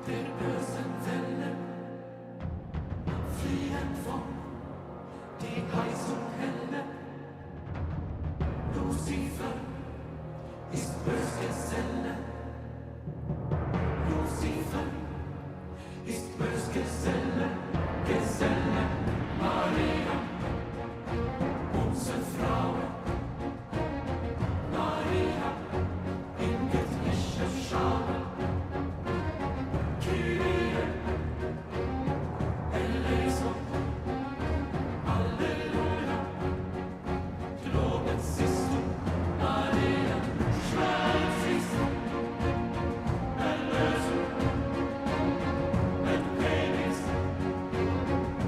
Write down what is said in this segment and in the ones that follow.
der bösen Welle, fliehen von die Heizung helle. Lucifer ist Bösgeselle. Lucifer ist Bösgeselle, Geselle, Maria, unsere Frau. Maria, in göttlicher Schale. Kyrie, eleison, Halleluja. Lobet siehst du, Maria, Schmerz siehst du, Erlösung, and pain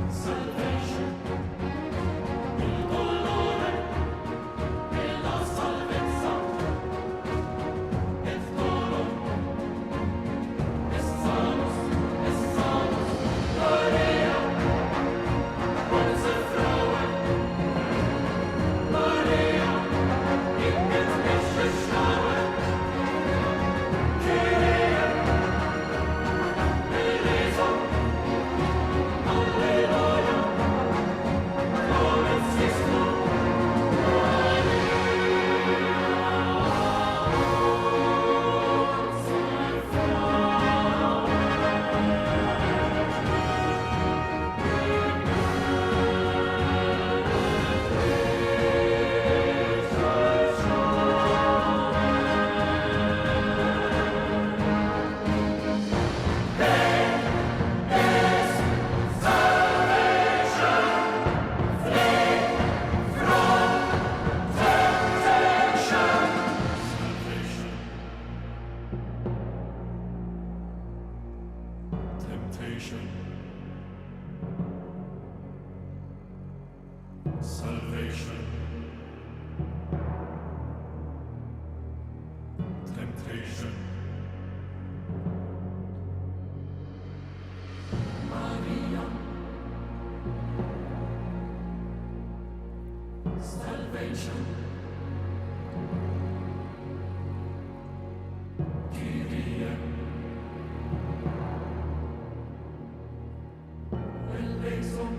salvation, il dolore, e la salvezza, et dolor, es salus, Maria, unsere Frau, Maria, in göttlicher Schale. Kyrie, eleison, Halleluja. Lobet siehst du, Salvation. Temptation. Maria. Salvation. Kyrie. Eleison.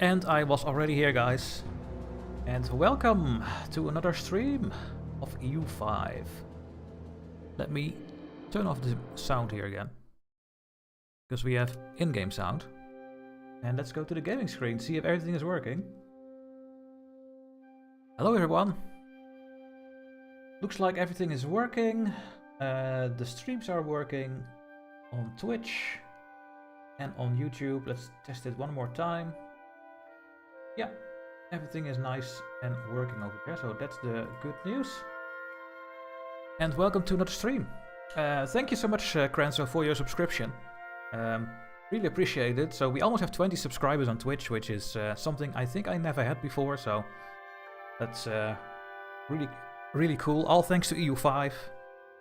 And I was already here, guys. And welcome to another stream of EU5. Let me turn off the sound here again, because we have in-game sound. And let's go to the gaming screen, see if everything is working. Hello everyone. Looks like everything is working. The streams are working on Twitch and on YouTube. Let's test it one more time. Yeah, everything is nice and working over there, so that's the good news. And welcome to another stream. Thank you so much, Cranzo, for your subscription. Really appreciate it. So we almost have 20 subscribers on Twitch, which is something I think I never had before. So that's really cool. All thanks to EU5.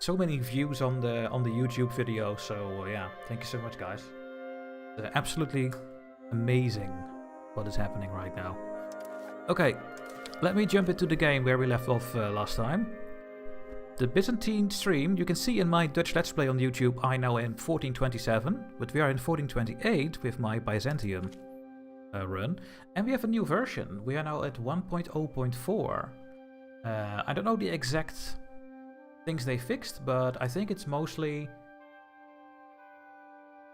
So many views on the YouTube video. So yeah, thank you so much, guys. Absolutely amazing what is happening right now. Okay, let me jump into the game where we left off last time. The Byzantine stream, you can see in my Dutch Let's Play on YouTube, I now in 1427, but we are in 1428 with my Byzantium run. And we have a new version. We are now at 1.0.4. I don't know the exact things they fixed, but I think it's mostly...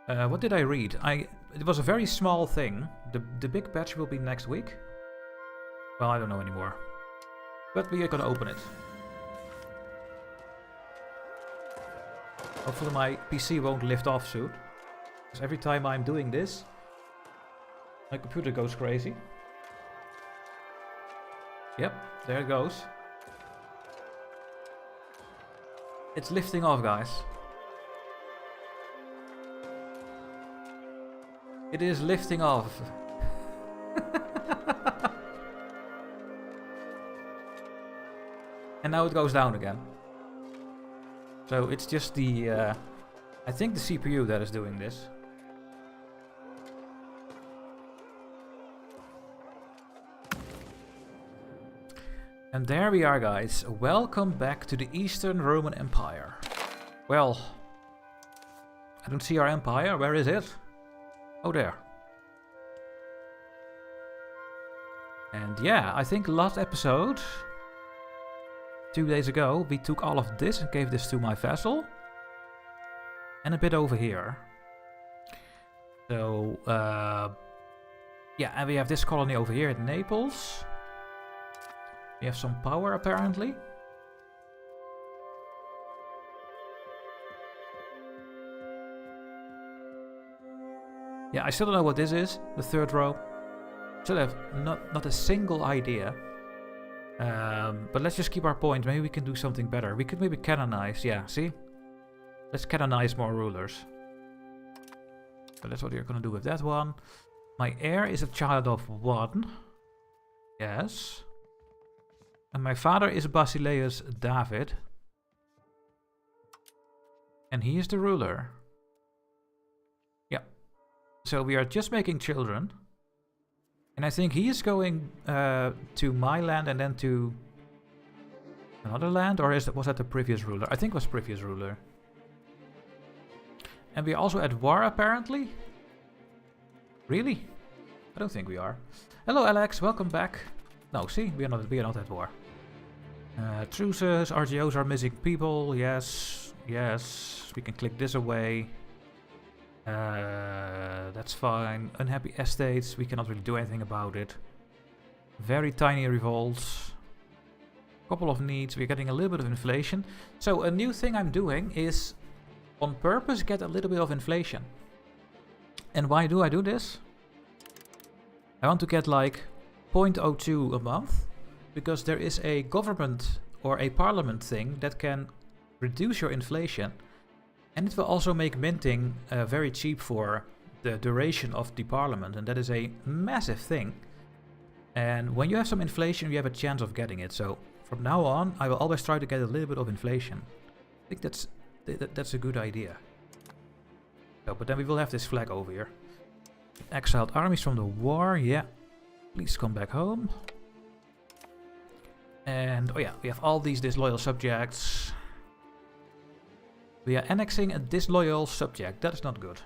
what did I read? It was a very small thing. The big patch will be next week. Well, I don't know anymore. But we are gonna open it. Hopefully my PC won't lift off soon. Because every time I'm doing this, my computer goes crazy. Yep, there it goes. It's lifting off, guys. It is lifting off. And now it goes down again. So it's just the, I think the CPU that is doing this. And there we are, guys. Welcome back to the Eastern Roman Empire. Well, I don't see our empire. Where is it? Oh, there. And yeah, I think last episode, 2 days ago, we took all of this and gave this to my vassal. And a bit over here. So, yeah, and we have this colony over here at Naples. We have some power, apparently. Yeah, I still don't know what this is, the third row. Still have not a single idea. But let's just keep our point. Maybe we can do something better. We could maybe canonize. Yeah, see? Let's canonize more rulers. So that's what we're going to do with that one. My heir is a child of 1. Yes. And my father is Basileus David. And he is the ruler. Yeah. So we are just making children. And I think he is going to my land and then to another land, or was that the previous ruler? I think it was previous ruler. And we are also at war, apparently. Really? I don't think we are. Hello, Alex. Welcome back. No, see, we are not at war. Truces, RGOs are missing people. Yes, yes. We can click this away. That's fine. Unhappy estates, we cannot really do anything about it. Very tiny revolts. Couple of needs, we're getting a little bit of inflation. So a new thing I'm doing is on purpose get a little bit of inflation. And why do I do this? I want to get like 0.02 a month, because there is a government or a parliament thing that can reduce your inflation. And it will also make minting very cheap for the duration of the parliament, and that is a massive thing. And when you have some inflation, you have a chance of getting it. So from now on, I will always try to get a little bit of inflation. I think that's a good idea. So, but then we will have this flag over here. Exiled armies from the war, yeah. Please come back home. And oh yeah, we have all these disloyal subjects. We are annexing a disloyal subject. That is not good.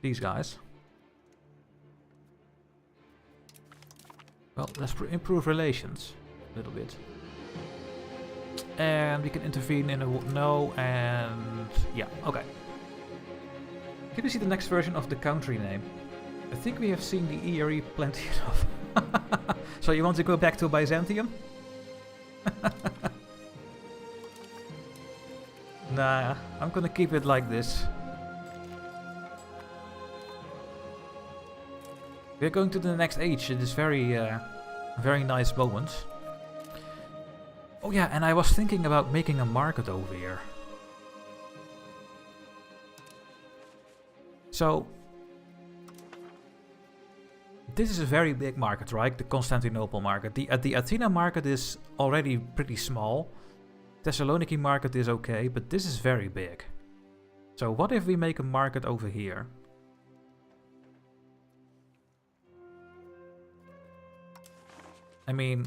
these guys. Well, let's improve relations a little bit. And we can intervene in a no, and yeah, okay. Can we see the next version of the country name? I think we have seen the ERE plenty enough. So you want to go back to Byzantium? Nah, I'm gonna keep it like this. We're going to the next age. It is very nice moment. Oh yeah, and I was thinking about making a market over here. So, this is a very big market, right? The Constantinople market. The Athena market is already pretty small. Thessaloniki market is okay, but this is very big. So what if we make a market over here? I mean,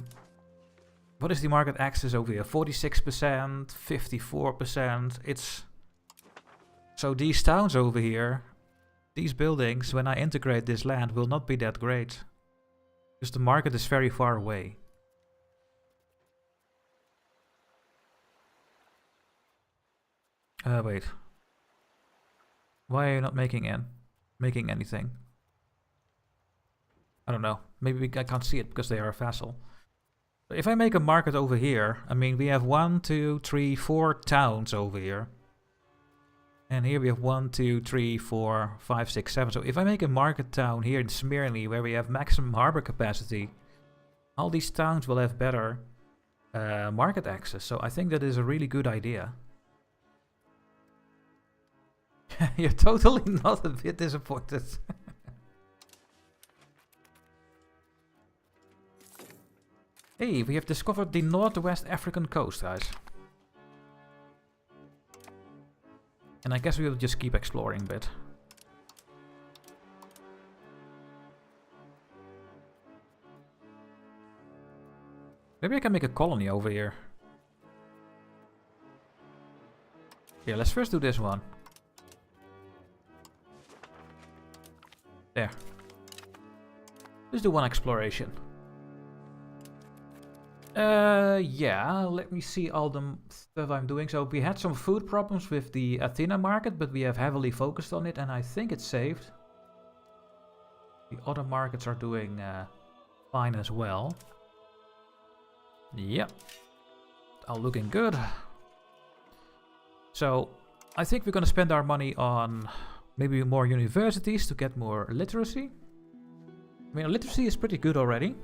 what is the market access over here? 46%, 54%. It's... So these towns over here, these buildings, when I integrate this land, will not be that great. Because the market is very far away. Wait. Why are you not making anything? I don't know. Maybe I can't see it because they are a vassal. But if I make a market over here, I mean, we have 1, 2, 3, 4 towns over here. And here we have 1, 2, 3, 4, 5, 6, 7. So if I make a market town here in Smyrna where we have maximum harbor capacity, all these towns will have better market access. So I think that is a really good idea. You're totally not a bit disappointed. Hey, we have discovered the Northwest African coast, guys. And I guess we will just keep exploring a bit. Maybe I can make a colony over here. Yeah, let's first do this one. There. Let's do one exploration. Yeah, let me see all the stuff I'm doing. So we had some food problems with the Athena market, but we have heavily focused on it, and I think it's saved. The other markets are doing fine as well. Yep. All looking good. So I think we're gonna spend our money on maybe more universities to get more literacy. I mean, literacy is pretty good already.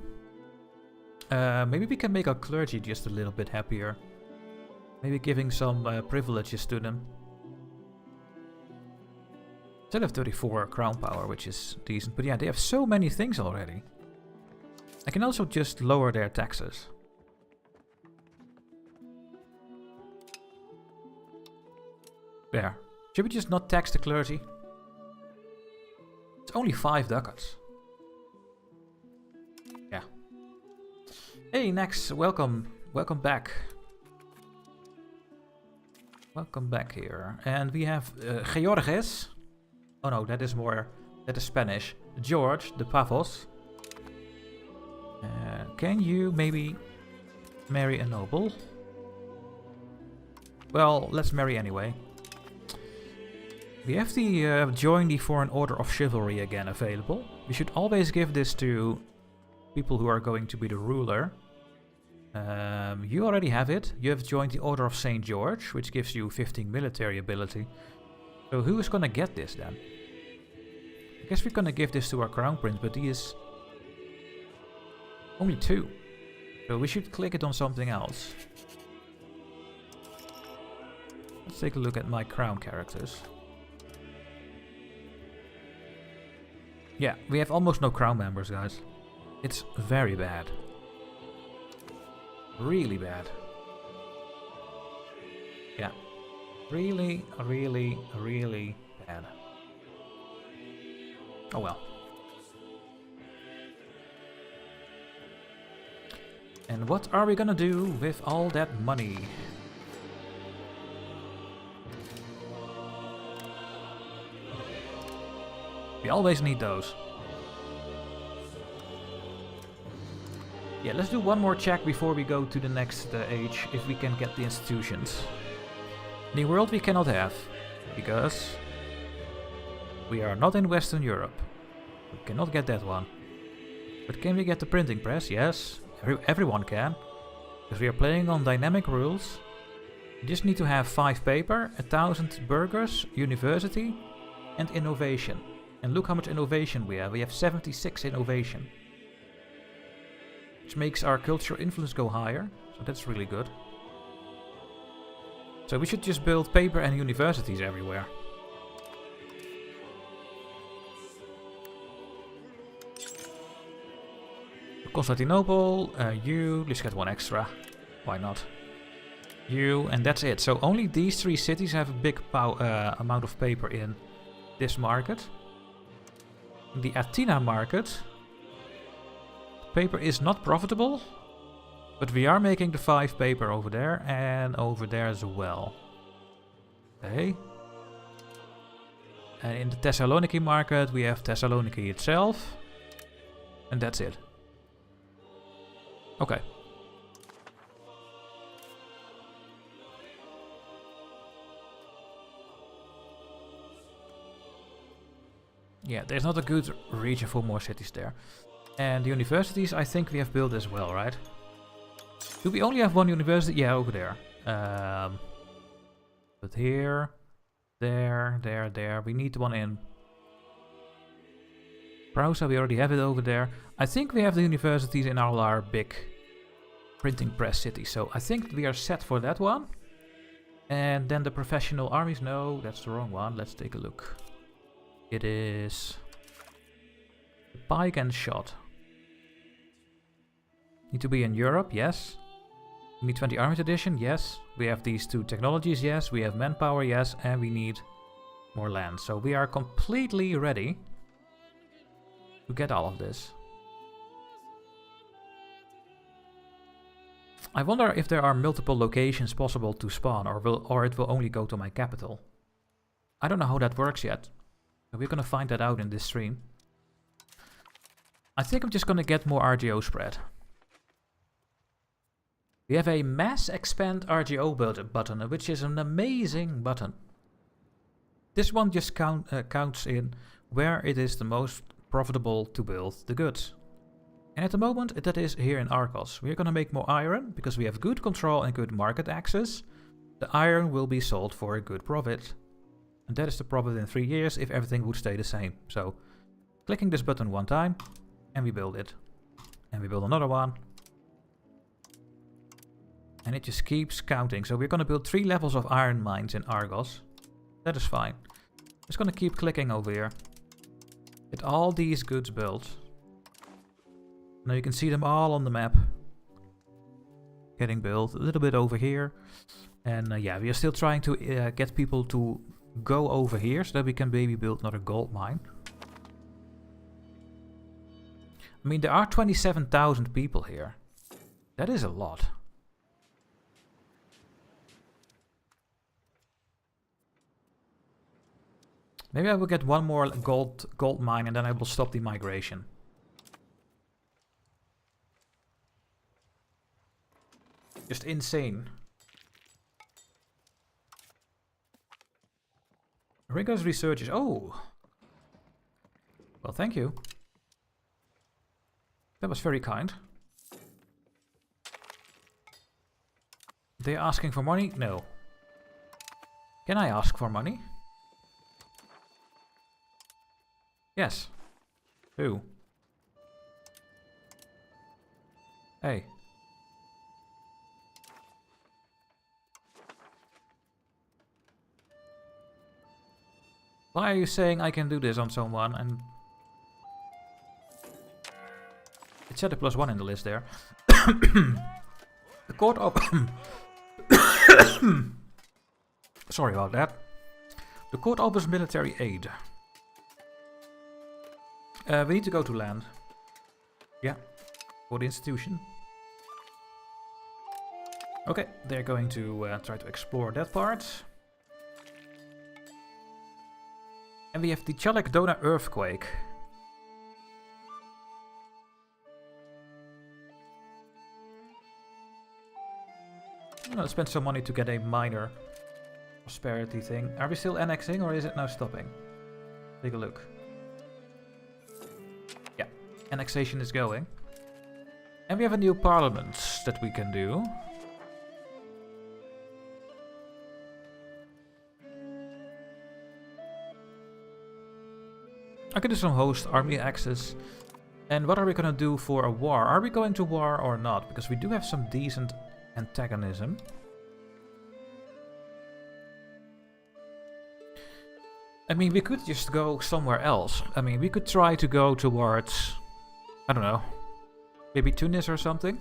Maybe we can make our clergy just a little bit happier. Maybe giving some privileges to them. Still have 34 crown power, which is decent. But yeah, they have so many things already. I can also just lower their taxes. There. Should we just not tax the clergy? It's only 5 ducats. Yeah. Hey, Nex, welcome. Welcome back. Welcome back here. And we have Georges. Oh no, that is Spanish. George, the Pavos. Can you maybe marry a noble? Well, let's marry anyway. We have the join the Foreign Order of Chivalry again available. We should always give this to people who are going to be the ruler. You already have it. You have joined the Order of St. George, which gives you 15 military ability. So who is gonna get this then? I guess we're gonna give this to our Crown Prince, but he is only 2. So we should click it on something else. Let's take a look at my crown characters. Yeah, we have almost no crown members, guys. It's very bad. Really bad. Yeah. Really, really, really bad. Oh well. And what are we gonna do with all that money? We always need those. Yeah, let's do one more check before we go to the next age, if we can get the institutions. New World we cannot have, because we are not in Western Europe. We cannot get that one. But can we get the printing press? Yes, everyone can. Because we are playing on dynamic rules. You just need to have 5 paper, 1000 burgers, university, and innovation. And look how much innovation we have. We have 76 innovation. Which makes our cultural influence go higher. So that's really good. So we should just build paper and universities everywhere. Constantinople, you, let's get 1 extra. Why not? You, and that's it. So only these 3 cities have a big amount of paper in this market. In the Athena market, paper is not profitable, but we are making the 5 paper over there and over there as well. Okay. And in the Thessaloniki market, we have Thessaloniki itself, and that's it. Okay. Yeah, there's not a good region for more cities there. And the universities, I think we have built as well, right? Do we only have 1 university? Yeah, over there. But here, there. We need 1 in Prausa, we already have it over there. I think we have the universities in all our big printing press cities. So I think we are set for that one. And then the professional armies. No, that's the wrong one. Let's take a look. It is pike and shot. Need to be in Europe, yes. We need 20 army tradition, yes. We have these 2 technologies, yes. We have manpower, yes. And we need more land. So we are completely ready to get all of this. I wonder if there are multiple locations possible to spawn, or it will only go to my capital. I don't know how that works yet. We're gonna find that out in this stream. I think I'm just gonna get more RGO spread. We have a mass expand RGO button, which is an amazing button. This one just counts in where it is the most profitable to build the goods. And at the moment, that is here in Argos. We're gonna make more iron, because we have good control and good market access. The iron will be sold for a good profit. And that is the profit in 3 years if everything would stay the same. So, clicking this button 1 time, and we build it. And we build another one. And it just keeps counting. So we're going to build 3 levels of iron mines in Argos. That is fine. Just going to keep clicking over here. Get all these goods built. Now you can see them all on the map. Getting built. A little bit over here. And yeah, we are still trying to get people to go over here so that we can maybe build another gold mine. I mean, there are 27,000 people here. That is a lot. Maybe I will get 1 more gold mine and then I will stop the migration. Just insane. Rigorous researchers. Oh! Well, thank you. That was very kind. They're asking for money? No. Can I ask for money? Yes. Who? Hey. Why are you saying I can do this on someone? And it said a +1 in the list there. The court of sorry about that. The court offers military aid. We need to go to land. Yeah, for the institution. Okay, they're going to try to explore that part. And we have the Chalek-Dona earthquake. I'm gonna spend some money to get a minor prosperity thing. Are we still annexing or is it now stopping? Take a look. Yeah, annexation is going. And we have a new parliament that we can do. I can do some host army access. And what are we gonna do for a war? Are we going to war or not? Because we do have some decent antagonism. I mean, we could just go somewhere else. I mean, we could try to go towards, I don't know, maybe Tunis or something.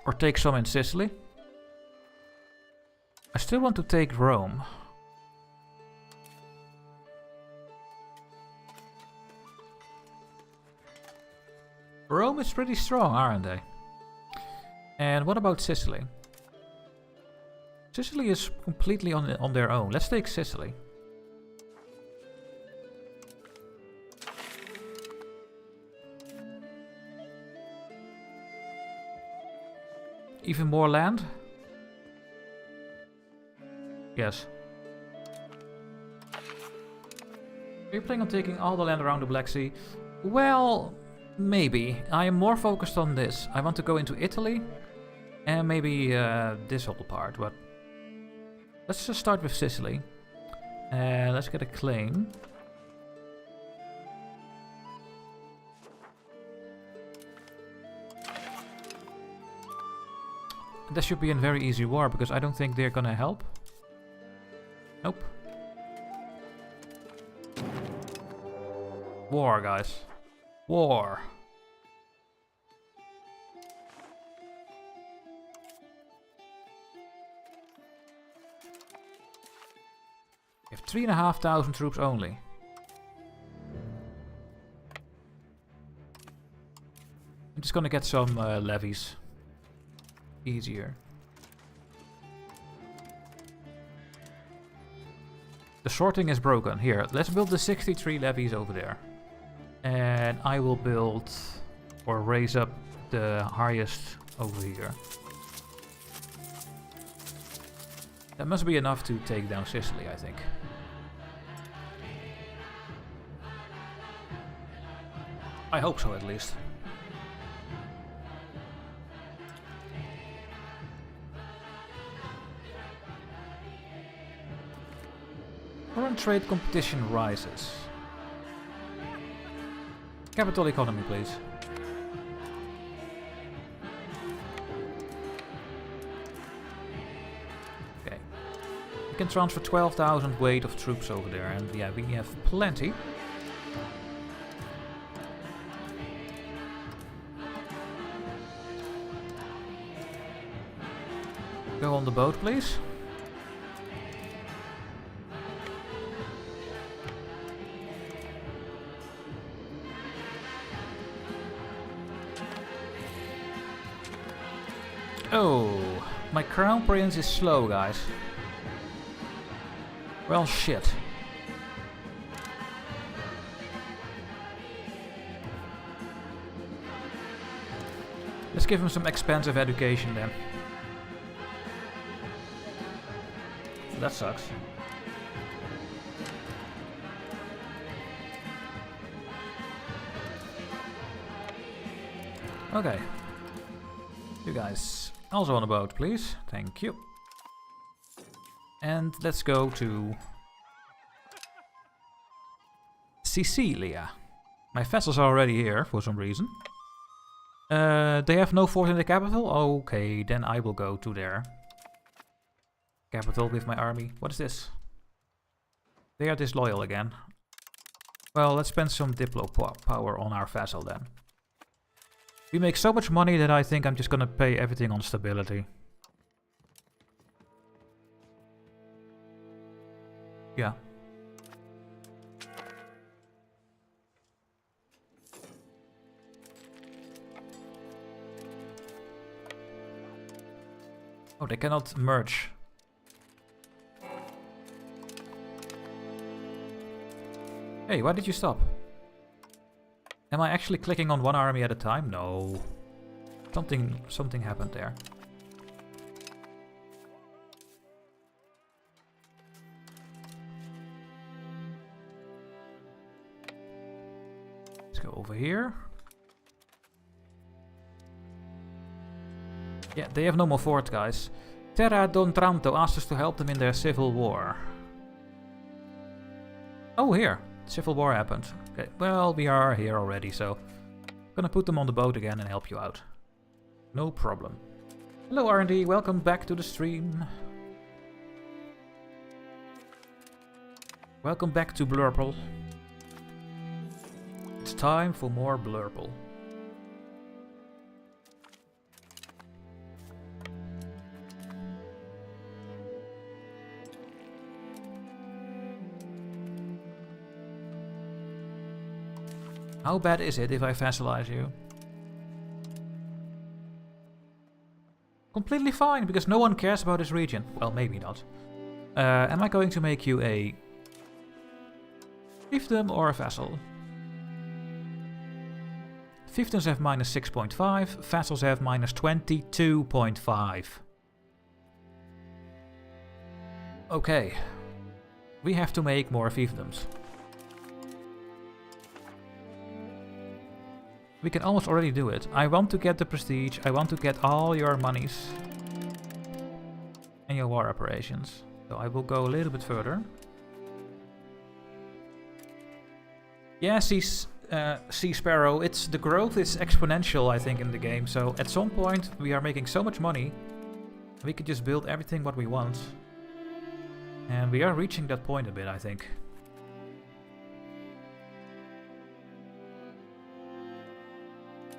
Or take some in Sicily. I still want to take Rome. Rome is pretty strong, aren't they? And what about Sicily? Sicily is completely on their own. Let's take Sicily. Even more land? Yes. Are you planning on taking all the land around the Black Sea? Well, maybe. I am more focused on this. I want to go into Italy and maybe this whole part, but let's just start with Sicily. Let's get a claim. This should be a very easy war because I don't think they're gonna help. Nope. War, guys. War. We have 3,500 troops only. I'm just gonna get some levies. Easier. The sorting is broken. Here, let's build the 63 levies over there. And I will build or raise up the highest over here. That must be enough to take down Sicily, I think. I hope so, at least. Foreign trade competition rises. Capital economy, please. Okay. We can transfer 12,000 weight of troops over there, and yeah, we have plenty. Go on the boat, please. Oh, my crown prince is slow, guys. Well, shit. Let's give him some expensive education then. That sucks. Okay. You guys also on a boat, please. Thank you. And let's go to Sicilia. My vessels are already here for some reason. They have no fort in the capital? Okay, then I will go to their capital with my army. What is this? They are disloyal again. Well, let's spend some diplo power on our vassal then. We make so much money that I think I'm just gonna pay everything on stability. Yeah. Oh, they cannot merge. Hey, why did you stop? Am I actually clicking on one army at a time? No. Something happened there. Let's go over here. Yeah, they have no more fort, guys. Terra Don Tranto asked us to help them in their civil war. Oh, here. Civil war happened. Okay, well, we are here already, so I'm gonna put them on the boat again and help you out. No problem. Hello, R&D. Welcome back to the stream. Welcome back to Blurple. It's time for more Blurple. How bad is it if I vassalize you? Completely fine, because no one cares about this region. Well, maybe not. Am I going to make you a fiefdom or a vassal? Fiefdoms have minus 6.5, vassals have minus 22.5. Okay. We have to make more fiefdoms. We can almost already do it. I want to get the prestige. I want to get all your monies. And your war operations. So I will go a little bit further. Yeah, Sea Sparrow. The growth is exponential, I think, in the game. So at some point we are making so much money. We could just build everything what we want. And we are reaching that point a bit, I think.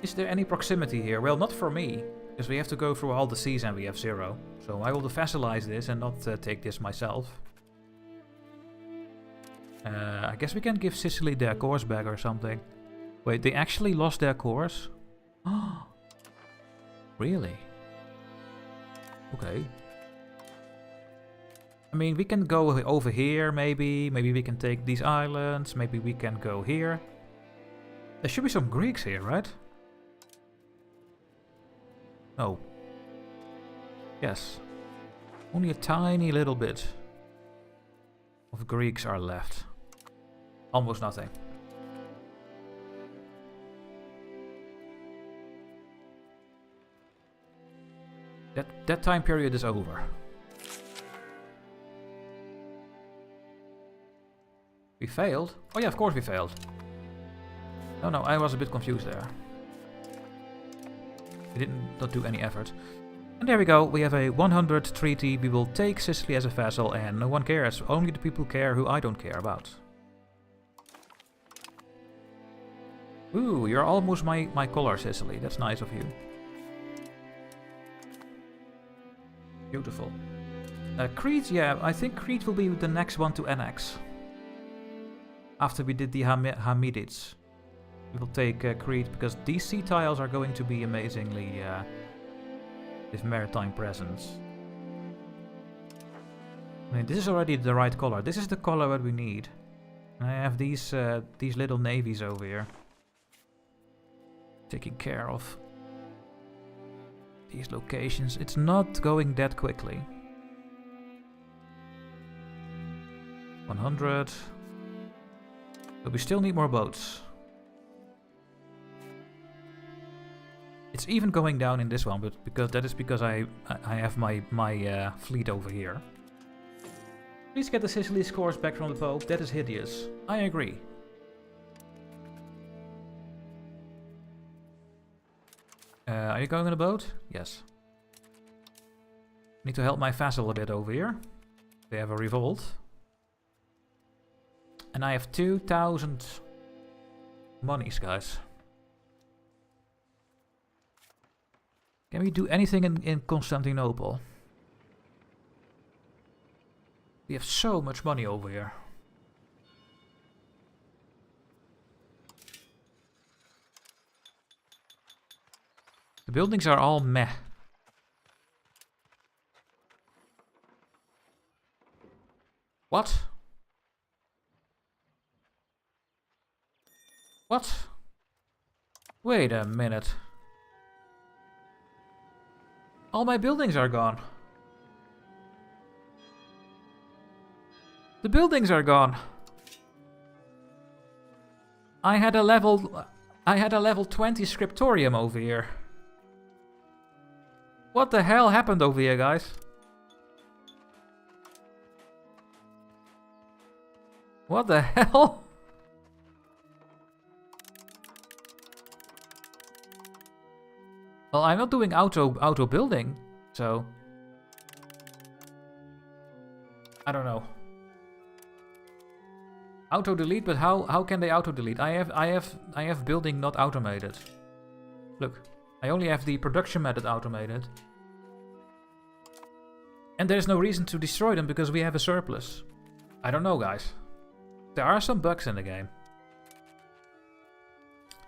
Is there any proximity here? Well, not for me, because we have to go through all the seas and we have 0. So I will vassalize this and not take this myself. I guess we can give Sicily their course back or something. Wait, they actually lost their course? Oh, really? Okay. I mean, we can go over here, maybe. Maybe we can take these islands. Maybe we can go here. There should be some Greeks here, right? No. Yes. Only a tiny little bit of Greeks are left. Almost nothing. That time period is over. We failed? Oh yeah, of course we failed. No, I was a bit confused there. We did not do any effort. And there we go, we have a 100 treaty. We will take Sicily as a vassal and no one cares. Only the people care who I don't care about. Ooh, you're almost my color, Sicily. That's nice of you. Beautiful. Crete, yeah, I think Crete will be the next one to annex. After we did the Hamidids. We will take Crete, because these sea tiles are going to be amazingly with maritime presence. I mean, this is already the right color. This is the color that we need. And I have these little navies over here. Taking care of these locations. It's not going that quickly. 100. But we still need more boats. It's even going down in this one, but because I have my fleet over here. Please get the Sicily scores back from the Pope. That is hideous. I agree. Are you going on a boat? Yes. Need to help my vassal a bit over here. They have a revolt. And I have 2,000 monies, guys. Can we do anything in Constantinople? We have so much money over here. The buildings are all meh. What? What? Wait a minute. All my buildings are gone. The buildings are gone. I had a level 20 scriptorium over here. What the hell happened over here, guys? What the hell? Well, I'm not doing auto building, so I don't know. Auto delete, but how can they auto delete? I have building not automated. Look, I only have the production method automated. And there's no reason to destroy them because we have a surplus. I don't know, guys. There are some bugs in the game.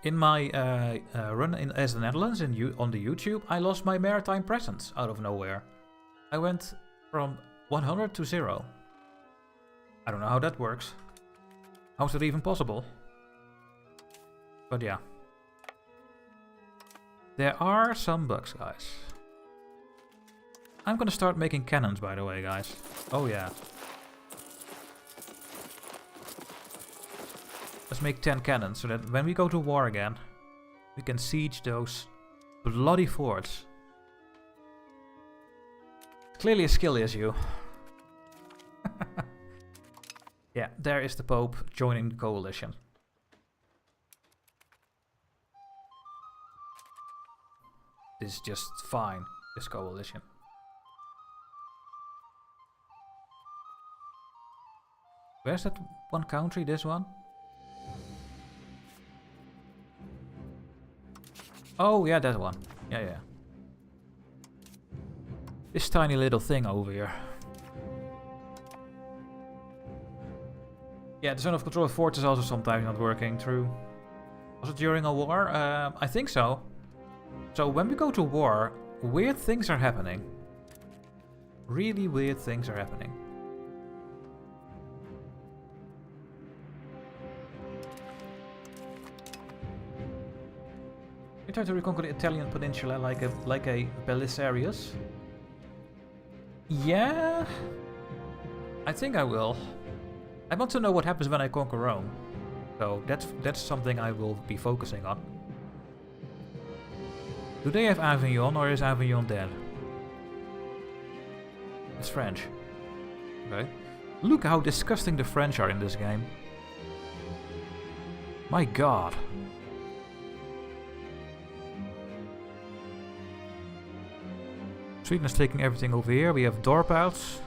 In my run as the Netherlands on the YouTube, I lost my maritime presence out of nowhere. I went from 100 to 0. I don't know how that works. How's that even possible? But yeah. There are some bugs, guys. I'm gonna start making cannons, by the way, guys. Oh yeah. Let's make 10 cannons, so that when we go to war again, we can siege those bloody forts. Clearly a skill issue. Yeah, there is the Pope joining the coalition. This is just fine, this coalition. Where's that one country, this one? Oh, yeah, that one. Yeah. This tiny little thing over here. Yeah, the zone of control of forts is also sometimes not working, true. Was it during a war? I think so. So when we go to war, weird things are happening. Really weird things are happening. You try to reconquer the Italian peninsula like a Belisarius? Yeah, I think I will. I want to know what happens when I conquer Rome. So that's something I will be focusing on. Do they have Avignon or is Avignon dead? It's French. Okay. Look how disgusting the French are in this game. My god. Sweden is taking everything over here. We have Dorpouts.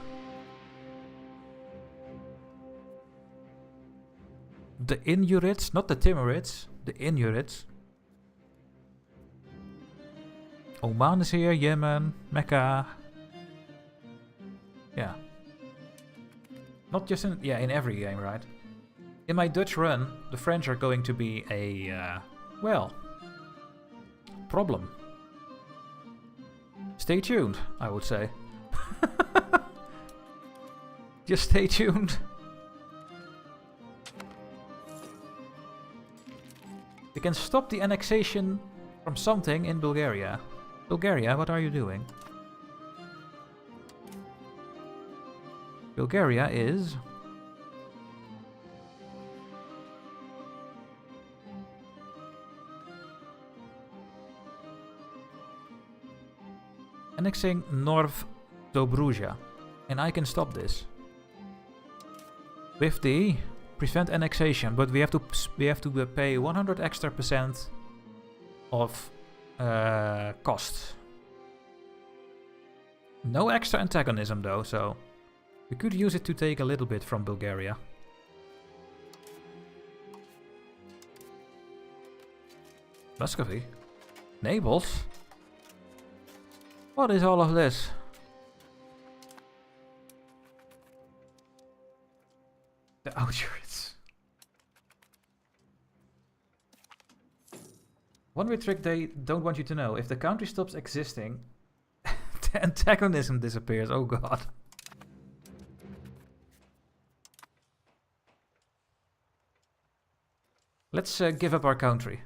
The Inurids, not the Timurids. The Inurids. Oman is here, Yemen, Mecca. Yeah. Not just in... yeah, in every game, right? In my Dutch run, the French are going to be a... well... problem. Stay tuned, I would say. Just stay tuned. We can stop the annexation from something in Bulgaria. Bulgaria, what are you doing? Bulgaria is... annexing North Dobruja. And I can stop this. With the prevent annexation, but we have to pay 100 extra % of costs. No extra antagonism though, so we could use it to take a little bit from Bulgaria. Muscovy? Naples? What is all of this? The Auschwitz. One weird trick they don't want you to know. If the country stops existing, the antagonism disappears. Oh god. Let's give up our country.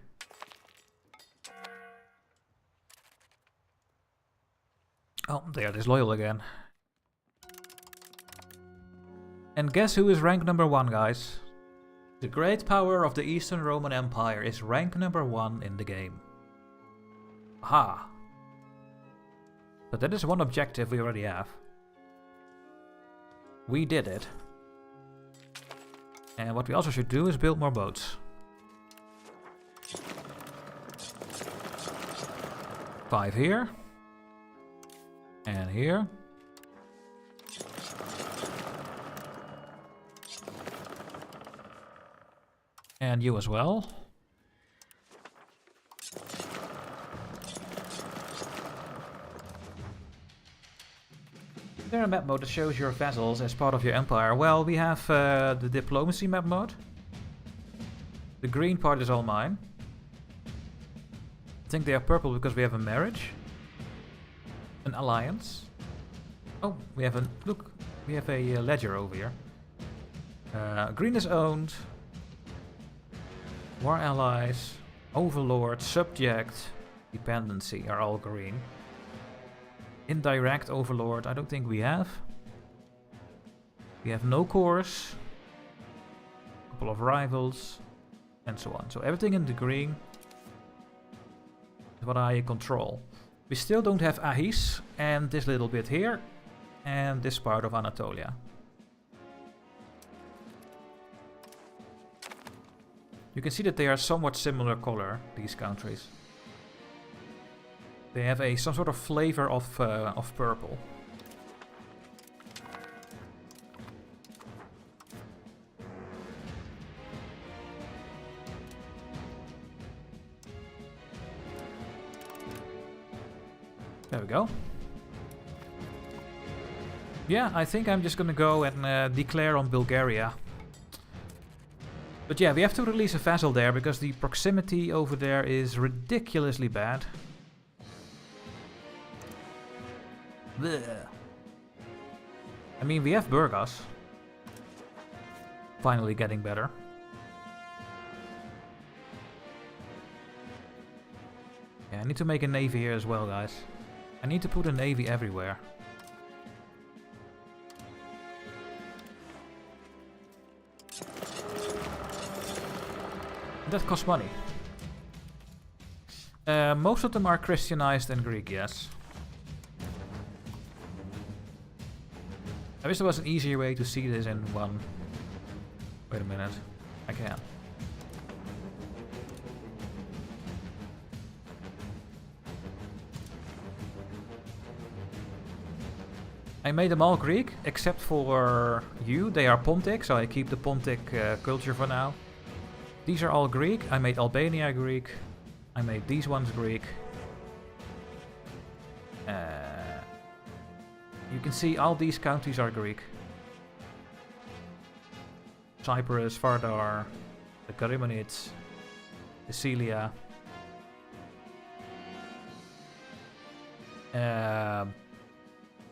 Oh, they are disloyal again. And guess who is rank number 1, guys? The great power of the Eastern Roman Empire is rank number 1 in the game. Aha! But that is one objective we already have. We did it. And what we also should do is build more boats. 5 here. And here. And you as well. Is there a map mode that shows your vassals as part of your empire? Well, we have the diplomacy map mode. The green part is all mine. I think they are purple because we have a marriage. An alliance. Oh, we have a... Look, we have a ledger over here. Green is owned. War allies. Overlord, subject, dependency are all green. Indirect overlord, I don't think we have. We have no cores. A couple of rivals. And so on. So everything in the green is what I control. We still don't have Ahis, and this little bit here, and this part of Anatolia. You can see that they are somewhat similar color, these countries. They have some sort of flavor of purple. There we go. Yeah, I think I'm just gonna go and declare on Bulgaria. But yeah, we have to release a vassal there because the proximity over there is ridiculously bad. Blech. I mean, we have Burgas. Finally getting better. Yeah, I need to make a navy here as well, guys. I need to put a navy everywhere. That costs money. Most of them are Christianized and Greek, yes. I wish there was an easier way to see this in one. Wait a minute. I can. I made them all Greek, except for you. They are Pontic, so I keep the Pontic culture for now. These are all Greek. I made Albania Greek. I made these ones Greek. You can see all these countries are Greek. Cyprus, Vardar, the Karimanids, Sicilia.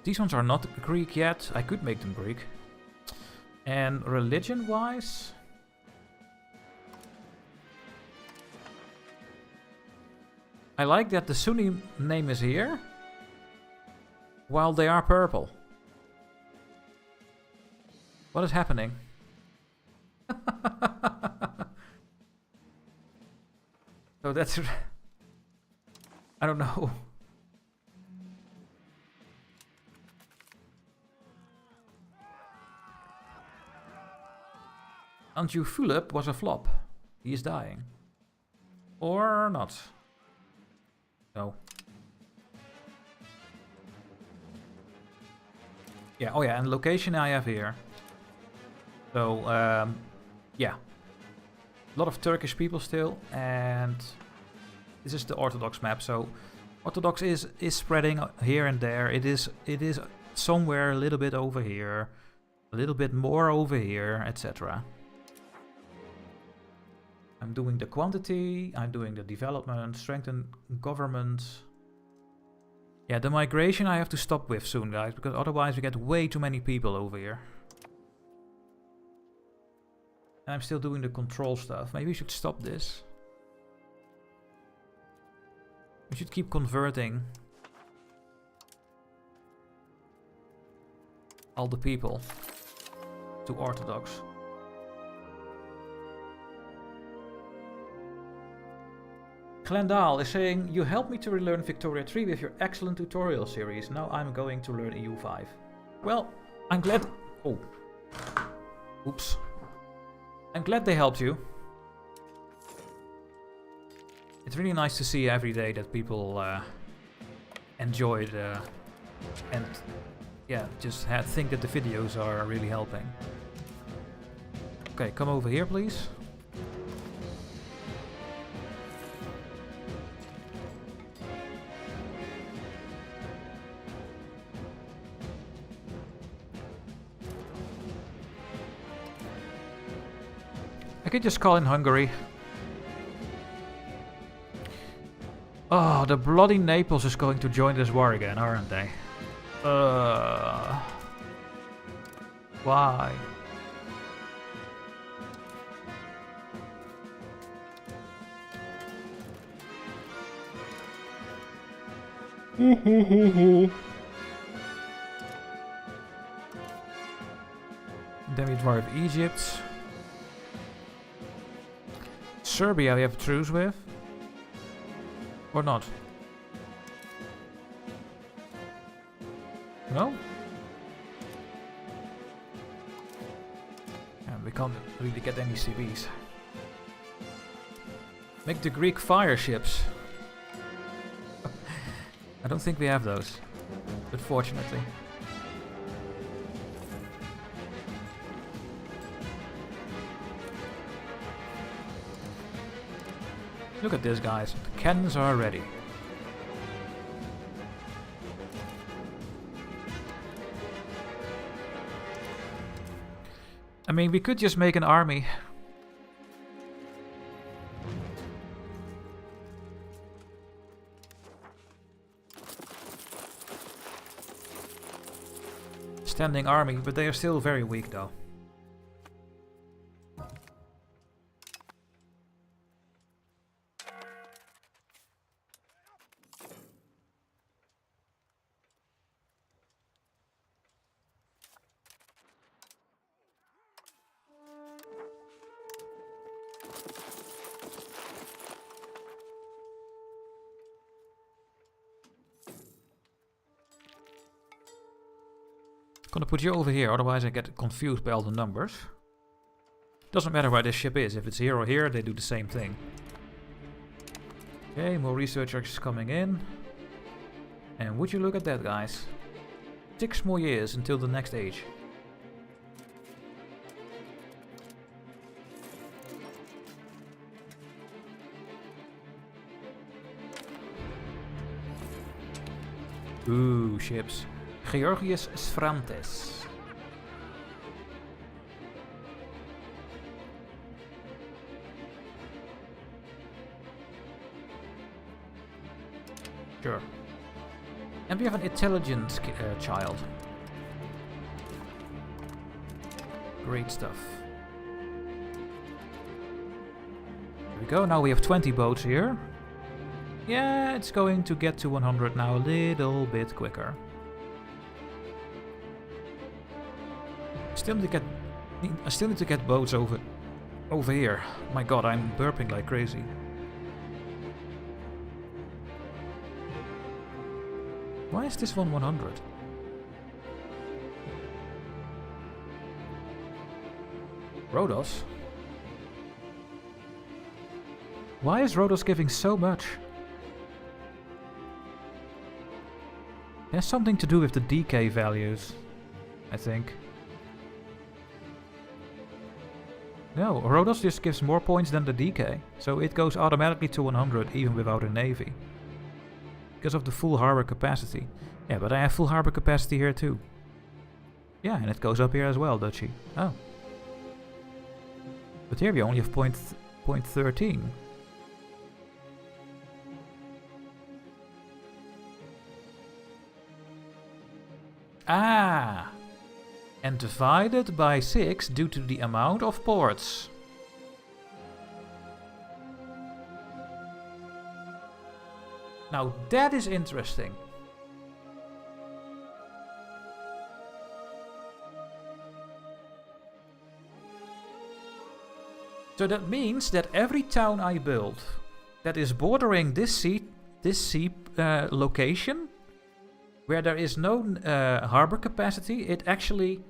These ones are not Greek yet. I could make them Greek. And religion-wise... I like that the Sunni name is here, while they are purple. What is happening? So that's... I don't know. Anju Philip was a flop. He is dying. Or not. No. Yeah, oh yeah, and location I have here. So, yeah. A lot of Turkish people still, and this is the Orthodox map. So, Orthodox is spreading here and there. It is somewhere a little bit over here, a little bit more over here, etc. I'm doing the quantity, I'm doing the development, strengthen government. Yeah, the migration I have to stop with soon, guys, because otherwise we get way too many people over here. And I'm still doing the control stuff. Maybe we should stop this. We should keep converting all the people to Orthodox. Glendale is saying, you helped me to relearn Victoria 3 with your excellent tutorial series. Now I'm going to learn EU5. Well, I'm glad... Oh. Oops. I'm glad they helped you. It's really nice to see every day that people enjoyed and yeah, just think that the videos are really helping. Okay, come over here, please. I could just call in Hungary. Oh, the bloody Naples is going to join this war again, aren't they? Why? Then we drive Egypt. Serbia we have a truce with. Or not? No? Yeah, we can't really get any CBs. Make the Greek fire ships. I don't think we have those, unfortunately. Look at this, guys. The cannons are ready. I mean, we could just make an army. Standing army, but they are still very weak though. Gonna put you over here, otherwise I get confused by all the numbers. Doesn't matter where this ship is, if it's here or here, they do the same thing. Okay, more researchers coming in. And would you look at that, guys? 6 more years until the next age. Ooh, ships. Georgius Sphrantes. Sure. And we have an intelligent child. Great stuff. There we go, now we have 20 boats here. Yeah, it's going to get to 100 now a little bit quicker. I still need to get boats over here. My god, I'm burping like crazy. Why is this one 100? Rhodos? Why is Rhodos giving so much? It has something to do with the decay values, I think. No, Rhodos just gives more points than the decay, so it goes automatically to 100 even without a navy. Because of the full harbor capacity. Yeah, but I have full harbor capacity here too. Yeah, and it goes up here as well, Dutchy. Oh. But here we only have point 13. Ah! And divided by 6 due to the amount of ports. Now that is interesting. So that means that every town I build that is bordering this sea location, where there is no harbor capacity, it actually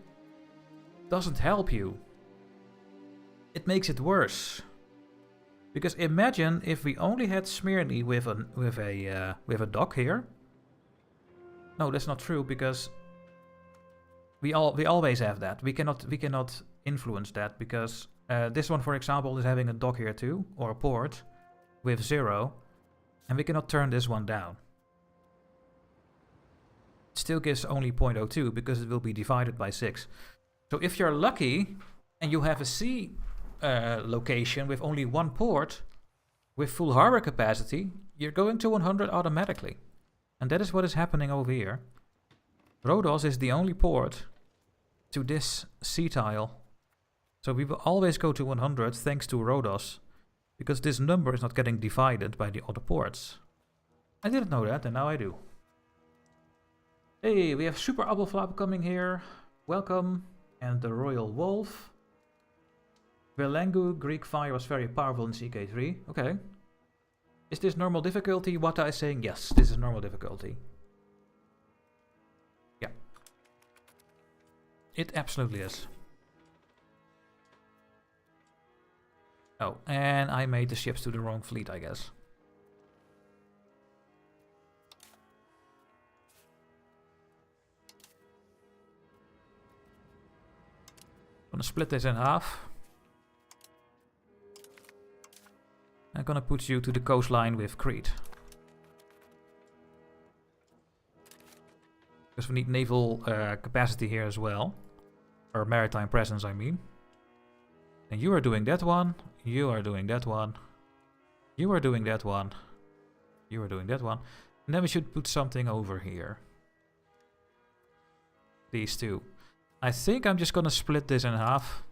doesn't help you. It makes it worse. Because imagine if we only had Smyrni with a dock here. No, that's not true, because we always have that. We cannot influence that, because this one, for example, is having a dock here too, or a port with 0, and we cannot turn this one down. It still gives only 0.02 because it will be divided by 6. So if you're lucky and you have a sea location with only one port with full harbor capacity, you're going to 100 automatically. And that is what is happening over here. Rhodos is the only port to this sea tile. So we will always go to 100 thanks to Rhodos, because this number is not getting divided by the other ports. I didn't know that, and now I do. Hey, we have Super Abelflap coming here. Welcome. And the Royal Wolf. Velengu, Greek fire was very powerful in CK3. Okay. Is this normal difficulty? Wata is saying yes, this is normal difficulty. Yeah. It absolutely is. Oh, and I made the ships to the wrong fleet, I guess. I'm gonna split this in half. I'm gonna put you to the coastline with Crete. Because we need naval capacity here as well. Or maritime presence, I mean. And you are doing that one. You are doing that one. You are doing that one. You are doing that one. And then we should put something over here. These two. I think I'm just gonna split this in half.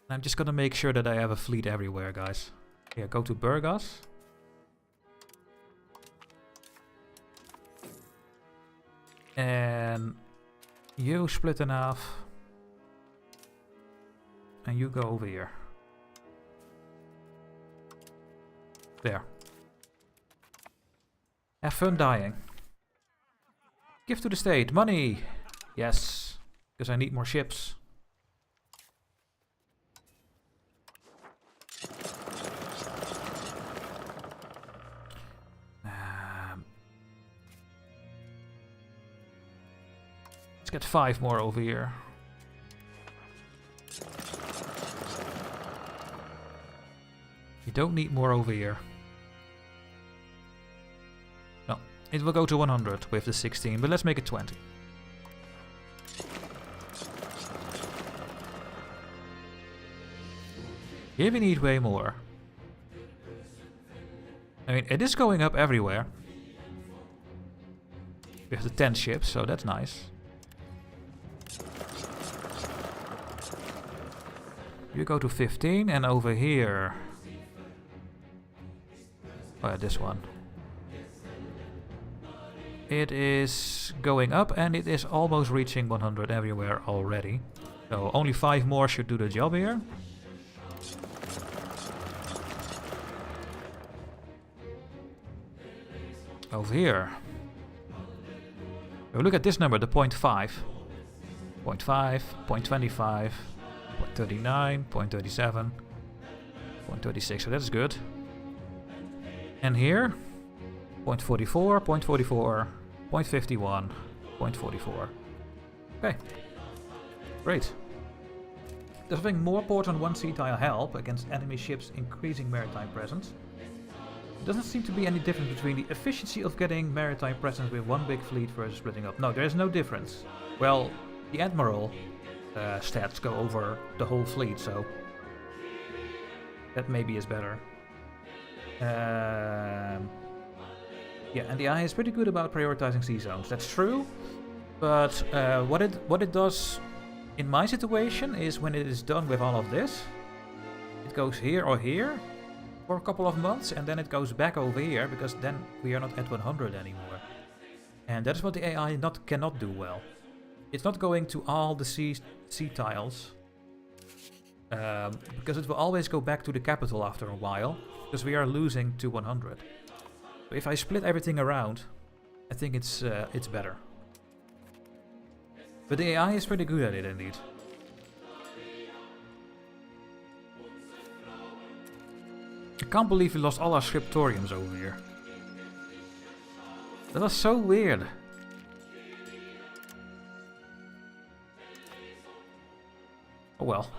I'm just gonna make sure that I have a fleet everywhere, guys. Here, go to Burgas. And you split in half. And you go over here. There. Have fun dying. Give to the state. Money! Yes. Because I need more ships. Let's get 5 more over here. You don't need more over here. No, it will go to 100 with the 16, but let's make it 20. Here we need way more. I mean, it is going up everywhere. We have the 10 ships, so that's nice. You go to 15, and over here... Oh yeah, this one. It is going up, and it is almost reaching 100 everywhere already. So only 5 more should do the job here. Over here. Oh, look at this number, the 0.5. 0.5, 0.25, 0.39, 0.37, 0.36, so that's good. And here, 0.44, 0.44, 0.51, 0.44. Okay, great. Does having more ports on one sea tile help against enemy ships increasing maritime presence? It doesn't seem to be any difference between the efficiency of getting maritime presence with one big fleet versus splitting up. No, there is no difference. Well, the Admiral stats go over the whole fleet, so that maybe is better. Yeah, and the AI is pretty good about prioritizing sea zones. That's true, but what it does in my situation is when it is done with all of this, it goes here or here, for a couple of months, and then it goes back over here, because then we are not at 100 anymore. And that is what the AI cannot do well. It's not going to all the sea tiles, because it will always go back to the capital after a while, because we are losing to 100. So if I split everything around, I think it's better. But the AI is pretty good at it indeed. I can't believe we lost all our scriptoriums over here. That was so weird. Oh well.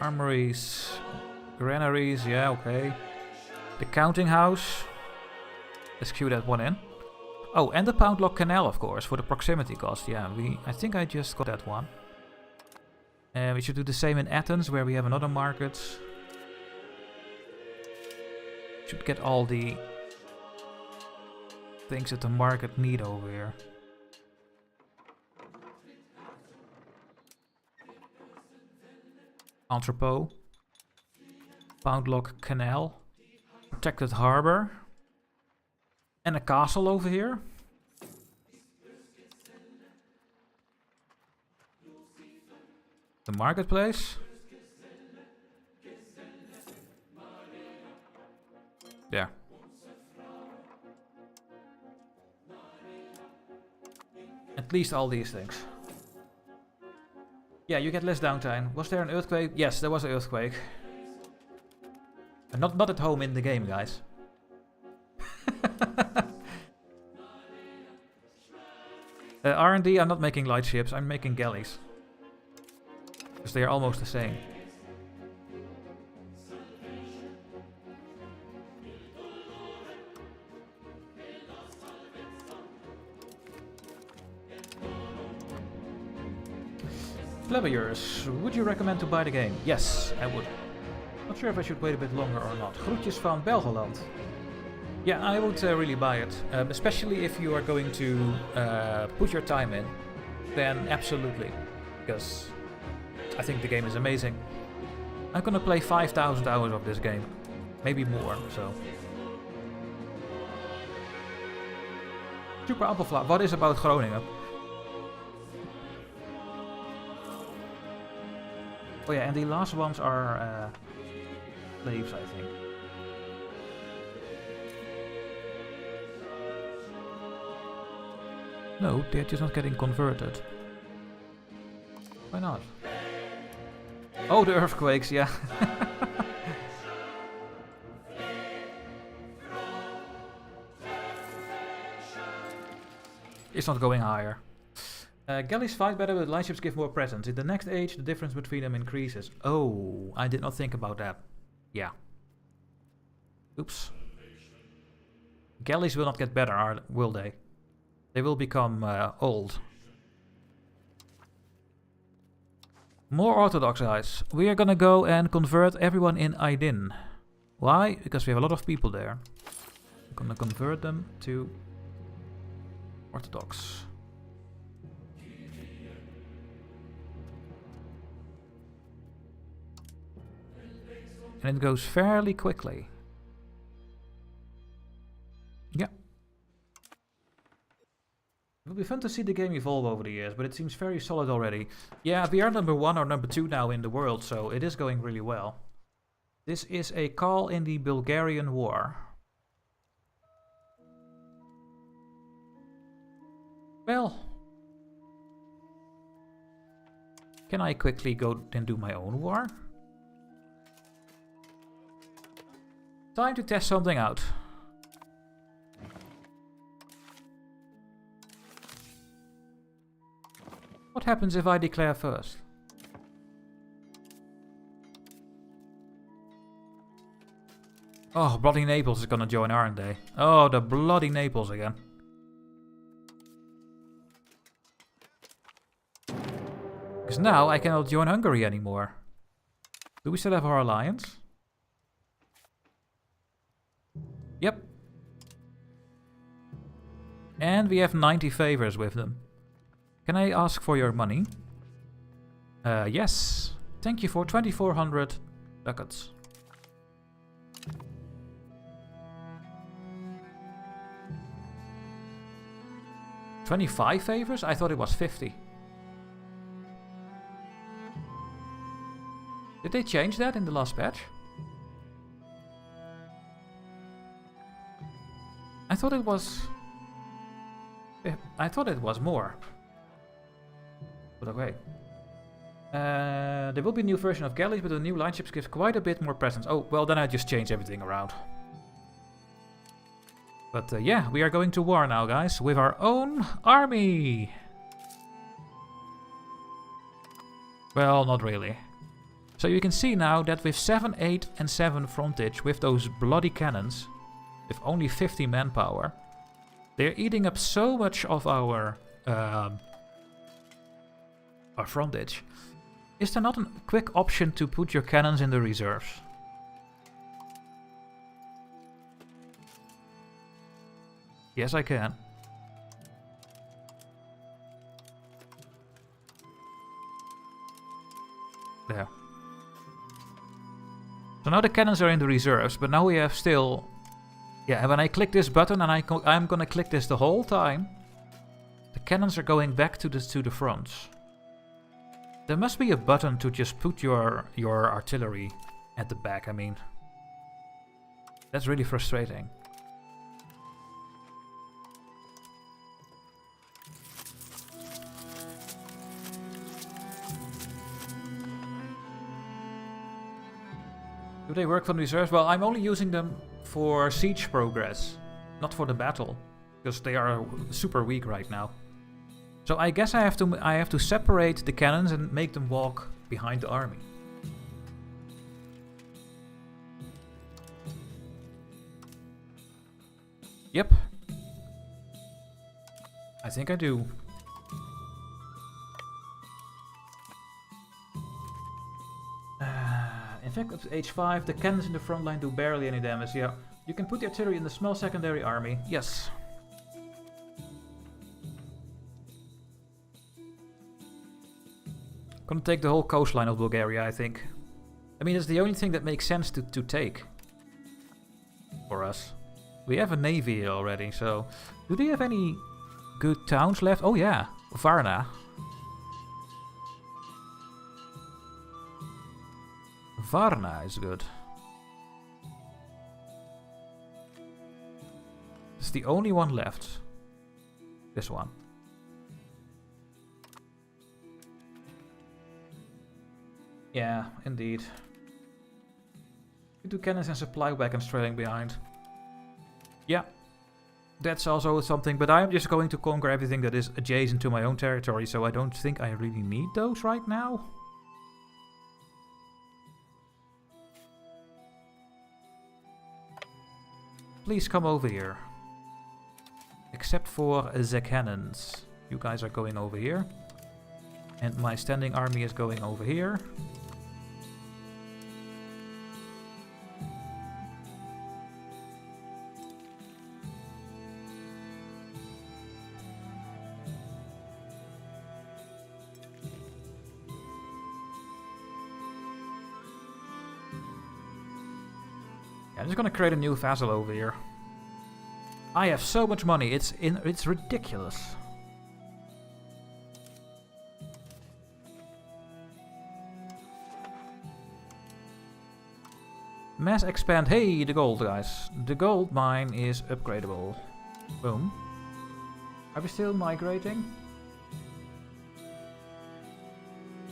Armories, granaries, yeah, okay. The counting house. Let's queue that one in. Oh, and the Pound Lock Canal, of course, for the proximity cost. Yeah, I think I just got that one. We should do the same in Athens, where we have another market. Should get all the things that the market need over here. Entrepot. Pound Lock Canal. Protected harbor. And a castle over here. The marketplace. There. At least all these things. Yeah, you get less downtime. Was there an earthquake? Yes, there was an earthquake. Not at home in the game, guys. R&D, I'm not making light ships, I'm making galleys. Because they are almost the same. Flabberers, would you recommend to buy the game? Yes, I would. Not sure if I should wait a bit longer or not. Groetjes van Belgeland. Yeah, I would really buy it. Especially if you are going to put your time in. Then absolutely. Because I think the game is amazing. I'm gonna play 5,000 hours of this game. Maybe more, so. Super Appelfla, what is about Groningen? Oh yeah, and the last ones are slaves, I think. No, they're just not getting converted. Why not? Oh, the earthquakes, yeah. It's not going higher. Galleys fight better, but light ships give more presence. In the next age, the difference between them increases. Oh, I did not think about that. Yeah. Oops. Galleys will not get better, will they? They will become old. More Orthodox guys. We are gonna go and convert everyone in Aydin. Why? Because we have a lot of people there. I'm gonna convert them to Orthodox. And it goes fairly quickly. Yeah. It will be fun to see the game evolve over the years, but it seems very solid already. Yeah, we are number 1 or number 2 now in the world, so it is going really well. This is a call in the Bulgarian War. Well, can I quickly go and do my own war? Time to test something out. What happens if I declare first? Oh, Bloody Naples is gonna join, aren't they? Oh, the Bloody Naples again. Because now I cannot join Hungary anymore. Do we still have our alliance? Yep. And we have 90 favors with them. Can I ask for your money? Yes. Thank you for 2400 ducats. $25 favors? I thought it was 50. Did they change that in the last patch? I thought it was... I thought it was more. But okay. There will be a new version of galleys, but the new line ships gives quite a bit more presence. Oh, well then I just changed everything around. But yeah, we are going to war now, guys, with our own army. Well, not really. So you can see now that with 7, 8 and 7 frontage, with those bloody cannons, with only 50 manpower, they're eating up so much of our frontage. Is there not a quick option to put your cannons in the reserves? Yes, I can. There. So now the cannons are in the reserves, but now we have still... Yeah, and when I click this button, and I'm gonna click this the whole time, the cannons are going back to the fronts. There must be a button to just put your artillery at the back, I mean. That's really frustrating. Do they work from reserves? Well, I'm only using them for siege progress, not for the battle, because they are super weak right now. So I guess I have to separate the cannons and make them walk behind the army. Yep. I think I do. In fact, at H5, the cannons in the front line do barely any damage. Yeah, you can put the artillery in the small secondary army. Yes. Gonna take the whole coastline of Bulgaria, I think. I mean, it's the only thing that makes sense to take. For us. We have a navy already, so... Do they have any good towns left? Oh yeah, Varna. Varna is good. It's the only one left. This one. Yeah, indeed. We do cannons and supply wagons trailing behind. Yeah, that's also something, but I'm just going to conquer everything that is adjacent to my own territory, so I don't think I really need those right now. Please come over here. Except for the cannons. You guys are going over here. And my standing army is going over here. I'm just gonna create a new vassal over here. I have so much money, it's ridiculous. Mass expand. Hey, the gold, guys. The gold mine is upgradable. Boom. Are we still migrating?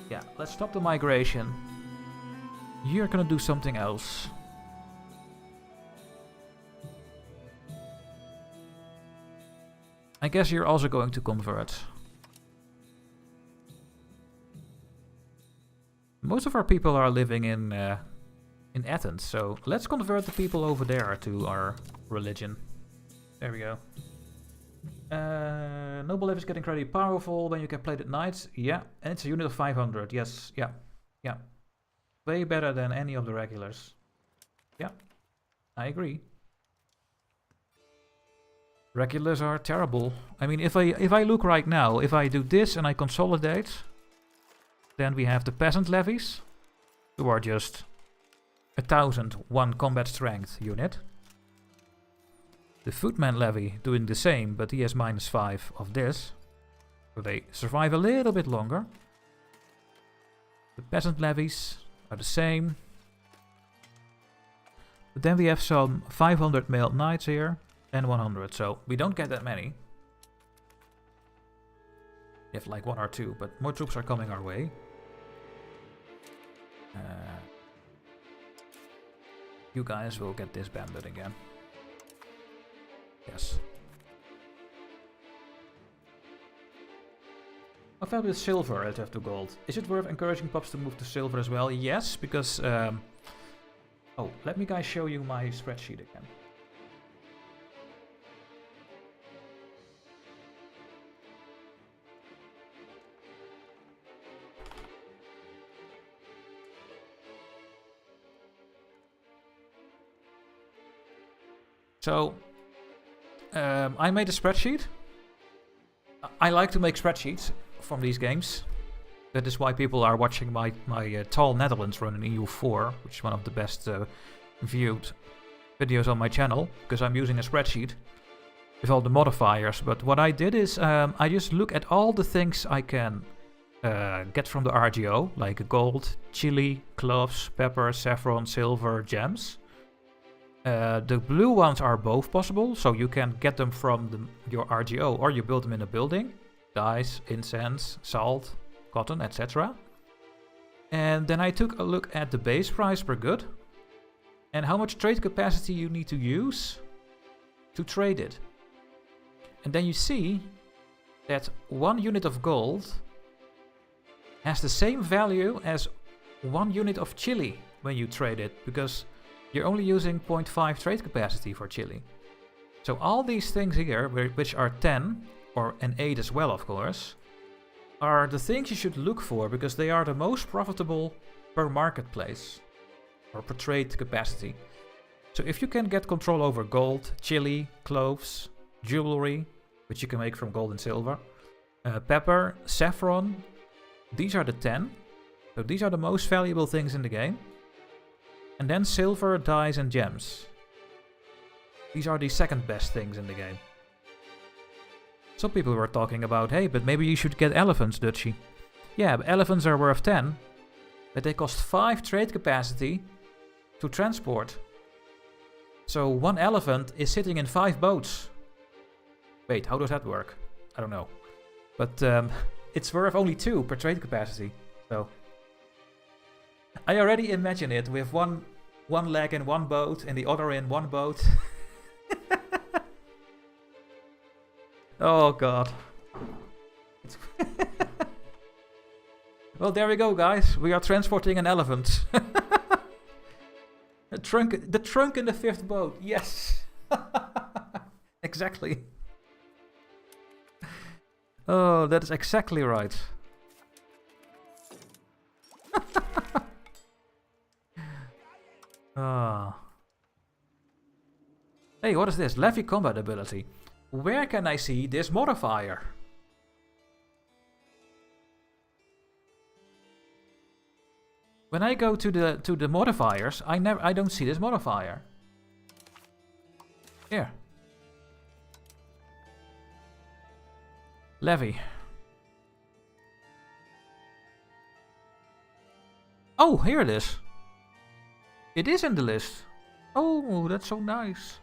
Yeah, let's stop the migration. You're gonna do something else. I guess you're also going to convert. Most of our people are living in Athens, so let's convert the people over there to our religion. There we go. Noble life is getting incredibly powerful when you get plated knights. Yeah, and it's a unit of 500. Yes, yeah, yeah. Way better than any of the regulars. Yeah, I agree. Regulars are terrible. I mean, if I look right now, if I do this and I consolidate, then we have the peasant levies, who are just 1001 combat strength unit. The footman levy doing the same, but he has -5 of this, so they survive a little bit longer. The peasant levies are the same. But then we have some 500 mailed knights here. And 100, so we don't get that many. We have like 1 or 2, but more troops are coming our way. You guys will get this bandit again. Yes. How about with silver relative to gold? Is it worth encouraging pups to move to silver as well? Yes, because... oh, let me guys show you my spreadsheet again. So, I made a spreadsheet. I like to make spreadsheets from these games. That is why people are watching my Tall Netherlands run in EU4, which is one of the best viewed videos on my channel, because I'm using a spreadsheet with all the modifiers. But what I did is I just look at all the things I can get from the RGO, like gold, chili, cloves, pepper, saffron, silver, gems. The blue ones are both possible, so you can get them from your RGO or you build them in a building. Dyes, incense, salt, cotton, etc. And then I took a look at the base price per good and how much trade capacity you need to use to trade it. And then you see that 1 unit of gold has the same value as 1 unit of chili when you trade it, because you're only using 0.5 trade capacity for chili. So all these things here, which are 10, or an 8 as well of course, are the things you should look for, because they are the most profitable per marketplace, or per trade capacity. So if you can get control over gold, chili, cloves, jewelry, which you can make from gold and silver, pepper, saffron, these are the 10. So these are the most valuable things in the game. And then silver, dyes and gems. These are the second best things in the game. Some people were talking about, hey, but maybe you should get elephants, Dutchy. Yeah, but elephants are worth 10, but they cost 5 trade capacity to transport. So 1 elephant is sitting in 5 boats. Wait, how does that work? I don't know. But it's worth only 2 per trade capacity. So I already imagine it with one leg in 1 boat and the other in 1 boat. Oh god. Well, there we go, guys. We are transporting an elephant. The trunk in the 5th boat. Yes. Exactly. Oh, that is exactly right. Hey, what is this? Levy combat ability. Where can I see this modifier? When I go to the modifiers, I don't see this modifier. Here. Levy. Oh, here it is. It is in the list. Oh, that's so nice.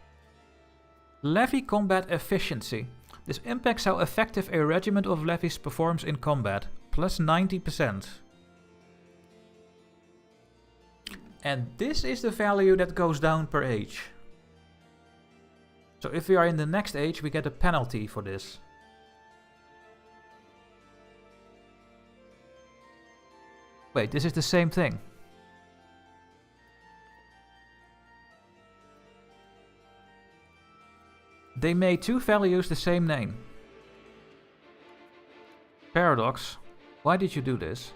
Levy combat efficiency. This impacts how effective a regiment of levies performs in combat. Plus 90%. And this is the value that goes down per age. So if we are in the next age, we get a penalty for this. Wait, this is the same thing. They made 2 values the same name. Paradox. Why did you do this?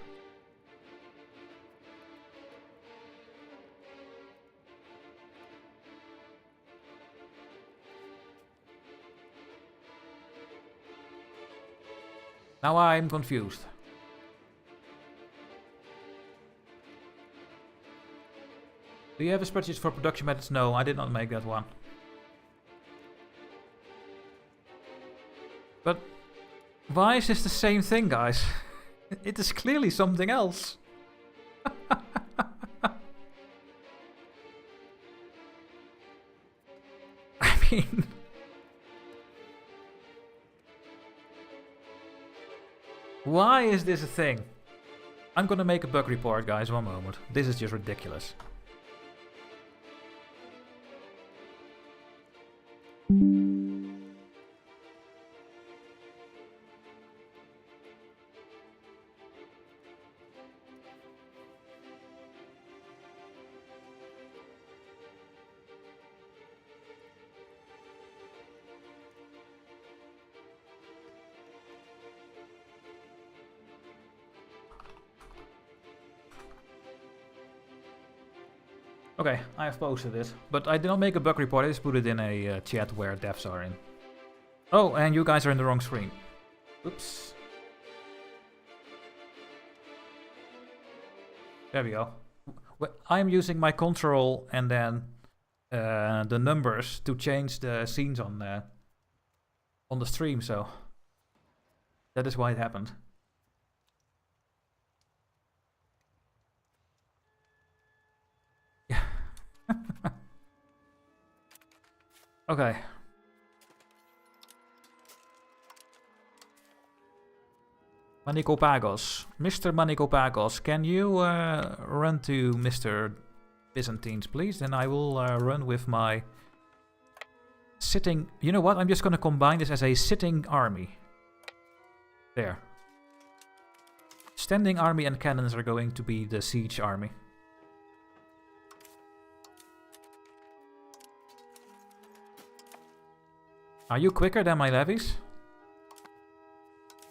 Now I'm confused. Do you have a spreadsheet for production methods? No, I did not make that one. But why is this the same thing, guys? It is clearly something else. I mean... Why is this a thing? I'm gonna make a bug report, guys, one moment. This is just ridiculous. Okay, I have posted it, but I did not make a bug report, I just put it in a chat where devs are in. Oh, and you guys are in the wrong screen. Oops. There we go. I'm using my control and then the numbers to change the scenes on the stream, so that is why it happened. Okay. Manikopagos. Mr. Manikopagos, can you run to Mr. Byzantines, please? Then I will run with my sitting... You know what? I'm just going to combine this as a sitting army. There. Standing army and cannons are going to be the siege army. Are you quicker than my levies?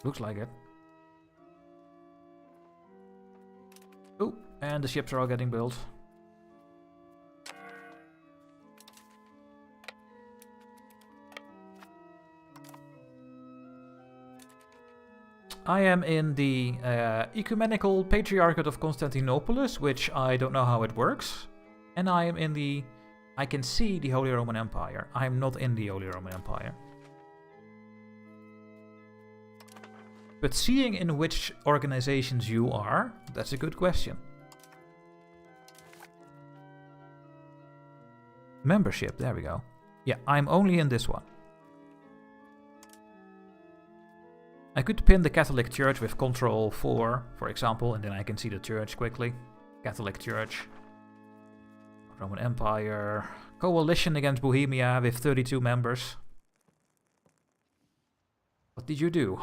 Looks like it. Oh, and the ships are all getting built. I am in the Ecumenical Patriarchate of Constantinopolis, which I don't know how it works. And I am in the... I can see the Holy Roman Empire. I am not in the Holy Roman Empire. But seeing in which organizations you are, that's a good question. Membership, there we go. Yeah, I'm only in this one. I could pin the Catholic Church with Control 4, for example, and then I can see the church quickly. Catholic Church. Roman Empire. Coalition against Bohemia with 32 members. What did you do?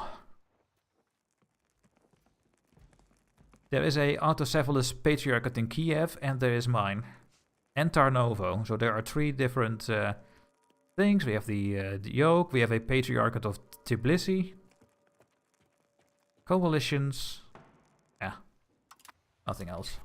There is a Autocephalous Patriarchate in Kiev, and there is mine. And Tarnovo. So there are 3 different things. We have the yoke, we have a Patriarchate of Tbilisi. Coalitions. Yeah. Nothing else.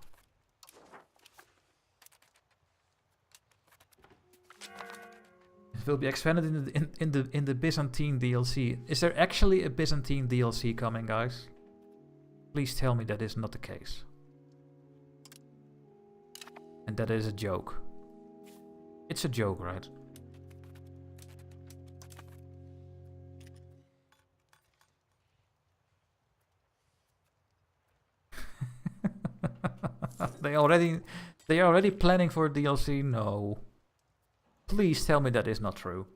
It will be expanded in the Byzantine DLC. Is there actually a Byzantine DLC coming, guys? Please tell me that is not the case. And that is a joke. It's a joke, right? They are already planning for DLC? No. Please tell me that is not true.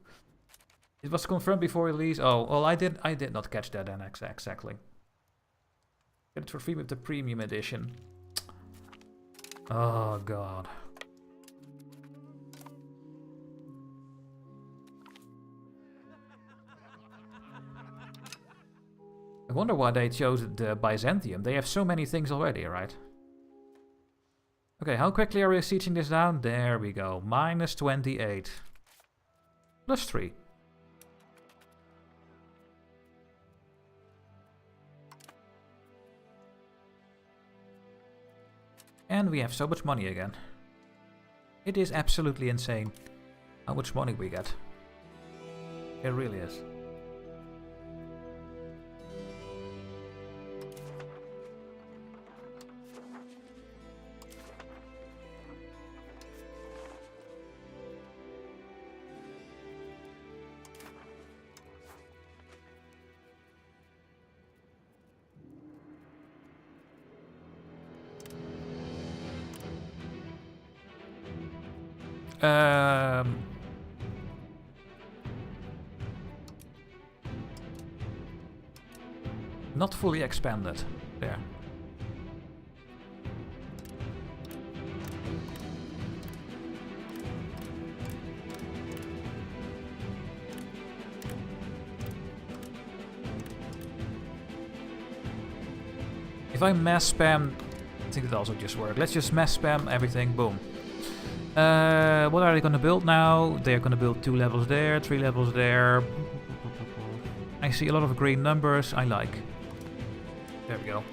It was confirmed before release. Oh, well, I did not catch that then exactly. Get it for free with the premium edition. Oh god. I wonder why they chose the Byzantium. They have so many things already, right? Okay, how quickly are we sieging this down? There we go. Minus 28. Plus 3. And we have so much money again. It is absolutely insane how much money we get. It really is. Not fully expanded. There. If I mass spam, I think it also just works. Let's just mass spam everything, boom. What are they gonna build now? They're gonna build 2 levels there, 3 levels there. I see a lot of green numbers, I like. There we go.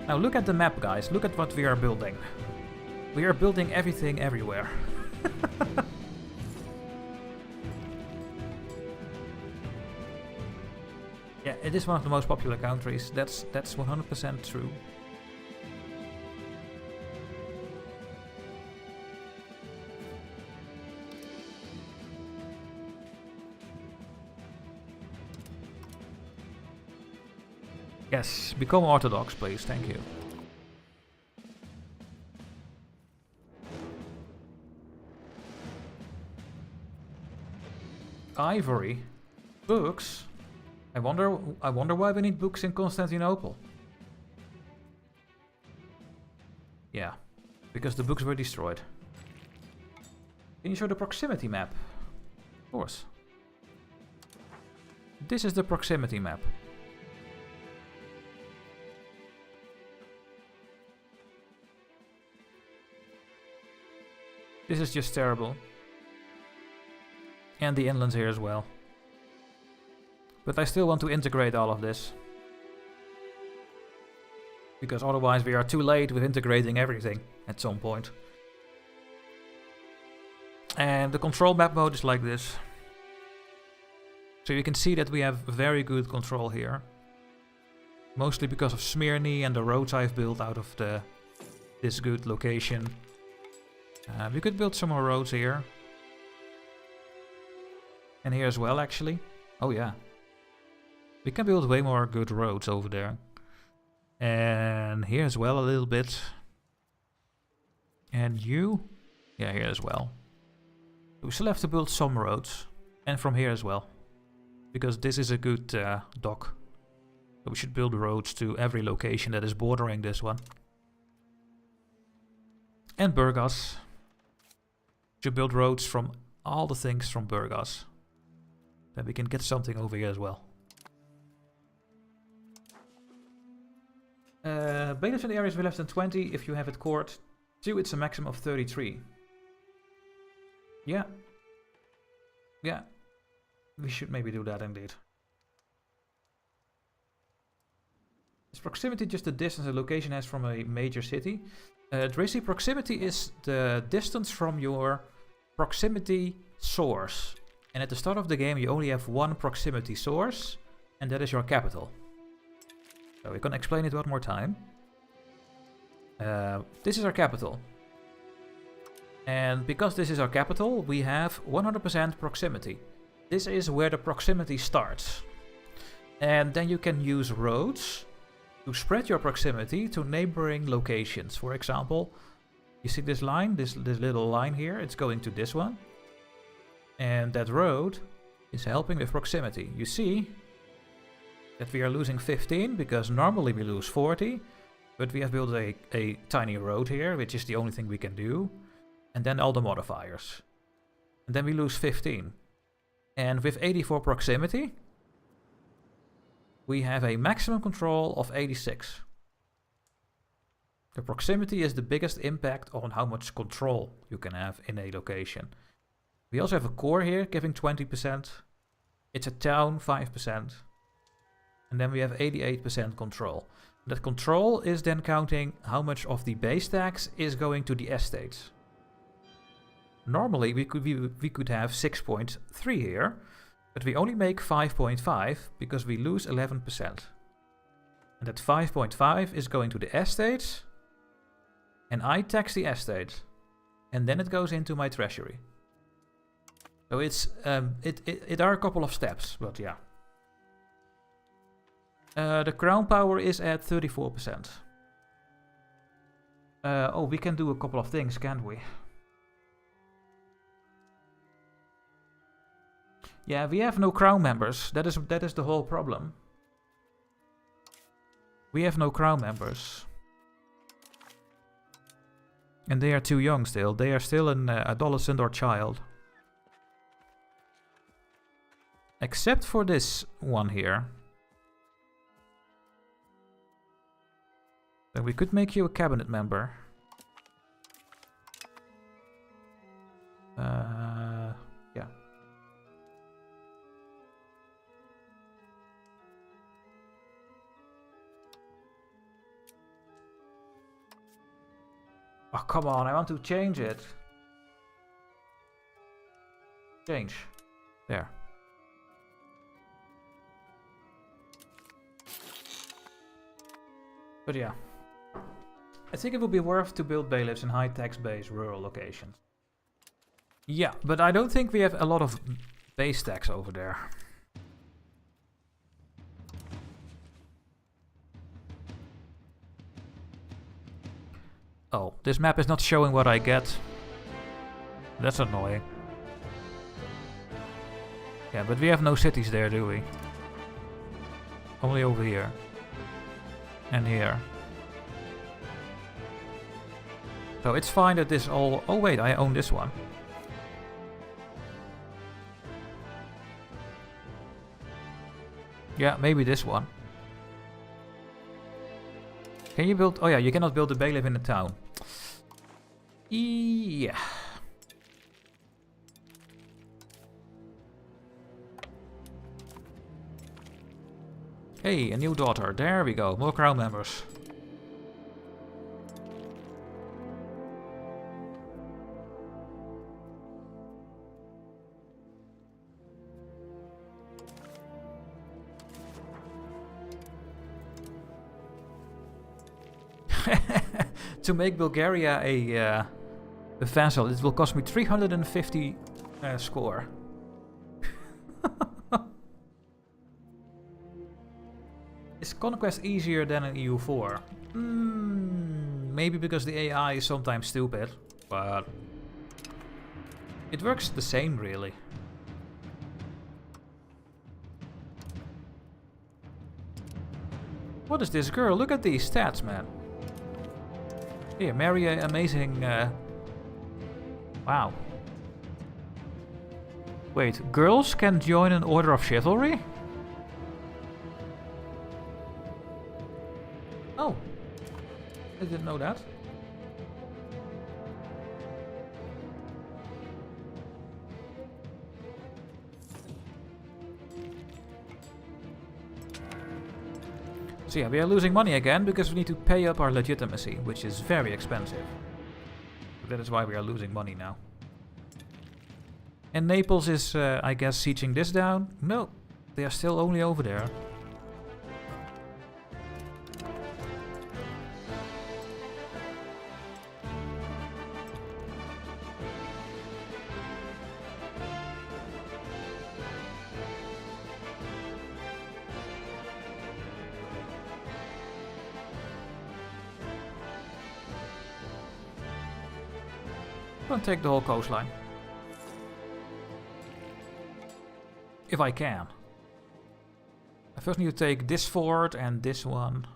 Now look at the map, guys. Look at what we are building. We are building everything everywhere. Yeah, it is one of the most popular countries. That's 100% true. Yes, become Orthodox, please. Thank you. Ivory. Books. I wonder why we need books in Constantinople. Yeah, because the books were destroyed. Can you show the proximity map? Of course. This is the proximity map. This is just terrible. And the inlands here as well. But I still want to integrate all of this. Because otherwise we are too late with integrating everything at some point. And the control map mode is like this. So you can see that we have very good control here. Mostly because of Smyrna and the roads I've built out of this good location. We could build some more roads here. And here as well, actually. Oh yeah. We can build way more good roads over there. And here as well a little bit. And you? Yeah, here as well. We still have to build some roads. And from here as well. Because this is a good dock. So we should build roads to every location that is bordering this one. And Burgas. Should build roads from all the things from Burgas. Then we can get something over here as well. Bailiffs in the areas with less than 20, if you have it court. 2, it's a maximum of 33. Yeah. Yeah. We should maybe do that indeed. Is proximity just the distance a location has from a major city? Tracy, proximity is the distance from your proximity source. And at the start of the game you only have one proximity source, and that is your capital. So we can explain it one more time. This is our capital. And because this is our capital, we have 100% proximity. This is where the proximity starts. And then you can use roads to spread your proximity to neighboring locations. For example, you see this line, this little line here, it's going to this one. And that road is helping with proximity. You see that we are losing 15 because normally we lose 40. But we have built a tiny road here, which is the only thing we can do. And then all the modifiers. And then we lose 15. And with 84 proximity, we have a maximum control of 86. The proximity is the biggest impact on how much control you can have in a location. We also have a core here giving 20%. It's a town, 5%. And then we have 88% control. That control is then counting how much of the base tax is going to the estates. Normally we could have 6.3 here, but we only make 5.5 because we lose 11%. And that 5.5 is going to the estates, and I tax the estate, and then it goes into my treasury. So it's it are a couple of steps, but yeah. The crown power is at 34%. Oh, we can do a couple of things, can't we? Yeah, we have no crown members. That is the whole problem. We have no crown members. And they are too young still. They are still an adolescent or child. Except for this one here. Then we could make you a cabinet member. Yeah. Oh, come on, I want to change it. Change. There. But yeah. I think it would be worth to build bailiffs in high tax base rural locations. Yeah, but I don't think we have a lot of base tax over there. Oh, this map is not showing what I get. That's annoying. Yeah, but we have no cities there, do we? Only over here. And here. So it's fine that this all... Oh wait, I own this one. Yeah, maybe this one. Can you build... Oh yeah, you cannot build a bailiff in the town. Yeah. Hey, a new daughter. There we go. More crown members. To make Bulgaria a vassal, it will cost me 350 score. Is conquest easier than an EU4? Maybe because the AI is sometimes stupid, but it works the same really. What is this girl? Look at these stats, man. Here, marry an amazing... Wow. Wait, girls can join an order of chivalry? Oh. I didn't know that. So yeah, we are losing money again because we need to pay up our legitimacy, which is very expensive. That is why we are losing money now. And Naples is, I guess, sieging this down? No, they are still only over there. I'm gonna take the whole coastline. If I can. I first need to take this fort and this one.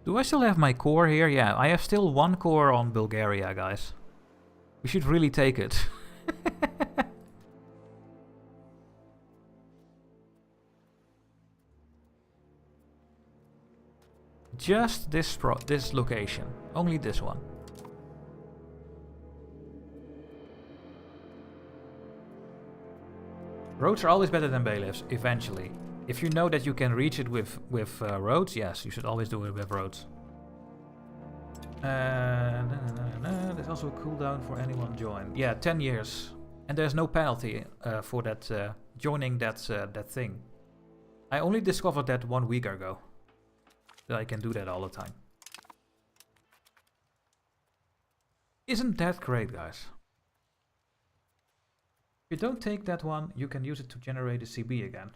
Do I still have my core here? Yeah, I have still one core on Bulgaria, guys. We should really take it. Just this location. Only this one. Roads are always better than bailiffs, eventually. If you know that you can reach it with roads, yes, you should always do it with roads. There's also a cooldown for anyone join. Yeah, 10 years. And there's no penalty for that joining that thing. I only discovered that 1 week ago. That I can do that all the time. Isn't that great, guys? If you don't take that one, you can use it to generate a CB again.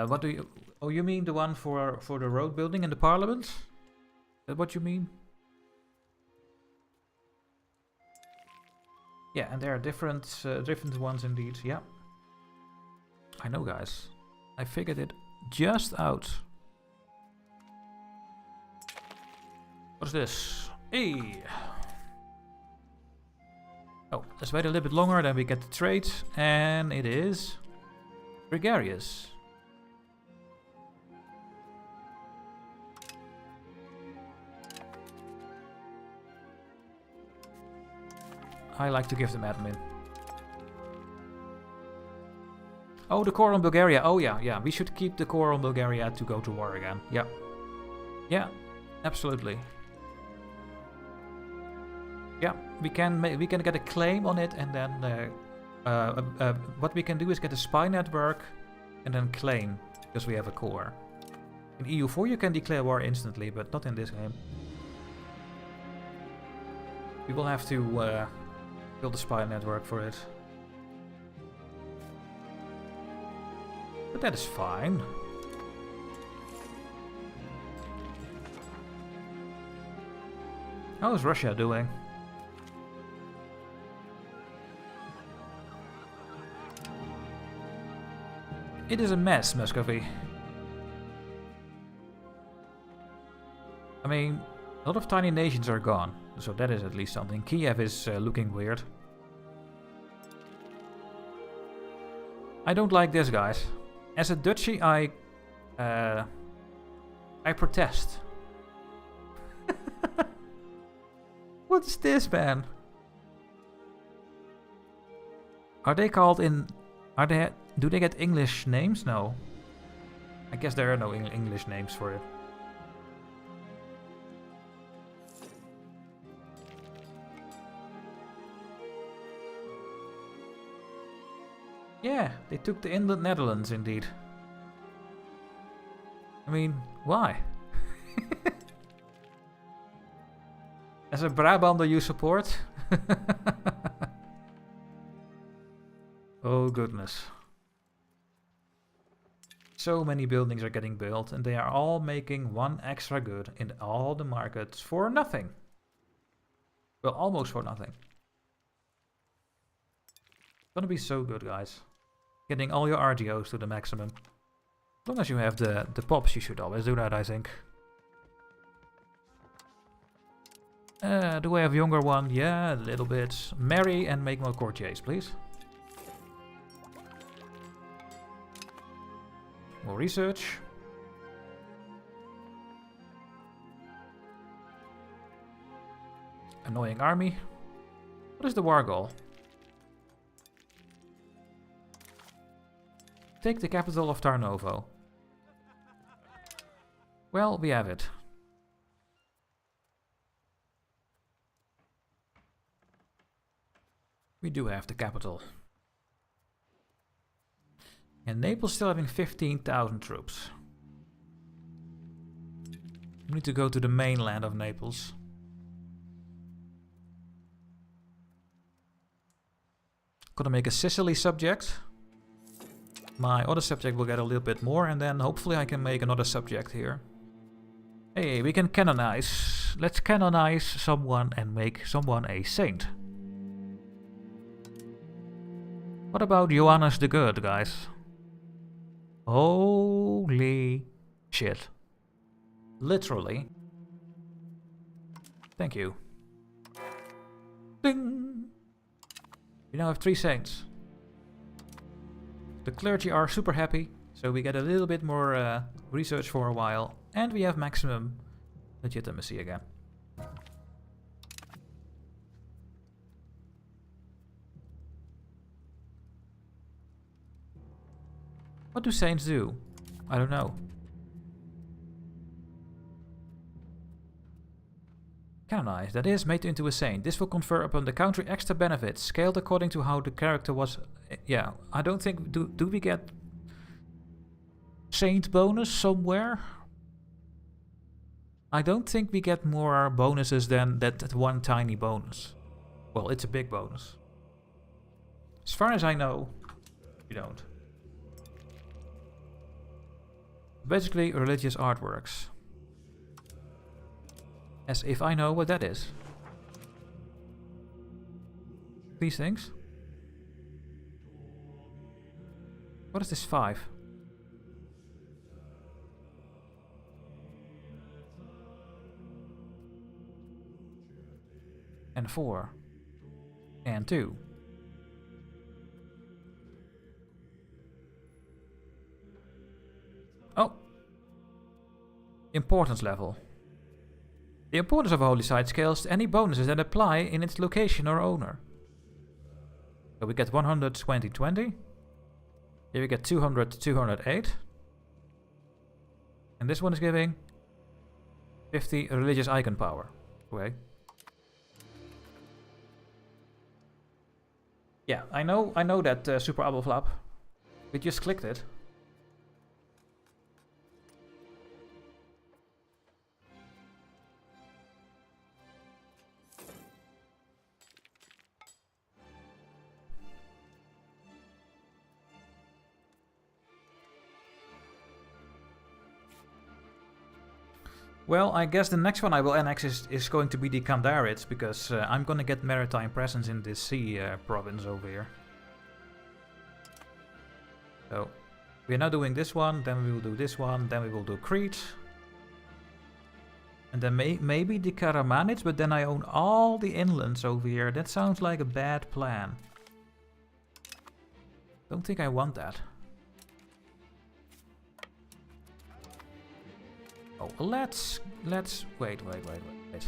What do you... Oh, you mean the one for the road building in the parliament? that what you mean? Yeah, and there are different ones indeed. Yeah. I know, guys. I figured it just out. What's this? Hey! Oh, let's wait a little bit longer, then we get the trade. And it is... gregarious. I like to give them admin. Oh, the core on Bulgaria. Oh yeah, yeah. We should keep the core on Bulgaria to go to war again. Yeah. Yeah, absolutely. Yeah, we can get a claim on it, and then what we can do is get a spy network and then claim, because we have a core. In EU4 you can declare war instantly, but not in this game. We will have to build a spy network for it. But that is fine. How is Russia doing? It is a mess, Muscovy. I mean, a lot of tiny nations are gone, so that is at least something. Kiev is looking weird. I don't like this, guys. As a duchy, I protest. What's this, man? Are they called in... Are they... Do they get English names? No. I guess there are no English names for it. Yeah, they took the Netherlands, indeed. I mean, why? As a Brabander you support? Oh goodness. So many buildings are getting built, and they are all making one extra good in all the markets for nothing. Well, almost for nothing. It's gonna be so good, guys. Getting all your RGOs to the maximum. As long as you have the pops, you should always do that, I think. Do I have younger one? Yeah, a little bit. Marry and make more courtiers, please. More research. Annoying army. What is the war goal? Take the capital of Tarnovo. Well, we have it. We do have the capital. And Naples still having 15,000 troops. We need to go to the mainland of Naples. Gonna make a Sicily subject. My other subject will get a little bit more, and then hopefully I can make another subject here. Hey, we can canonize. Let's canonize someone and make someone a saint. What about Johannes the Good, guys? Holy shit. Literally. Thank you. Ding! We now have 3 saints. The clergy are super happy, so we get a little bit more research for a while, and we have maximum legitimacy again. What do saints do? I don't know. Canonize, that is, made into a saint. This will confer upon the country extra benefits, scaled according to how the character was... Yeah, I don't think... Do we get... saint bonus somewhere? I don't think we get more bonuses than that one tiny bonus. Well, it's a big bonus. As far as I know, we don't. Basically, religious artworks. As if I know what that is. These things? What is this 5? And 4. And 2. Oh! Importance level. The importance of a holy site scales to any bonuses that apply in its location or owner. So we get 100, 20, 20. Here we get 200, 208. And this one is giving 50 religious icon power. Okay. Yeah, I know that Super Abel Flap. We just clicked it. Well, I guess the next one I will annex is going to be the Kandarids, because I'm gonna get maritime presence in this sea province over here. So, we are now doing this one, then we will do this one, then we will do Crete. And then maybe the Karamanids, but then I own all the inlands over here. That sounds like a bad plan. Don't think I want that. Oh, let's wait. The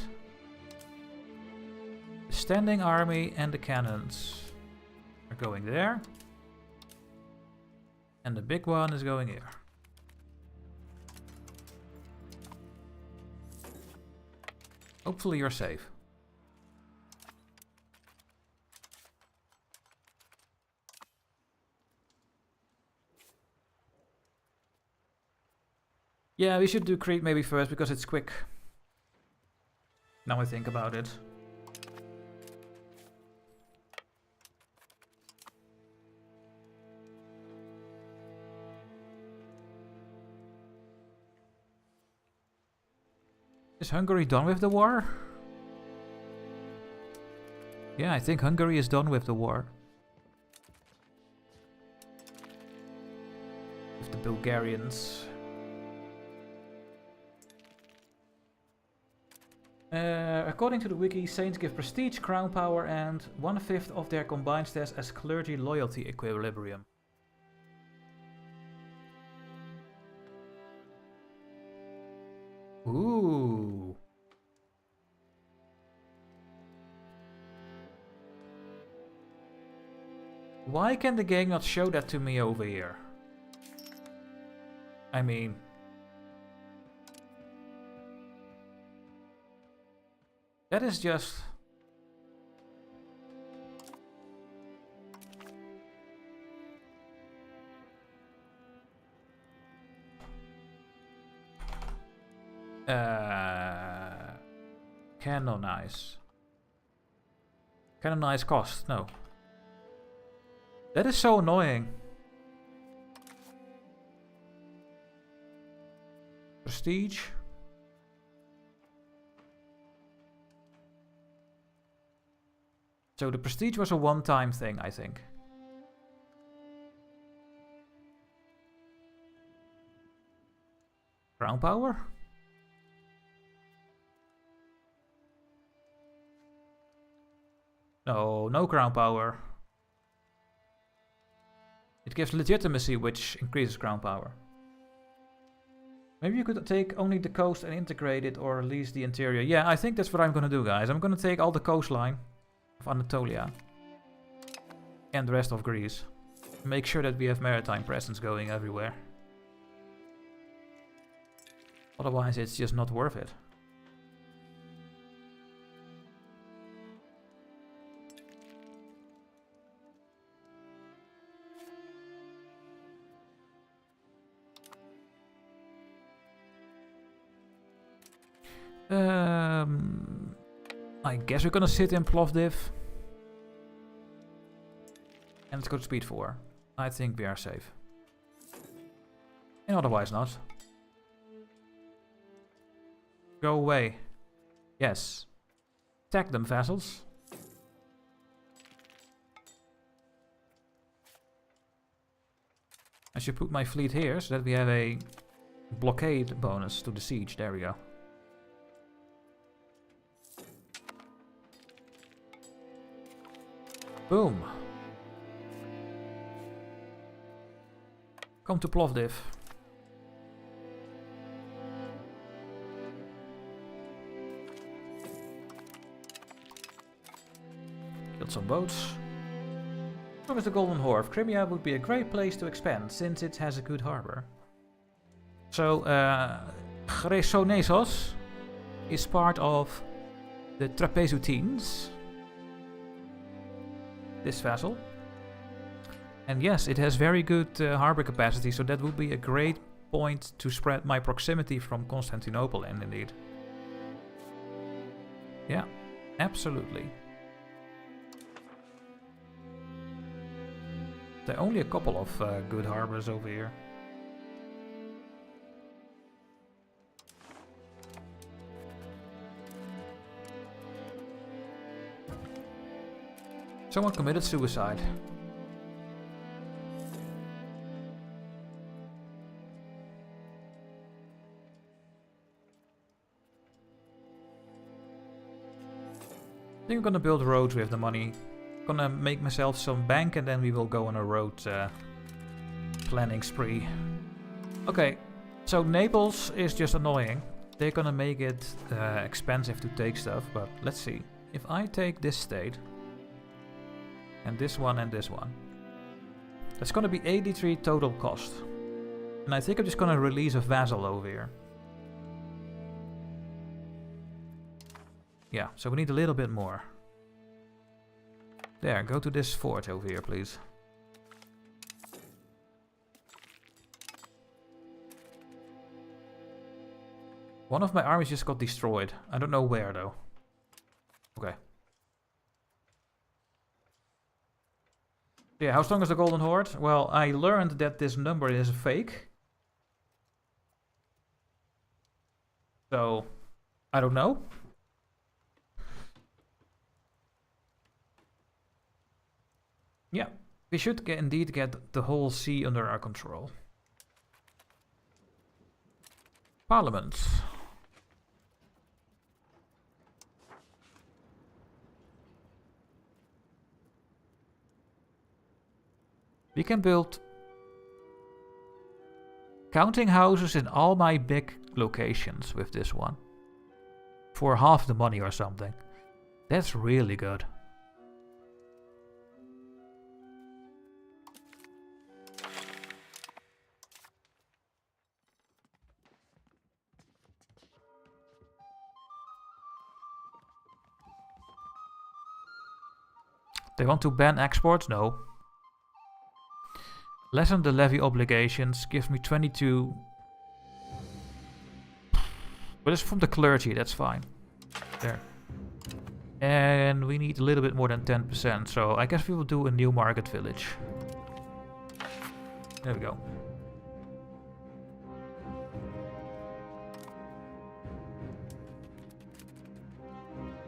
standing army and the cannons are going there. And the big one is going here. Hopefully you're safe. Yeah, we should do Crete maybe first because it's quick. Now I think about it. Is Hungary done with the war? Yeah, I think Hungary is done with the war. With the Bulgarians. According to the wiki, saints give prestige, crown power, and 1/5 of their combined stats as clergy loyalty equilibrium. Ooh. Why can the game not show that to me over here? I mean... that is just... canonize. Canonize cost, no. That is so annoying. Prestige. So the prestige was a one-time thing, I think. Crown power? No, no crown power. It gives legitimacy, which increases crown power. Maybe you could take only the coast and integrate it, or at least the interior. Yeah, I think that's what I'm gonna do, guys. I'm gonna take all the coastline of Anatolia and the rest of Greece. Make sure that we have maritime presence going everywhere. Otherwise, it's just not worth it. I guess we're gonna sit in Plovdiv. And let's go to speed 4. I think we are safe. And otherwise not. Go away. Yes. Attack them, vassals. I should put my fleet here so that we have a blockade bonus to the siege. There we go. Boom. Come to Plovdiv. Killed some boats. What is the Golden Wharf? Crimea would be a great place to expand since it has a good harbor. So, Chresonesos is part of the Trapezutenes. This vassal. And yes, it has very good harbor capacity, so that would be a great point to spread my proximity from Constantinople in, indeed. Yeah, absolutely. There are only a couple of good harbors over here. Someone committed suicide. I think I'm gonna build roads with the money. Gonna make myself some bank and then we will go on a road planning spree. Okay, so Naples is just annoying. They're gonna make it expensive to take stuff, but let's see. If I take this state, and this one, that's gonna be 83 total cost. And I think I'm just gonna release a vassal over here. Yeah, so we need a little bit more. There, go to this fort over here, please. One of my armies just got destroyed. I don't know where, though. Okay. Yeah, how strong is the Golden Horde? Well, I learned that this number is fake. So, I don't know. Yeah, we should indeed get the whole sea under our control. Parliament. We can build counting houses in all my big locations with this one. For half the money or something. That's really good. They want to ban exports? No. Lessen the levy obligations, gives me 22. But it's from the clergy, that's fine. There. And we need a little bit more than 10%, so I guess we will do a new market village. There we go.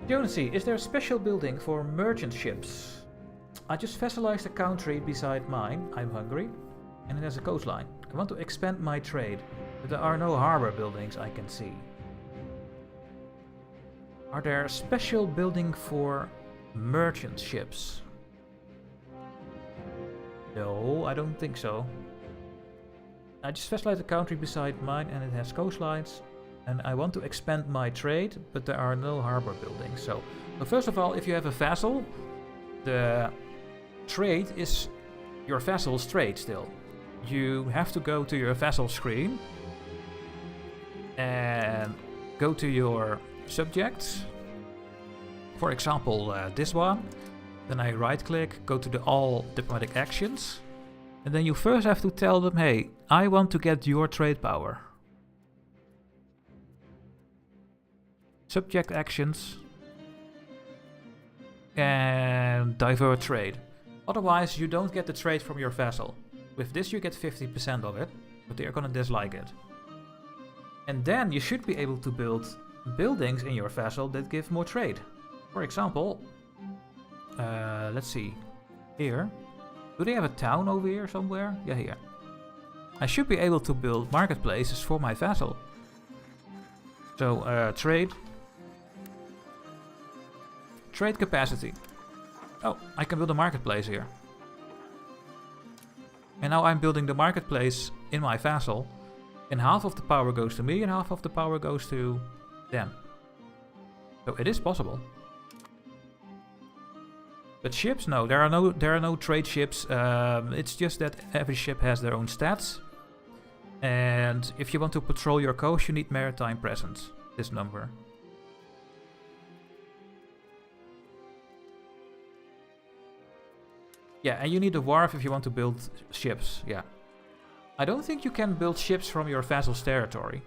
Jonesy, is there a special building for merchant ships? I just vassalized a country beside mine, I'm hungry, and it has a coastline. I want to expand my trade, but there are no harbor buildings I can see. Are there a special building for merchant ships? No, I don't think so. I just vassalized a country beside mine and it has coastlines. And I want to expand my trade, but there are no harbor buildings. So first of all, if you have a vassal, the trade is your vassal's trade still. You have to go to your vassal screen and go to your subjects. For example, this one. Then I right click, go to the all diplomatic actions. And then you first have to tell them, hey, I want to get your trade power. Subject actions. And divert trade. Otherwise, you don't get the trade from your vassal. With this, you get 50% of it, but they are gonna dislike it. And then you should be able to build buildings in your vassal that give more trade. For example, let's see, here. Do they have a town over here somewhere? Yeah, here. I should be able to build marketplaces for my vassal. So, trade. Trade capacity. Oh, I can build a marketplace here. And now I'm building the marketplace in my vassal. And half of the power goes to me and half of the power goes to them. So it is possible. But ships, no, there are no trade ships. It's just that every ship has their own stats. And if you want to patrol your coast, you need maritime presence. This number. Yeah, and you need a wharf if you want to build ships, yeah. I don't think you can build ships from your vassal's territory.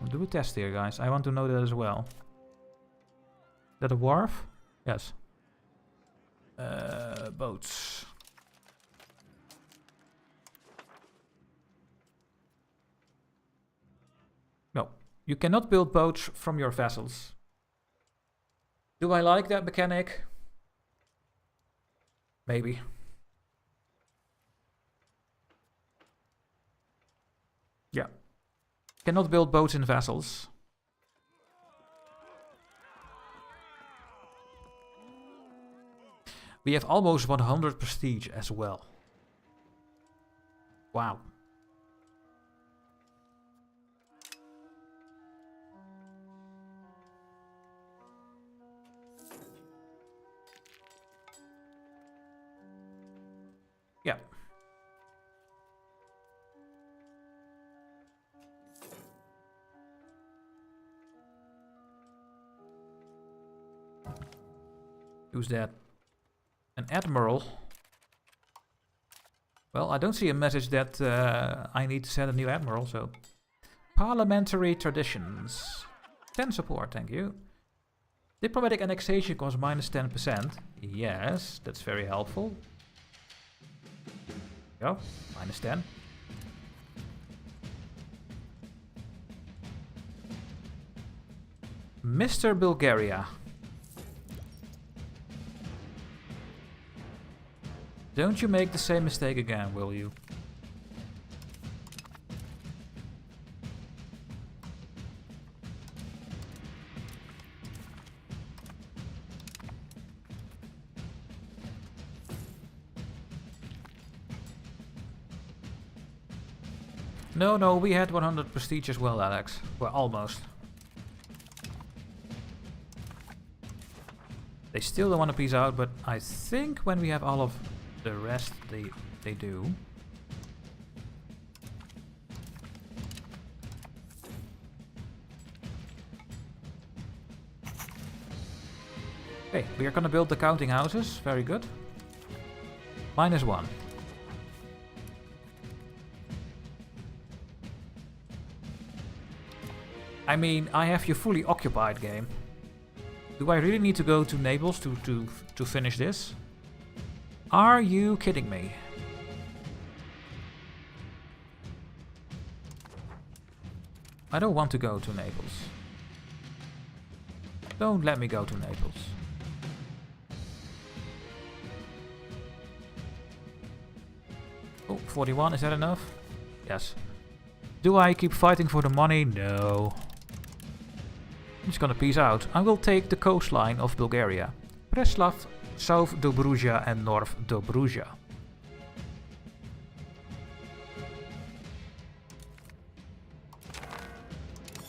I'll do a test here, guys. I want to know that as well. Is that a wharf? Yes. Boats. No, you cannot build boats from your vassals. Do I like that mechanic? Maybe. Yeah. Cannot build boats in vassals. We have almost 100 prestige as well. Wow. Yeah. Who's that? An admiral. Well, I don't see a message that I need to send a new admiral, so... Parliamentary traditions. 10 support, thank you. Diplomatic annexation costs minus 10%. Yes, that's very helpful. Go, minus 10. Mr. Bulgaria. Don't you make the same mistake again, will you? No, we had 100 prestige as well, Alex. Well, almost. They still don't want to peace out, but I think when we have all of the rest, they do. Okay, we are gonna build the counting houses. Very good. Minus 1. I mean, I have you fully occupied, game. Do I really need to go to Naples to finish this? Are you kidding me? I don't want to go to Naples. Don't let me go to Naples. Oh, 41, is that enough? Yes. Do I keep fighting for the money? No. I'm just gonna peace out. I will take the coastline of Bulgaria. Preslav, South Dobruja and North Dobruja.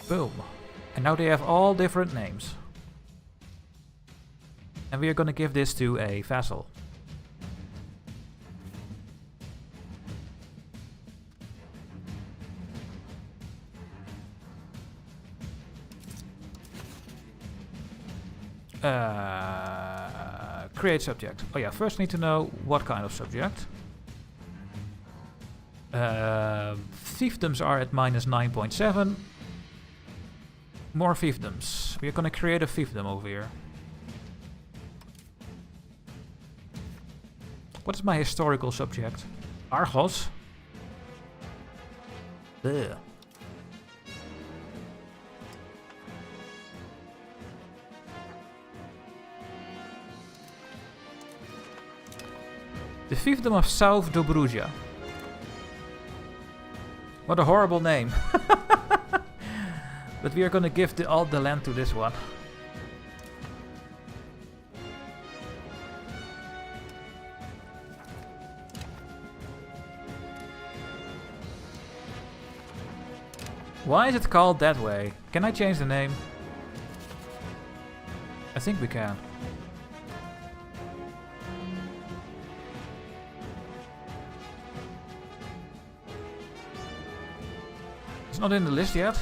Boom. And now they have all different names. And we are gonna give this to a vassal. Create subject. Oh yeah, first need to know what kind of subject. Fiefdoms are at minus 9.7. More fiefdoms. We're gonna create a fiefdom over here. What is my historical subject? Argos? Ugh. The fiefdom of South Dobruja. What a horrible name. But we are gonna give all the land to this one. Why is it called that way? Can I change the name? I think we can. It's not in the list yet.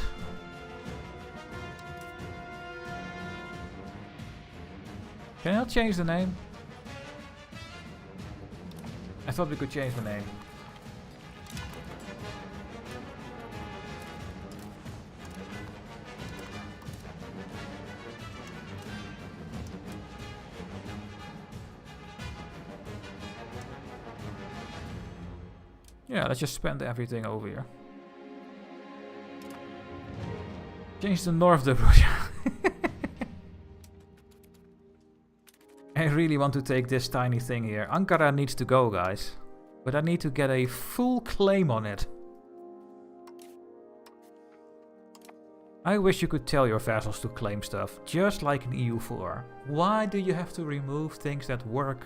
Can I change the name? I thought we could change the name. Yeah, let's just spend everything over here. Change the North Dobruja. I really want to take this tiny thing here. Ankara needs to go, guys. But I need to get a full claim on it. I wish you could tell your vassals to claim stuff, just like in EU4. Why do you have to remove things that work?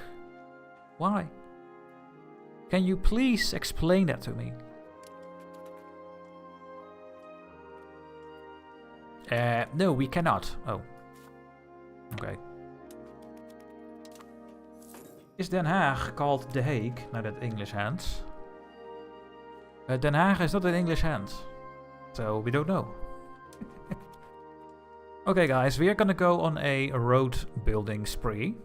Why? Can you please explain that to me? No, we cannot. Oh. Okay. Is Den Haag called The Hague? Now that English hands. Den Haag is not in English hands. So we don't know. Okay guys, we are gonna go on a road building spree.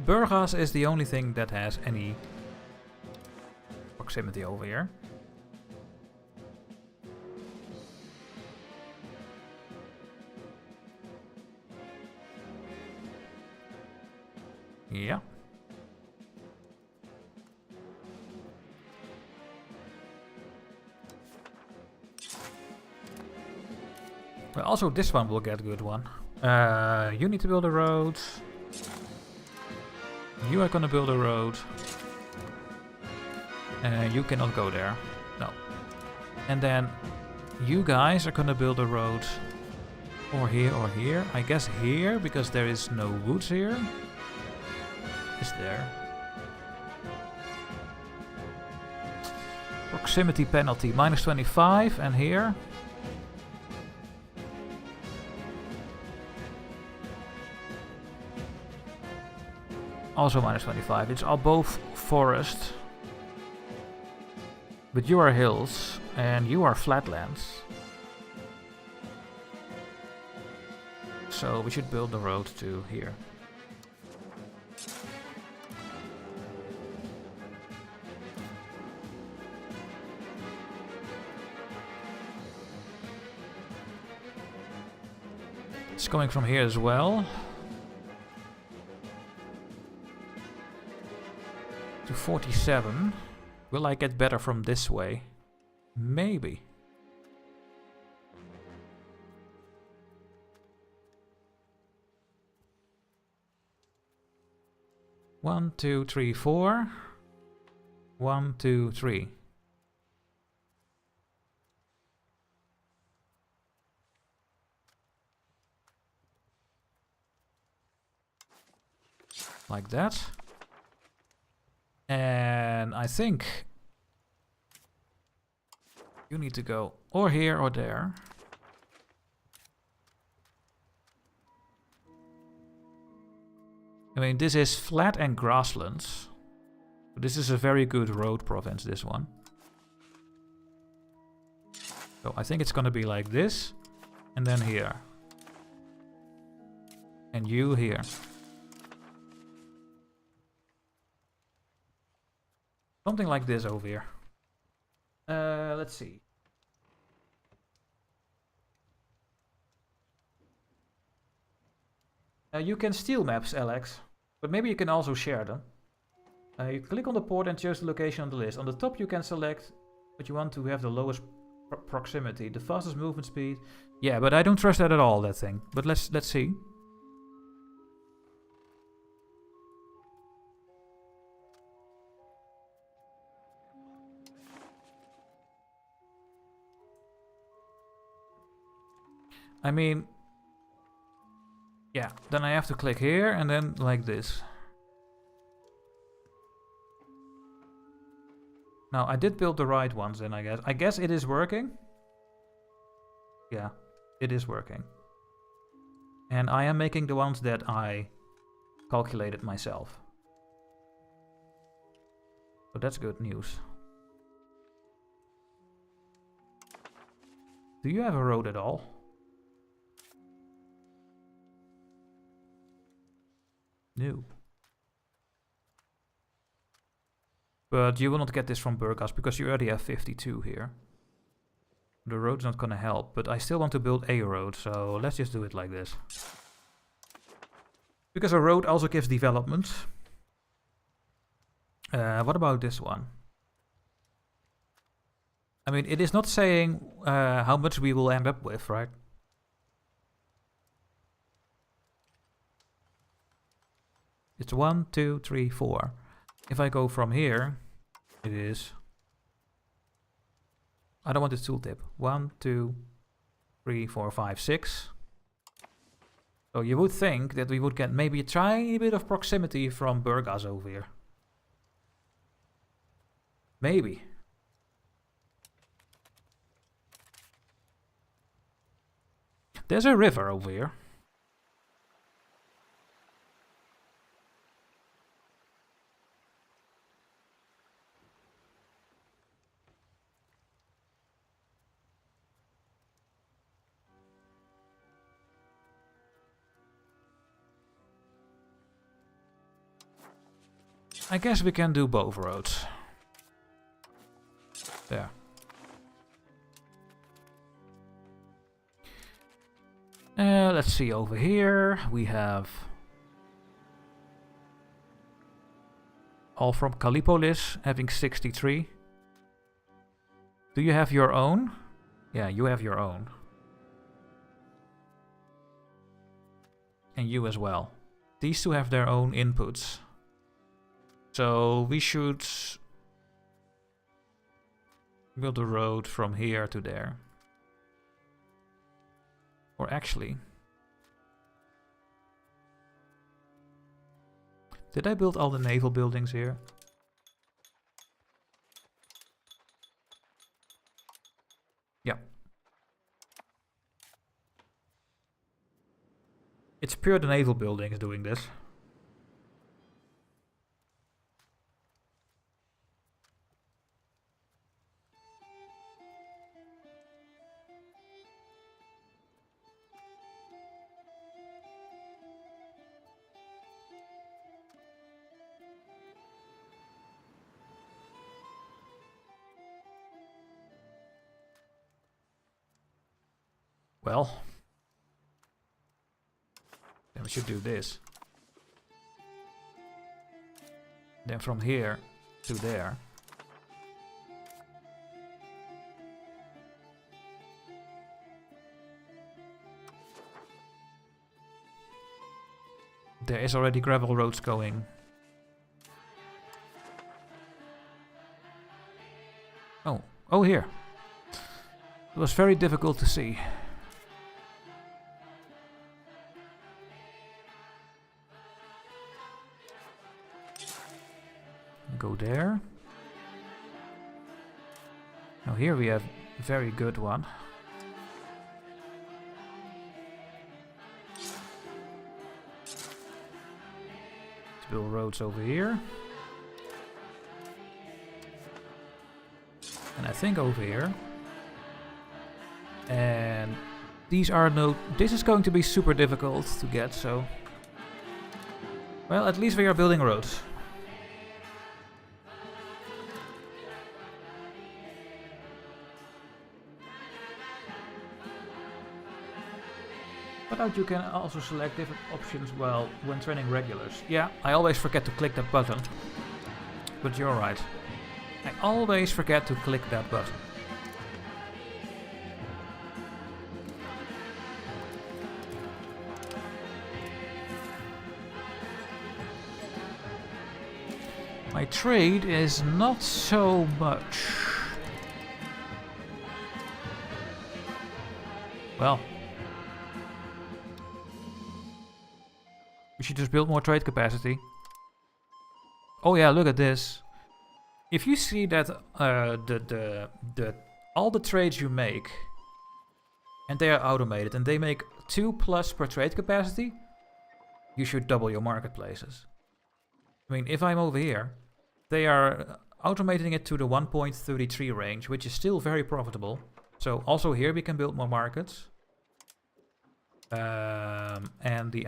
Burgas is the only thing that has any proximity over here. Yeah. Well, also this one will get a good one. You need to build a road. You are gonna build a road. You cannot go there. No. And then you guys are gonna build a road. Or here or here. I guess here, because there is no woods here. Is there? Proximity penalty -25, and here also -25. It's all both forest, but you are hills and you are flatlands. So we should build the road to here. It's coming from here as well. To 47. Will I get better from this way? Maybe. One, two, three, 4. 1, 2, 3. Like that. And I think you need to go or here or there. I mean, this is flat and grasslands. This is a very good road province, this one. So I think it's gonna be like this. And then here. And you here. Something like this over here. Let's see. You can steal maps, Alex. But maybe you can also share them. You click on the port and choose the location on the list. On the top you can select what you want to have the lowest proximity, the fastest movement speed. Yeah, but I don't trust that at all, that thing. But let's see. I mean, yeah, then I have to click here and then like this. Now, I did build the right ones then, I guess. I guess it is working. Yeah, it is working. And I am making the ones that I calculated myself. So that's good news. Do you have a road at all? No. But you will not get this from Burgas because you already have 52 here. The road's not gonna help, but I still want to build a road, so let's just do it like this. Because a road also gives development. What about this one? I mean, it is not saying how much we will end up with, right? It's 1, 2, 3, 4. If I go from here, it is... I don't want this tooltip. 1, 2, 3, 4, 5, 6. So you would think that we would get maybe a tiny bit of proximity from Burgas over here. Maybe. There's a river over here. I guess we can do both roads. There. Let's see, over here we have all from Kallipolis having 63. Do you have your own? Yeah, you have your own. And you as well. These two have their own inputs. So we should build a road from here to there. Or actually, did I build all the naval buildings here? Yeah. It's pure the naval buildings doing this. Well, then we should do this. Then from here to there. There is already gravel roads going. Oh, here. It was very difficult to see. Go there. Now here we have a very good one. Let's build roads over here. And I think over here. And these are no... This is going to be super difficult to get, so... Well, at least we are building roads. But out you can also select different options when training regulars. Yeah, I always forget to click that button. But you're right. I always forget to click that button. My trade is not so much. Well, we should just build more trade capacity. Oh yeah, look at this. If you see that all the trades you make, and they are automated, and they make 2+ per trade capacity, you should double your marketplaces. I mean, if I'm over here, they are automating it to the 1.33 range, which is still very profitable. So also here we can build more markets. And the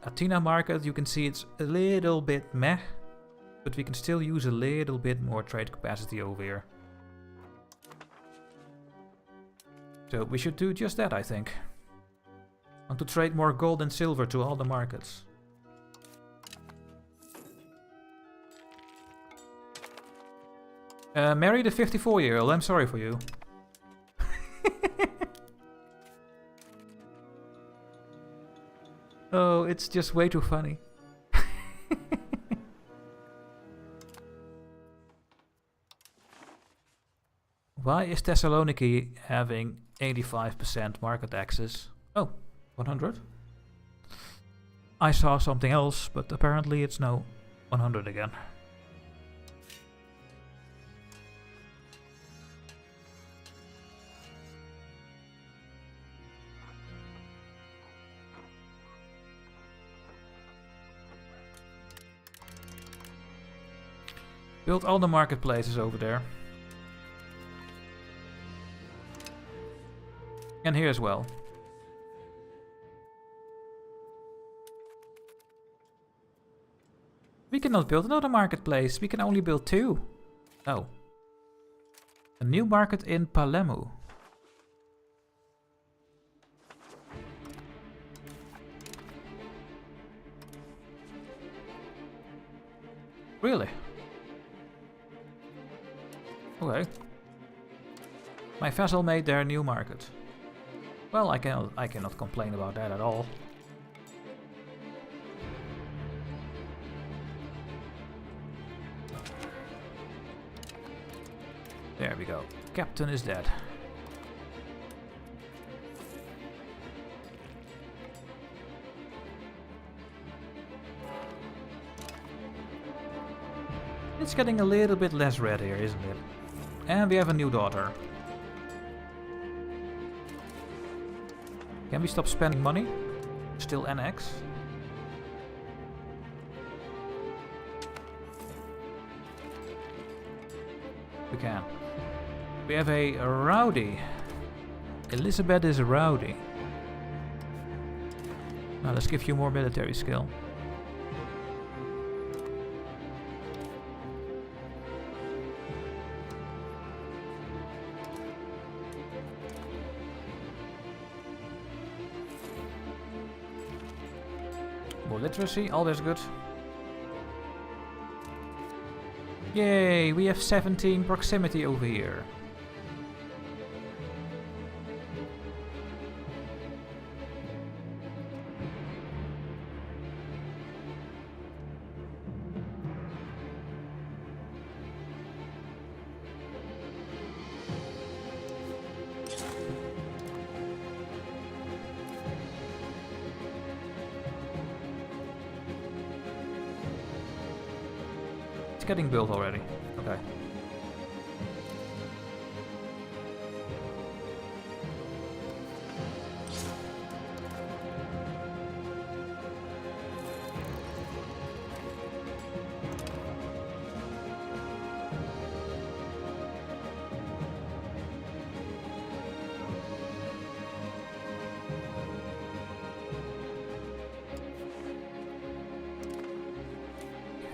Athena market, you can see it's a little bit meh, but we can still use a little bit more trade capacity over here. So we should do just that, I think. I want to trade more gold and silver to all the markets. Marry the 54-year-old, I'm sorry for you. Oh, it's just way too funny. Why is Thessaloniki having 85% market access? Oh, 100? I saw something else, but apparently it's now 100 again. Build all the marketplaces over there. And here as well. We cannot build another marketplace. We can only build 2. Oh. A new market in Palemu. Really? Okay. My vassal made their new market. Well, I cannot complain about that at all. There we go. Captain is dead. It's getting a little bit less red here, isn't it? And we have a new daughter. Can we stop spending money? Still NX. We can. We have a rowdy. Elizabeth is a rowdy. Now let's give you more military skill. More literacy, always good. Yay, we have 17 proximity over here. Getting built already. Okay.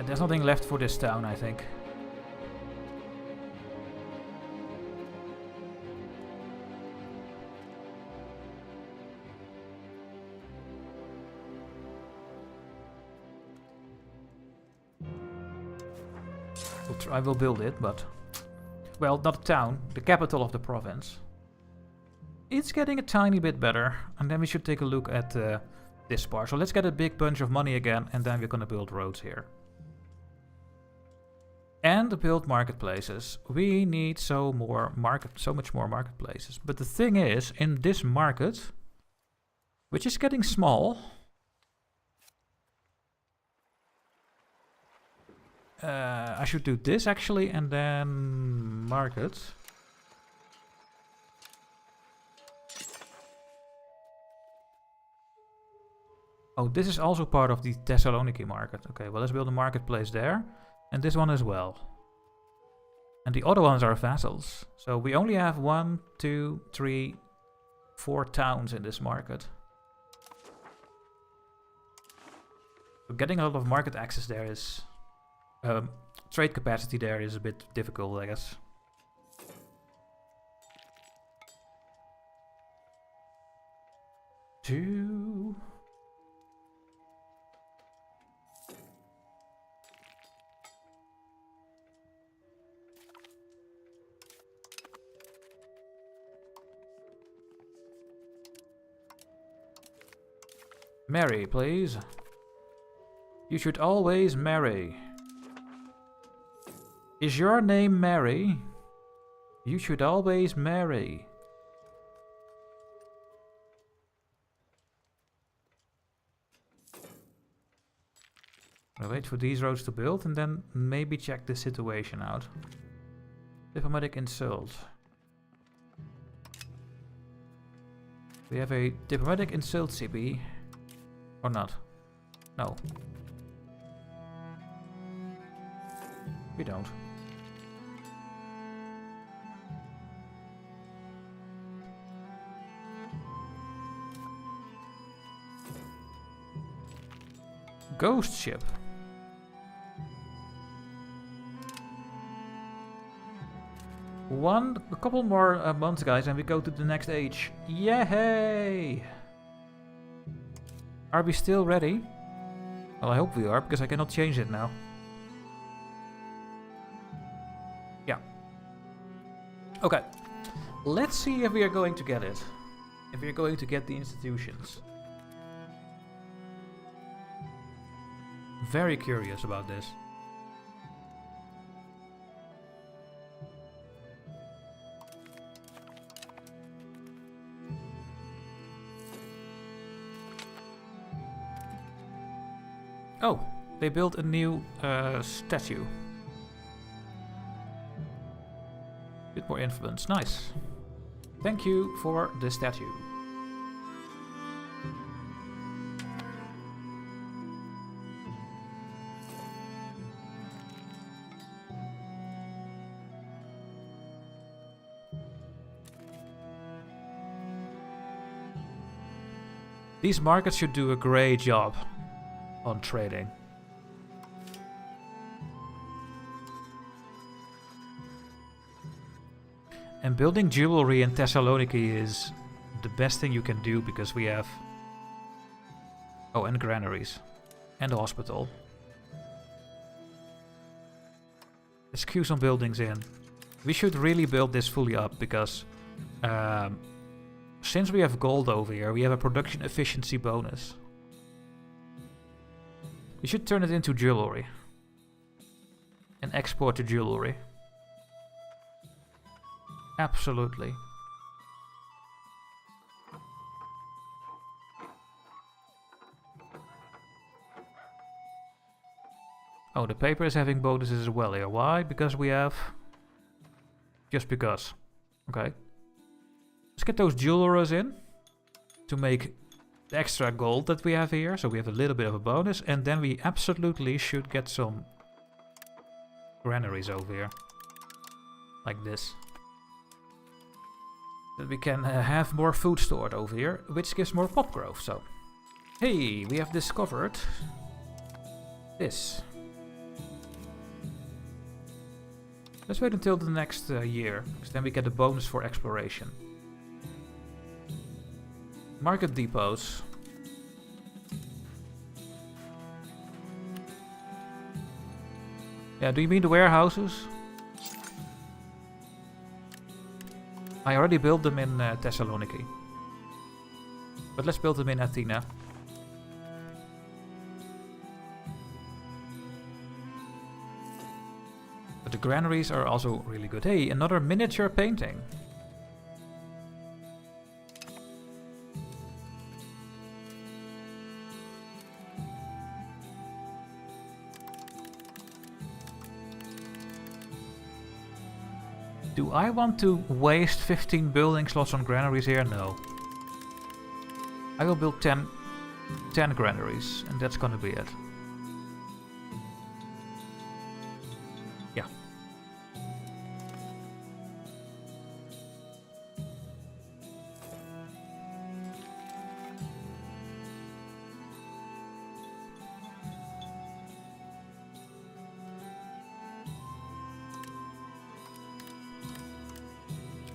There's nothing left for this town, I think. I will build it, but... Well, not a town, the capital of the province. It's getting a tiny bit better, and then we should take a look at this part. So let's get a big bunch of money again, and then we're gonna build roads here. And build marketplaces. We need so much more marketplaces. But the thing is, in this market, which is getting small, I should do this actually, and then market. Oh, this is also part of the Thessaloniki market. Okay, well, let's build a marketplace there. And this one as well. And the other ones are vassals. So we only have 1, 2, 3, 4 towns in this market. So getting a lot of market access there is... trade capacity there is a bit difficult, I guess. Two... Marry, please. You should always marry. Is your name Mary? You should always marry. I'll wait for these roads to build and then maybe check the situation out. Diplomatic insult. We have a diplomatic insult CB. Or not? No. We don't. Ghost ship. A couple more months, guys, and we go to the next age. Yay! Are we still ready? Well, I hope we are, because I cannot change it now. Yeah. Okay. Let's see if we are going to get it. If we are going to get the institutions. Very curious about this. Oh, they built a new statue. Bit more influence, nice. Thank you for the statue. These markets should do a great job on trading. And building jewelry in Thessaloniki is the best thing you can do because we have... Oh, and granaries. And a hospital. Let's queue some buildings in. We should really build this fully up because... since we have gold over here, we have a production efficiency bonus. We should turn it into jewelry. And export to jewelry. Absolutely. Oh, the paper is having bonuses as well here. Why? Because we have... Just because. Okay. Let's get those jewelers in. To make the extra gold that we have here. So we have a little bit of a bonus. And then we absolutely should get some granaries over here. Like this. That we can have more food stored over here. Which gives more pop growth. So, hey, we have discovered this. Let's wait until the next year. Because then we get a bonus for exploration. Market depots. Yeah, do you mean the warehouses? I already built them in Thessaloniki. But let's build them in Athena. But the granaries are also really good. Hey, another miniature painting. Do I want to waste 15 building slots on granaries here? No. I will build 10 granaries, and that's gonna be it. Yeah.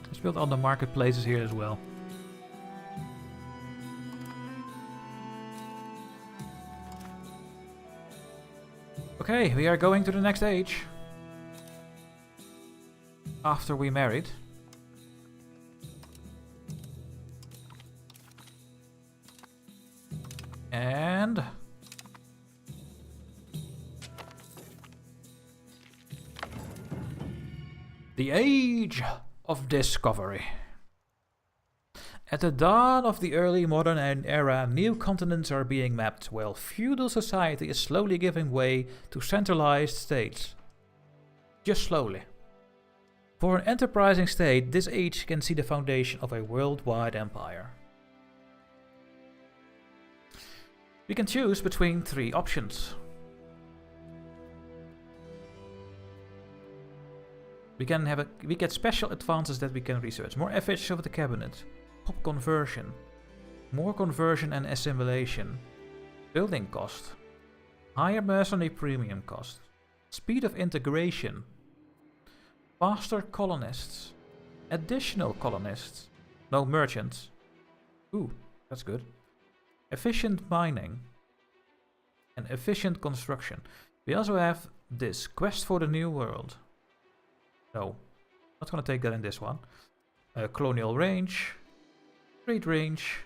Let's build all the marketplaces here as well. Okay, we are going to the next age. After we married. And... the Age of Discovery. At the dawn of the early modern era, new continents are being mapped, while feudal society is slowly giving way to centralized states. Just slowly. For an enterprising state, this age can see the foundation of a worldwide empire. We can choose between 3 options. We get special advances that we can research. More efficiency of the cabinet. Pop conversion. More conversion and assimilation. Building cost. Higher mercenary premium cost. Speed of integration. Faster colonists. Additional colonists. No merchants. Ooh, that's good. Efficient mining. And efficient construction. We also have this. Quest for the New World. No, not gonna take that in this one. Colonial range. Trade range.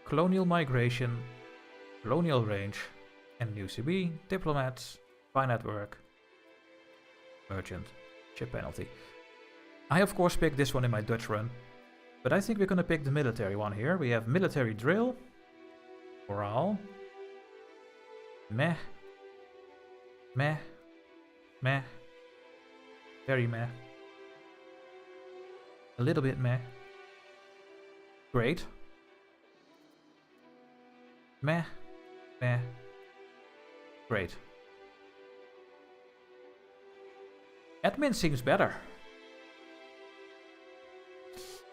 Colonial migration. Colonial range. And new CB. Diplomats. Finite work. Merchant. Ship penalty. I of course picked this one in my Dutch run. But I think we're gonna pick the military one here. We have military drill. Morale. Meh. Meh. Meh. Very meh. A little bit meh. Great. Meh. Meh. Great. Admin seems better.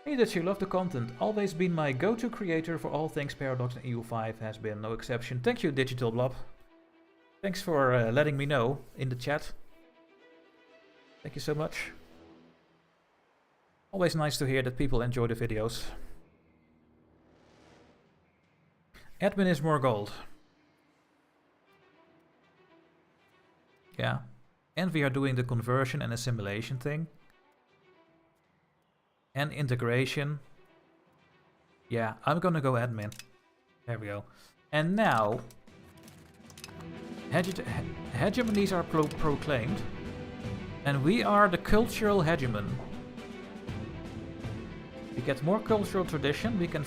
Hey Dutchy, love the content. Always been my go-to creator for all things Paradox, and EU5 has been no exception. Thank you, Digital Blob. Thanks for letting me know in the chat. Thank you so much. Always nice to hear that people enjoy the videos. Admin is more gold. Yeah. And we are doing the conversion and assimilation thing. And integration. Yeah, I'm gonna go admin. There we go. And now... hegemonies are proclaimed. And we are the cultural hegemon. We get more cultural tradition, we can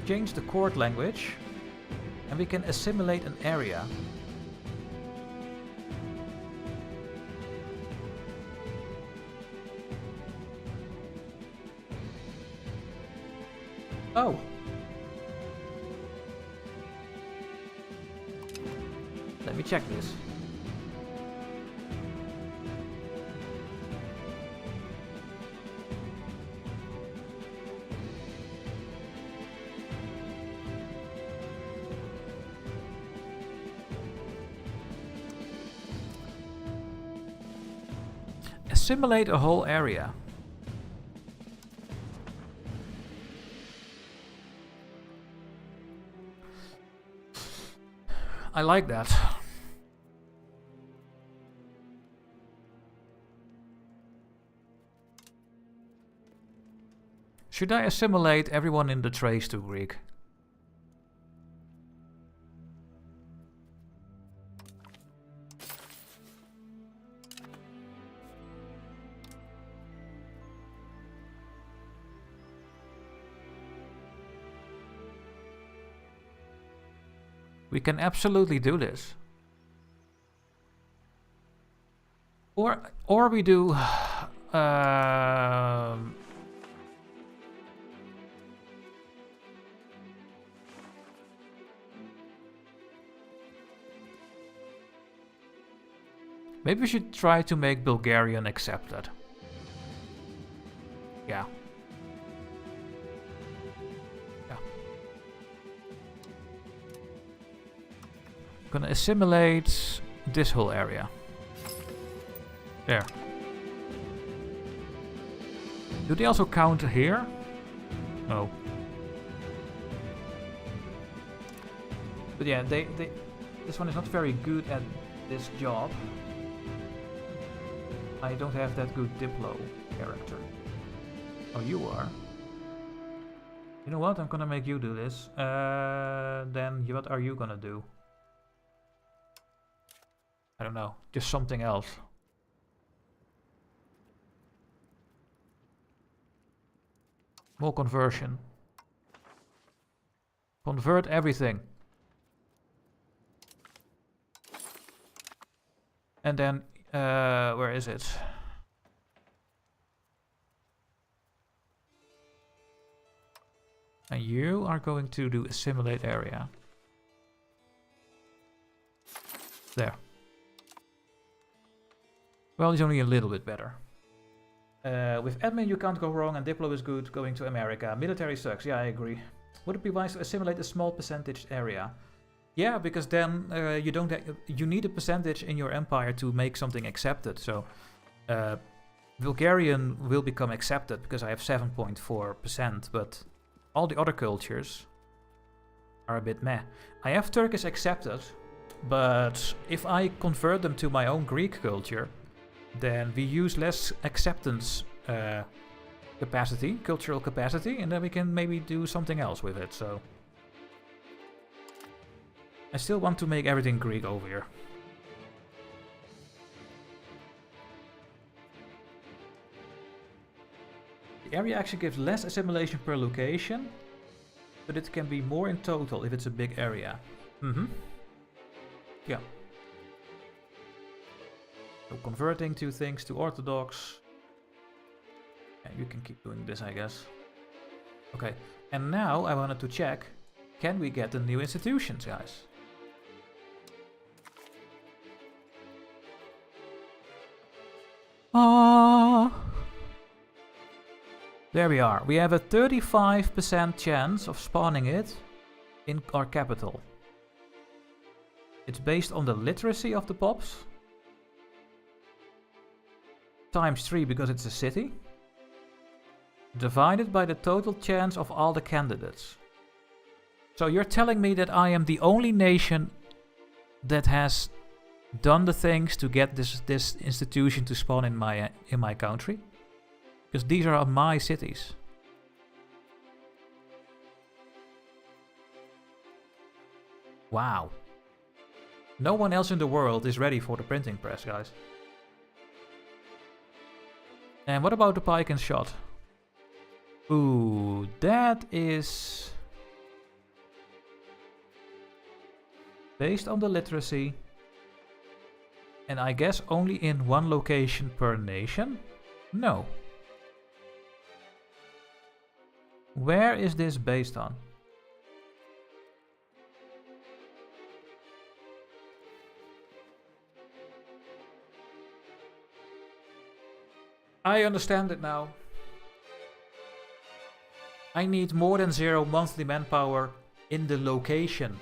change the court language, and we can assimilate an area. Oh! Let me check this. Assimilate a whole area. I like that. Should I assimilate everyone in the trace to Greek? We can absolutely do this. Or we do maybe we should try to make Bulgarian accepted. Yeah. Gonna assimilate this whole area. There. Do they also count here? No. But yeah, this one is not very good at this job. I don't have that good Diplo character. Oh, you are. You know what? I'm gonna make you do this. Then what are you gonna do? I don't know. Just something else. More conversion. Convert everything. And then, where is it? And you are going to do assimilate area. There. Well, he's only a little bit better. With admin you can't go wrong and Diplo is good going to America. Military sucks, yeah I agree. Would it be wise to assimilate a small percentage area? Yeah, because then you need a percentage in your empire to make something accepted. So Bulgarian will become accepted because I have 7.4%, but all the other cultures are a bit meh. I have Turkish accepted, but if I convert them to my own Greek culture, then we use less acceptance capacity, cultural capacity, and then we can maybe do something else with it, so... I still want to make everything Greek over here. The area actually gives less assimilation per location, but it can be more in total if it's a big area. Yeah. So converting two things to Orthodox. Yeah, you can keep doing this, I guess. Okay, and now I wanted to check, can we get the new institutions, guys? There we are. We have a 35% chance of spawning it in our capital. It's based on the literacy of the pops. Times 3 because it's a city. Divided by the total chance of all the candidates. So you're telling me that I am the only nation that has done the things to get this institution to spawn in my country? Because these are my cities. Wow. No one else in the world is ready for the printing press, guys. And what about the pike and shot? Ooh, that is... based on the literacy. And I guess only in one location per nation? No. Where is this based on? I understand it now. I need more than 0 monthly manpower in the location.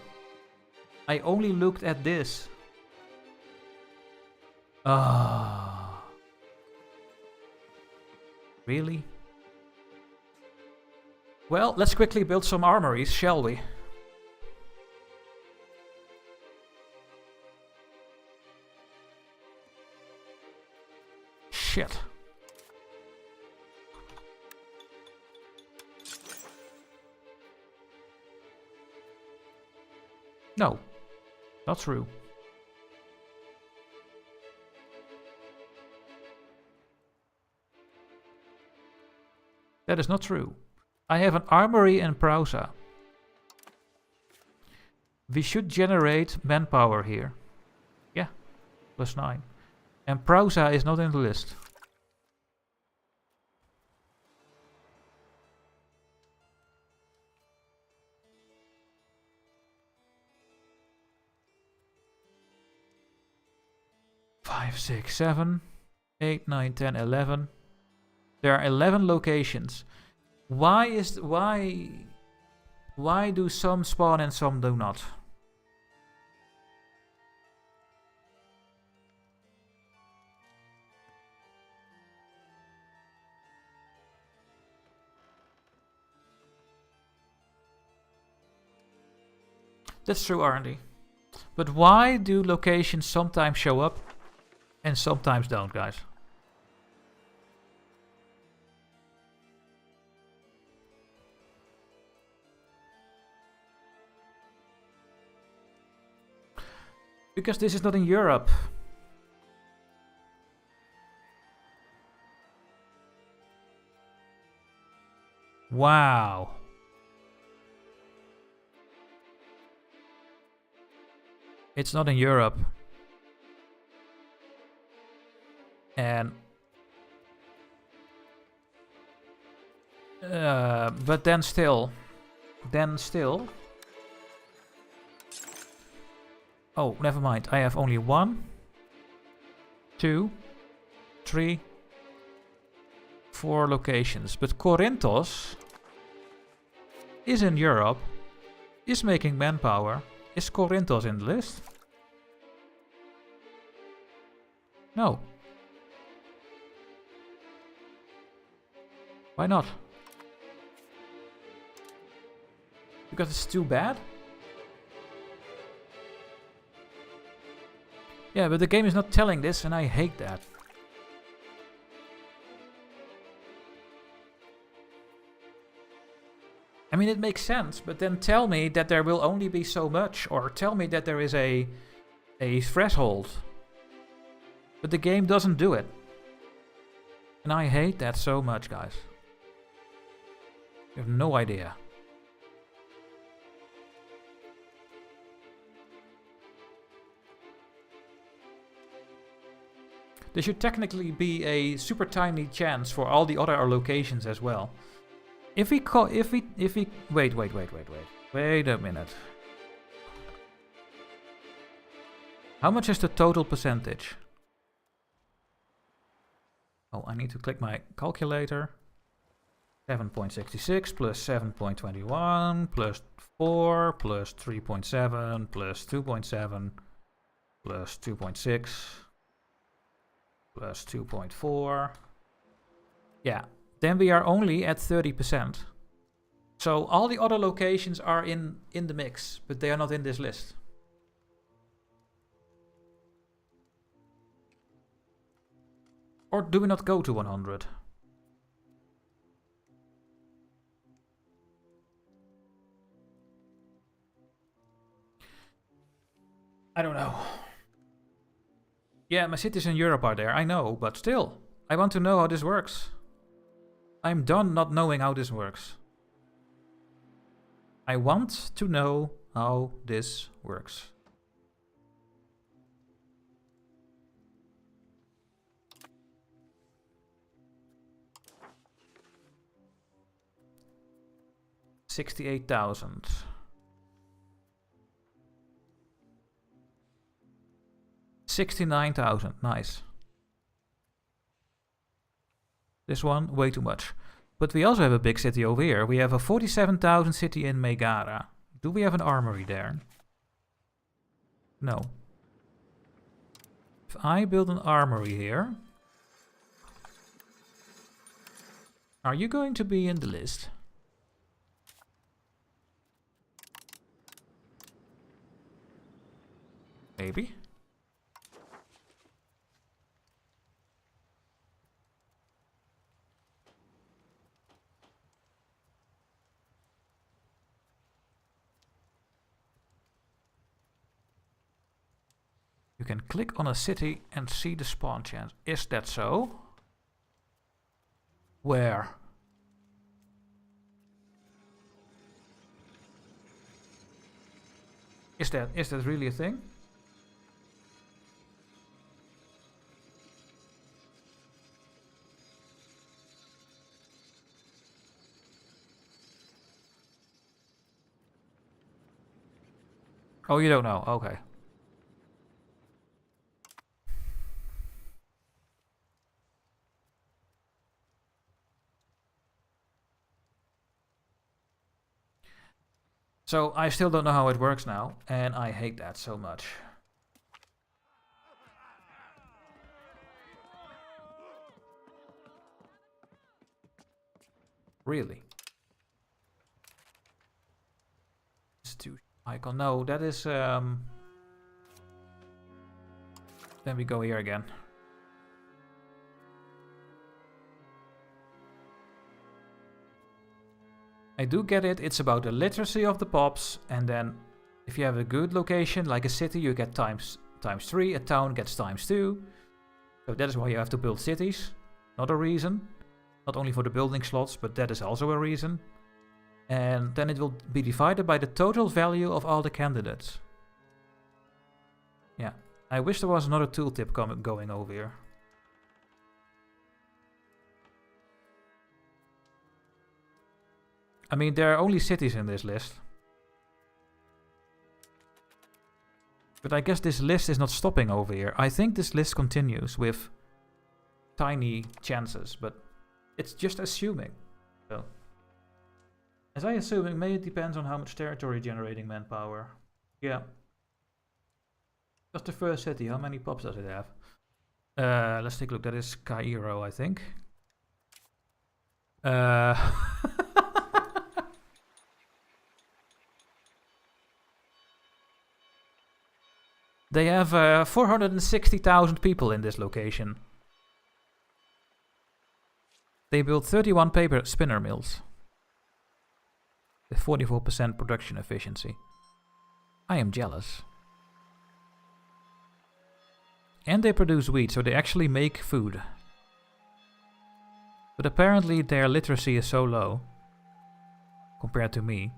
I only looked at this. Ah. Really? Well, let's quickly build some armories, shall we? Shit. No, not true. That is not true. I have an armory in Prausa. We should generate manpower here. Yeah, +9. And Prausa is not in the list. Five, 6, 7, 8, 9, 10, 11. There are 11 locations. Why do some spawn and some do not? That's true, R&D. But why do locations sometimes show up and sometimes don't, guys? Because this is not in Europe. Wow. It's not in Europe. And but then still. Oh, never mind. I have only 1, 2, 3, 4 locations. But Corinthos is in Europe, is making manpower. Is Corinthos in the list? No. Why not? Because it's too bad? Yeah, but the game is not telling this and I hate that. I mean, it makes sense, but then tell me that there will only be so much, or tell me that there is a threshold. But the game doesn't do it. And I hate that so much, guys. You have no idea. There should technically be a super tiny chance for all the other locations as well. If we wait a minute. How much is the total percentage? Oh, I need to click my calculator. 7.66 plus 7.21 plus 4 plus 3.7 plus 2.7 plus 2.6 plus 2.4. Yeah, then we are only at 30%. So all the other locations are in the mix, but they are not in this list. Or do we not go to 100? I don't know. Yeah, my cities in Europe are there, I know, but still. I want to know how this works. I'm done not knowing how this works. I want to know how this works. $68,000. 69,000, nice. This one, way too much. But we also have a big city over here. We have a 47,000 city in Megara. Do we have an armory there? No. If I build an armory here... Are you going to be in the list? Maybe. You can click on a city and see the spawn chance. Is that so? Where? Is that really a thing? Oh, you don't know. Okay. So I still don't know how it works now, and I hate that so much. Really? Institution icon. No, that is then we go here again. I do get it, it's about the literacy of the pops, and then if you have a good location, like a city, you get times 3, a town gets times 2. So that is why you have to build cities. Not a reason. Not only for the building slots, but that is also a reason. And then it will be divided by the total value of all the candidates. Yeah, I wish there was another tooltip going over here. I mean, there are only cities in this list. But I guess this list is not stopping over here. I think this list continues with tiny chances, but it's just assuming. So, as I assume, it may depend on how much territory generating manpower. Yeah. Just the first city, how many pops does it have? Let's take a look. That is Cairo, I think. They have 460,000 people in this location. They built 31 paper spinner mills with 44% production efficiency. I am jealous. And they produce wheat, so they actually make food. But apparently their literacy is so low compared to me.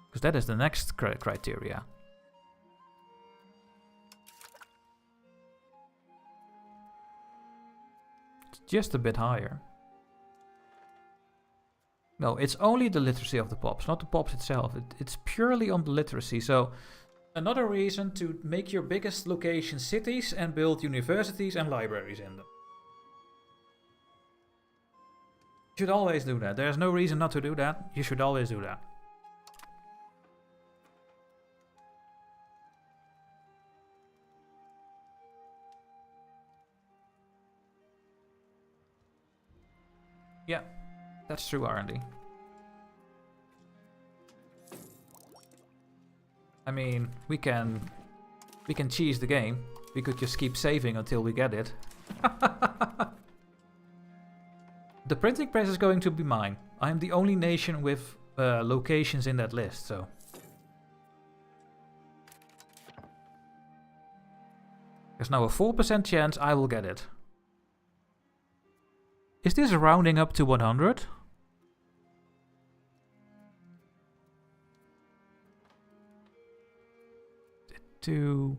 Because that is the next criteria. Just a bit higher. No, it's only the literacy of the pops, not the pops itself. It's purely on the literacy. So another reason to make your biggest location cities and build universities and libraries in them. You should always do that. There's no reason not to do that. You should always do that. Yeah, that's true, R&D. I mean, we can cheese the game. We could just keep saving until we get it. The printing press is going to be mine. I am the only nation with locations in that list, so. There's now a 4% chance I will get it. Is this rounding up to 100? To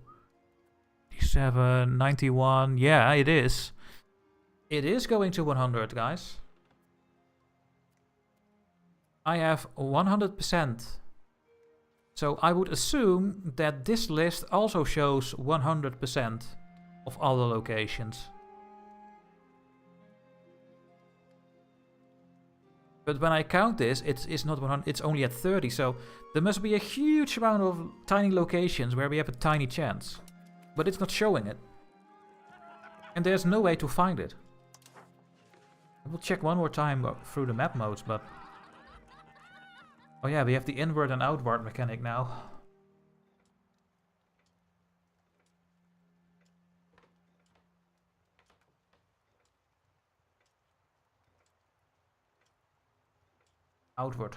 7, 91. Yeah, it is. It is going to 100, guys. I have 100%. So I would assume that this list also shows 100% of all the locations. But when I count this, it's not 100, it's only at 30, so there must be a huge amount of tiny locations where we have a tiny chance. But it's not showing it. And there's no way to find it. I will check one more time through the map modes, but... Oh yeah, we have the inward and outward mechanic now. Outward.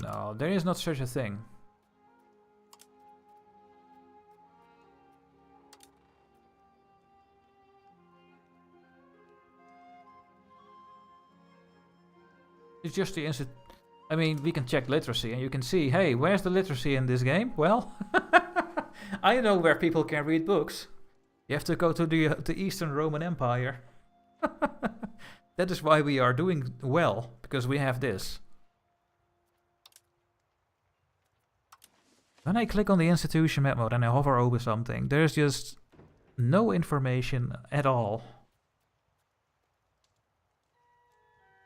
No, there is not such a thing. It's just the instant. I mean, we can check literacy and you can see, hey, where's the literacy in this game? Well, I know where people can read books. You have to go to the Eastern Roman Empire. That is why we are doing well, because we have this. When I click on the institution map mode and I hover over something, there's just no information at all.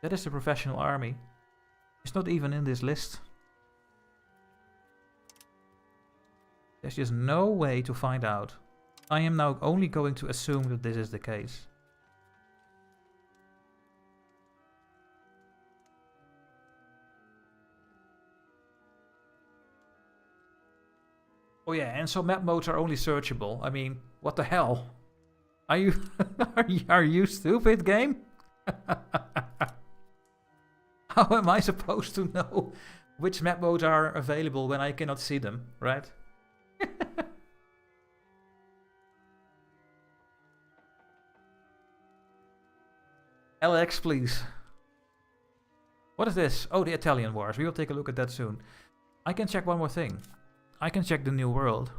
That is the professional army. It's not even in this list. There's just no way to find out. I am now only going to assume that this is the case. Oh yeah, and so map modes are only searchable. I mean, what the hell? Are you are you stupid, game? How am I supposed to know which map modes are available when I cannot see them, right? Alex, please. What is this? Oh, the Italian Wars. We will take a look at that soon. I can check one more thing. I can check the New World.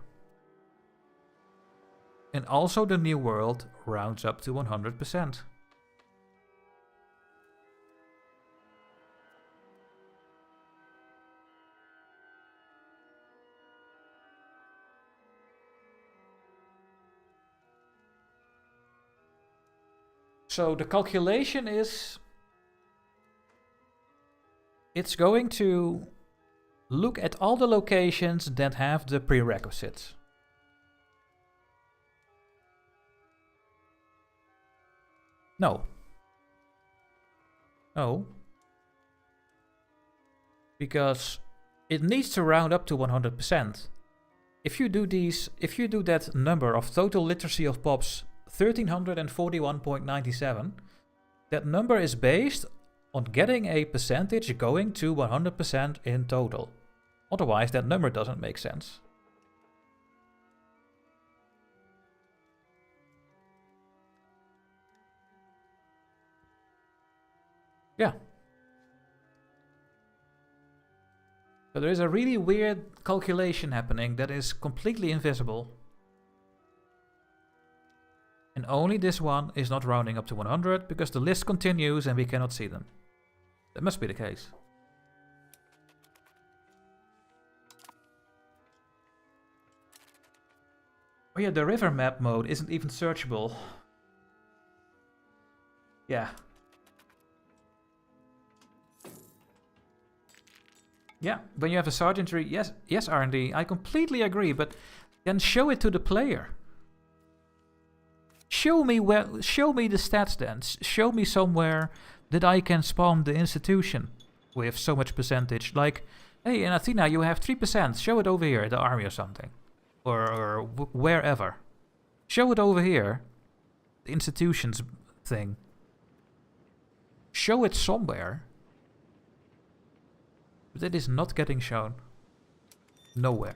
And also the New World rounds up to 100%. So the calculation is, it's going to look at all the locations that have the prerequisites. No. No. Because it needs to round up to 100%. If you do that number of total literacy of pops 1341.97, that number is based on getting a percentage going to 100% in total. Otherwise, that number doesn't make sense. Yeah. So there is a really weird calculation happening that is completely invisible. And only this one is not rounding up to 100 because the list continues and we cannot see them. That must be the case. Oh yeah, the river map mode isn't even searchable. Yeah. Yeah, when you have a sergeantry, yes, R&D, I completely agree, but then show it to the player. Show me the stats then. Show me somewhere that I can spawn the institution with so much percentage. Like, hey, in Athena you have 3%. Show it over here, the army or something. Or wherever. Show it over here. The institutions thing. Show it somewhere. But it is not getting shown. Nowhere.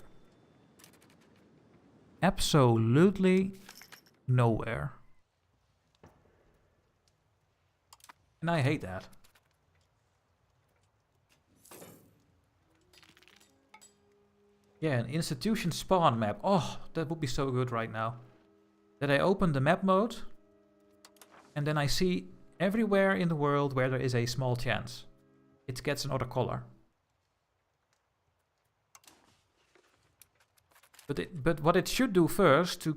Absolutely nowhere. And I hate that. Yeah, an institution spawn map. Oh, that would be so good right now. That I open the map mode. And then I see everywhere in the world where there is a small chance. It gets another color. But what it should do first to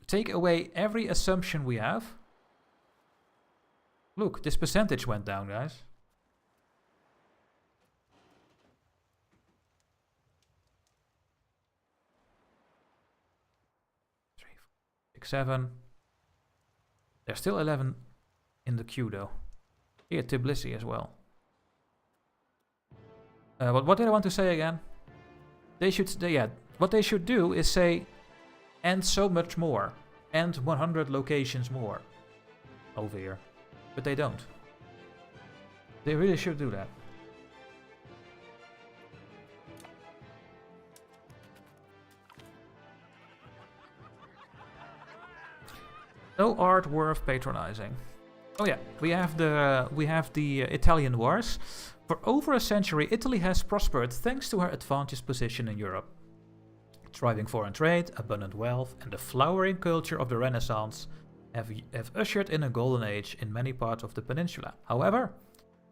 take away every assumption we have. Look, this percentage went down, guys. Three, 4, 6, 7. There's still 11 in the queue though. Here, Tbilisi as well. What did I want to say again? What they should do is say, and so much more, and 100 locations more over here. But they don't. They really should do that. No art worth patronizing. Oh yeah, we have the Italian wars. For over a century, Italy has prospered thanks to her advantageous position in Europe. Thriving foreign trade, abundant wealth, and the flowering culture of the Renaissance have ushered in a golden age in many parts of the peninsula. However,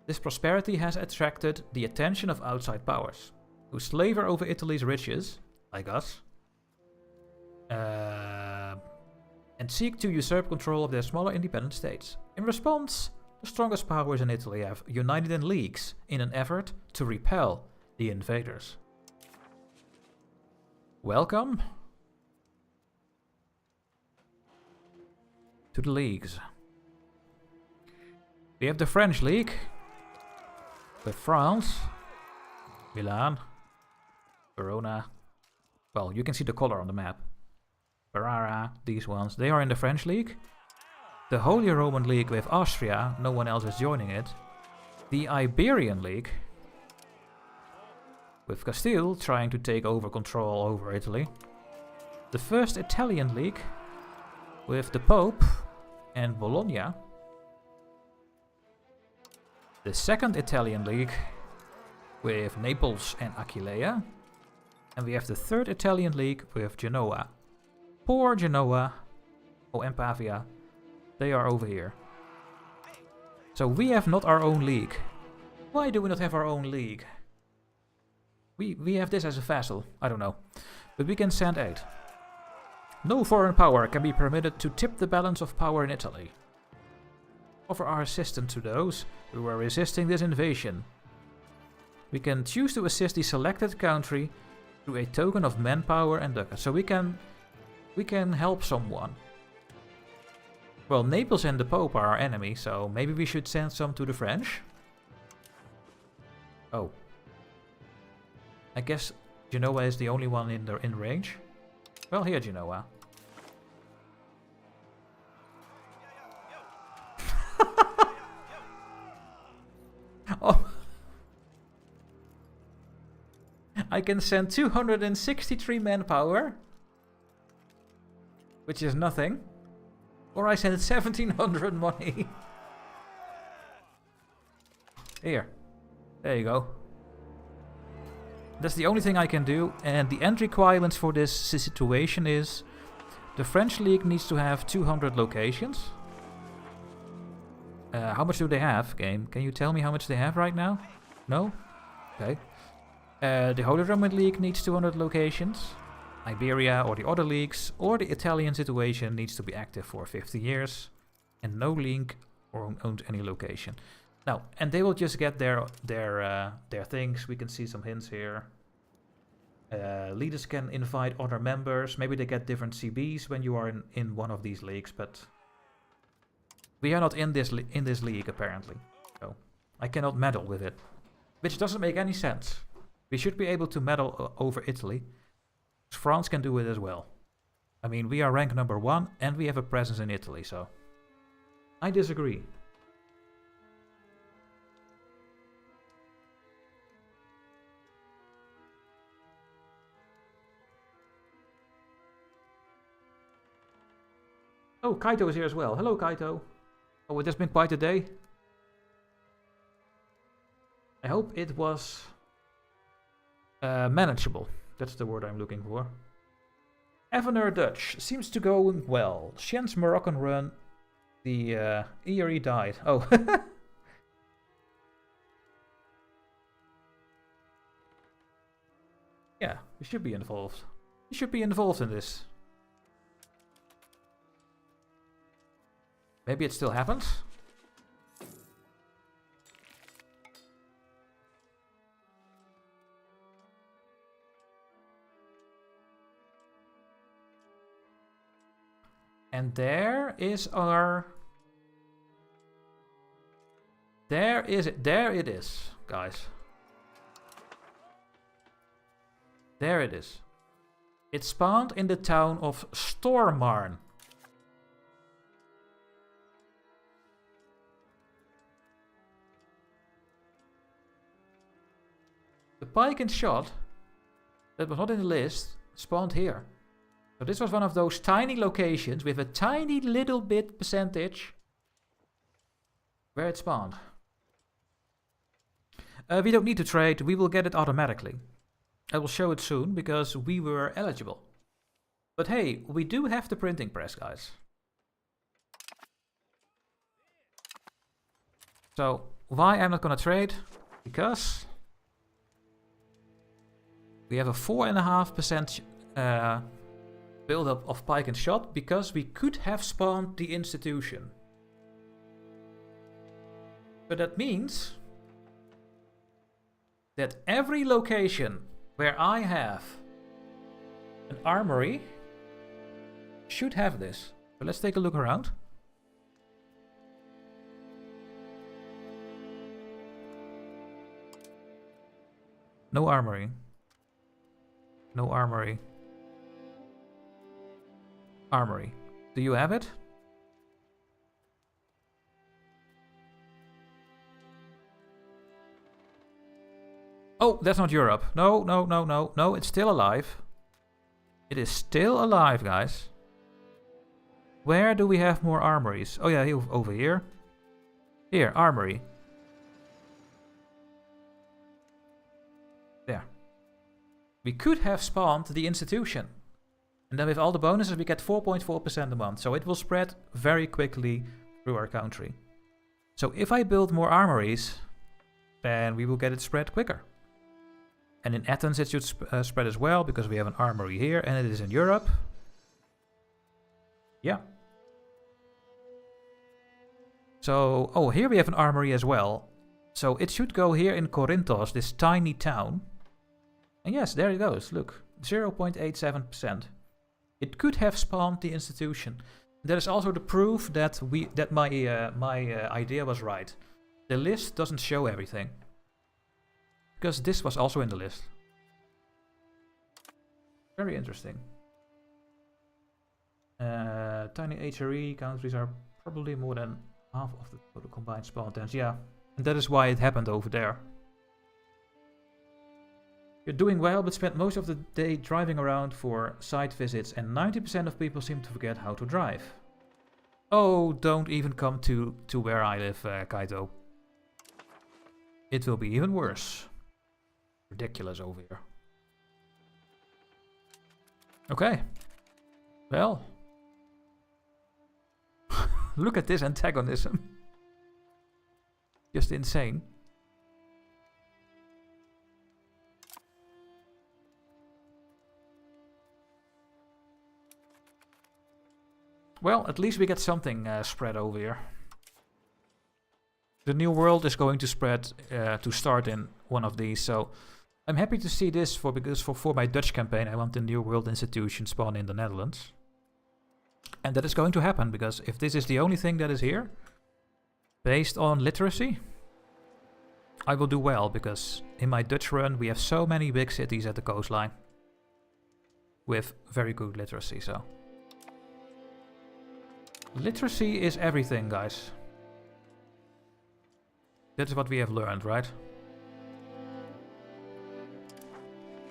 this prosperity has attracted the attention of outside powers, who slaver over Italy's riches, like us, and seek to usurp control of their smaller independent states. In response, the strongest powers in Italy have united in leagues in an effort to repel the invaders. Welcome to the leagues. We have the French League with France, Milan, Verona. Well, you can see the color on the map. Ferrara, these ones, they are in the French League. The Holy Roman League with Austria, no one else is joining it. The Iberian League with Castile trying to take over control over Italy. The First Italian League with the Pope and Bologna. The Second Italian League with Naples and Aquileia. And we have the Third Italian League with Genoa. Poor Genoa, oh, and Pavia, they are over here. So we have not our own league. Why do we not have our own league? We have this as a vassal, I don't know. But we can send aid. No foreign power can be permitted to tip the balance of power in Italy. Offer our assistance to those who are resisting this invasion. We can choose to assist the selected country through a token of manpower and ducats. So we can help someone. Well, Naples and the Pope are our enemy, so maybe we should send some to the French. Oh. I guess Genoa is the only one in range. Well, here, Genoa. Oh. I can send 263 manpower, which is nothing. Or I send 1700 money. Here. There you go. That's the only thing I can do. And the end requirements for this situation is the French League needs to have 200 locations. How much do they have, game? Can you tell me how much they have right now? No? Okay. The Holy Roman League needs 200 locations. Iberia or the other leagues or the Italian situation needs to be active for 50 years. And no league owns any location. Now, and they will just get their things. We can see some hints here. Leaders can invite other members. Maybe they get different CBs when you are in one of these leagues, but we are not in this league apparently. So I cannot meddle with it, which doesn't make any sense. We should be able to meddle over Italy. France can do it as well. I mean, we are rank number 1 and we have a presence in Italy, so I disagree. Oh, Caito is here as well. Hello, Caito. Oh, it has been quite a day. I hope it was manageable. That's the word I'm looking for. Evener Dutch seems to go well. Shen's Moroccan run. The ERE died. Oh. Yeah, we should be involved. We should be involved in this. Maybe it still happens. And there is our... There it is, guys. There it is. It spawned in the town of Stormarn. The pike and shot that was not in the list spawned here. So this was one of those tiny locations with a tiny little bit percentage where it spawned. We don't need to trade, we will get it automatically. I will show it soon because we were eligible. But hey, we do have the printing press, guys. So why I'm not gonna trade? Because we have a 4.5% buildup of pike and shot because we could have spawned the institution. But that means that every location where I have an armory should have this. So let's take a look around. No armory. No armory. Armory. Do you have it? Oh, that's not Europe. No, no, no, no, no, it's still alive. It is still alive, guys. Where do we have more armories? Oh yeah, over here. Here, armory. There. We could have spawned the institution. And then with all the bonuses we get 4.4% a month. So it will spread very quickly through our country. So if I build more armories, then we will get it spread quicker. And in Athens it should spread as well, because we have an armory here and it is in Europe. Yeah. So, oh, here we have an armory as well. So it should go here in Corinthos, this tiny town. And yes, there it goes, look, 0.87%. It could have spawned the institution. That is also the proof that my idea was right. The list doesn't show everything. Because this was also in the list. Very interesting. Tiny HRE countries are probably more than half of the total combined spawn tents. Yeah, and that is why it happened over there. You're doing well, but spent most of the day driving around for site visits, and 90% of people seem to forget how to drive. Oh, don't even come to where I live, Caito. It will be even worse. Ridiculous over here. Okay. Well. Look at this antagonism. Just insane. Well, at least we get something spread over here. The new world is going to spread to start in one of these, so I'm happy to see this because for my Dutch campaign I want the new world institution spawn in the Netherlands. And that is going to happen, because if this is the only thing that is here, based on literacy, I will do well, because in my Dutch run we have so many big cities at the coastline with very good literacy, so. Literacy is everything, guys. That's what we have learned, right?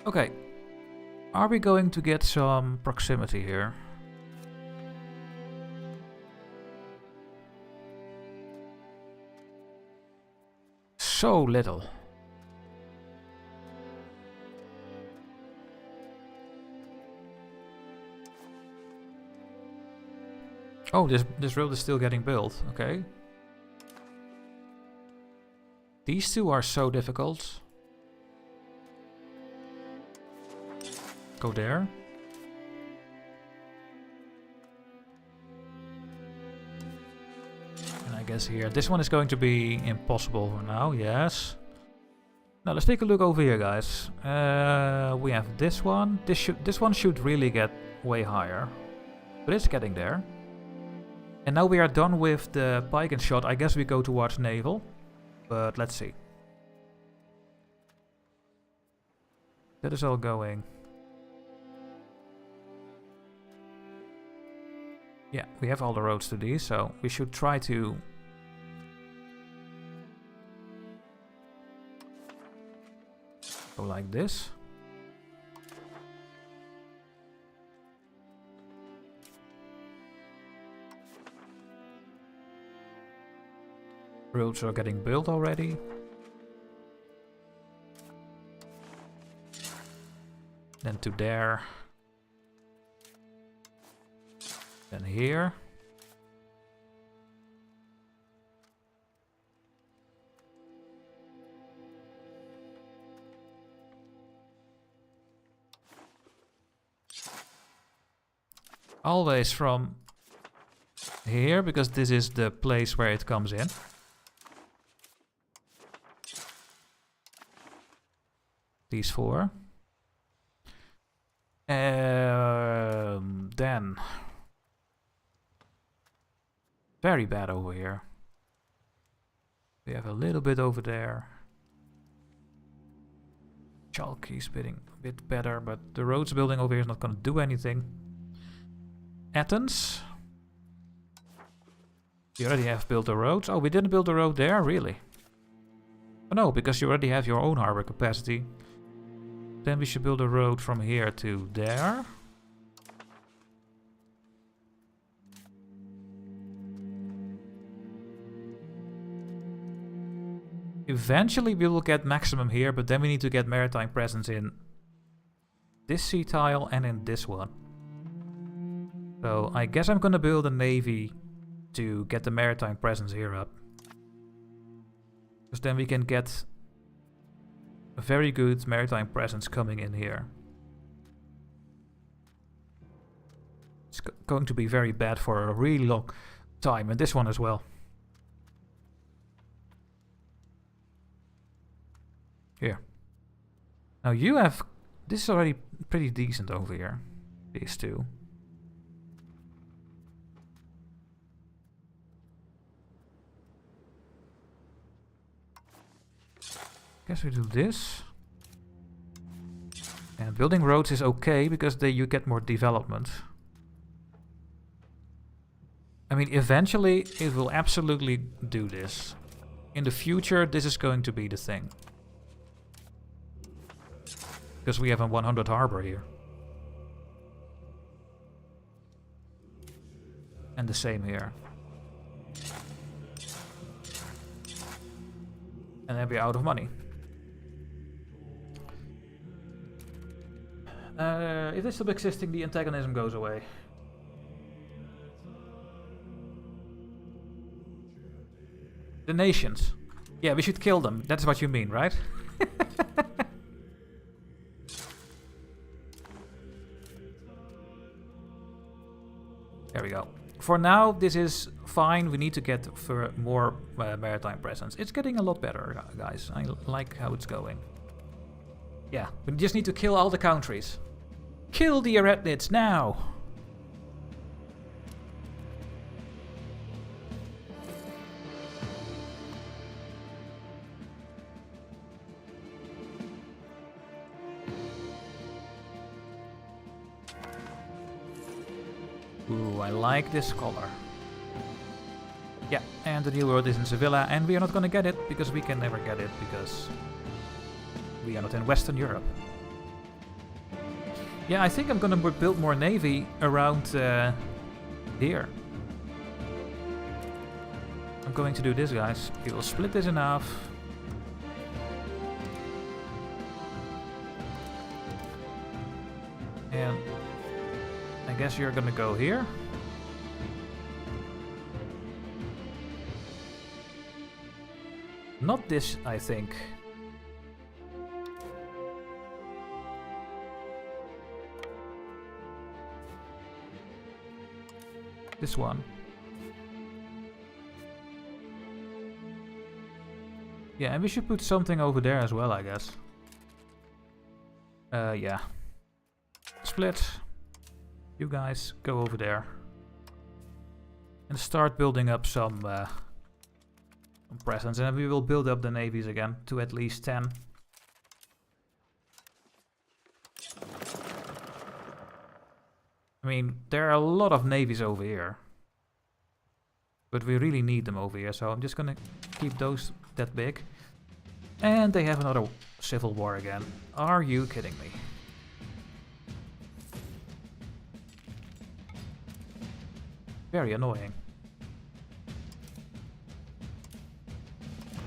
Okay. Are we going to get some proximity here? So little. Oh, this road is still getting built. Okay. These two are so difficult. Go there. And I guess here. This one is going to be impossible for now, yes. Now let's take a look over here, guys. We have this one. This one should really get way higher. But it's getting there. And now we are done with the pike and shot. I guess we go towards naval. But let's see. That is all going. Yeah, we have all the roads to these, so we should try to go like this. Roads are getting built already. Then to there. Then here. Always from here, because this is the place where it comes in. These 4. Then very bad over here. We have a little bit over there. Chalky's bidding a bit better, but the roads building over here is not going to do anything. Athens. You already have built the roads. Oh, we didn't build the road there, really? Oh no, because you already have your own harbor capacity. Then we should build a road from here to there. Eventually we will get maximum here, but then we need to get maritime presence in this sea tile and in this one. So I guess I'm gonna build a navy to get the maritime presence here up. Because then we can get a very good maritime presence coming in here. It's going to be very bad for a really long time, and this one as well. Here. Now you have... This is already pretty decent over here. These two. Guess we do this. And building roads is okay because you get more development. I mean, eventually it will absolutely do this. In the future, this is going to be the thing. Because we have a 100 harbor here. And the same here. And then we're out of money. If this is still existing, the antagonism goes away. The nations. Yeah, we should kill them. That's what you mean, right? There we go. For now, this is fine. We need to get for more maritime presence. It's getting a lot better, guys. I like how it's going. Yeah, we just need to kill all the countries. Kill the Arachnids now! Ooh, I like this color. Yeah, and the new world is in Sevilla, and we are not gonna get it, because we can never get it, because we are not in Western Europe. Yeah, I think I'm gonna build more navy around here. I'm going to do this, guys. We will split this in half. And I guess you're gonna go here. Not this, I think. This one. Yeah, and we should put something over there as well, I guess. Yeah. Split. You guys go over there. And start building up some presence. And we will build up the navies again to at least 10. I mean, there are a lot of navies over here. But we really need them over here, so I'm just gonna keep those that big. And they have another civil war again. Are you kidding me? Very annoying.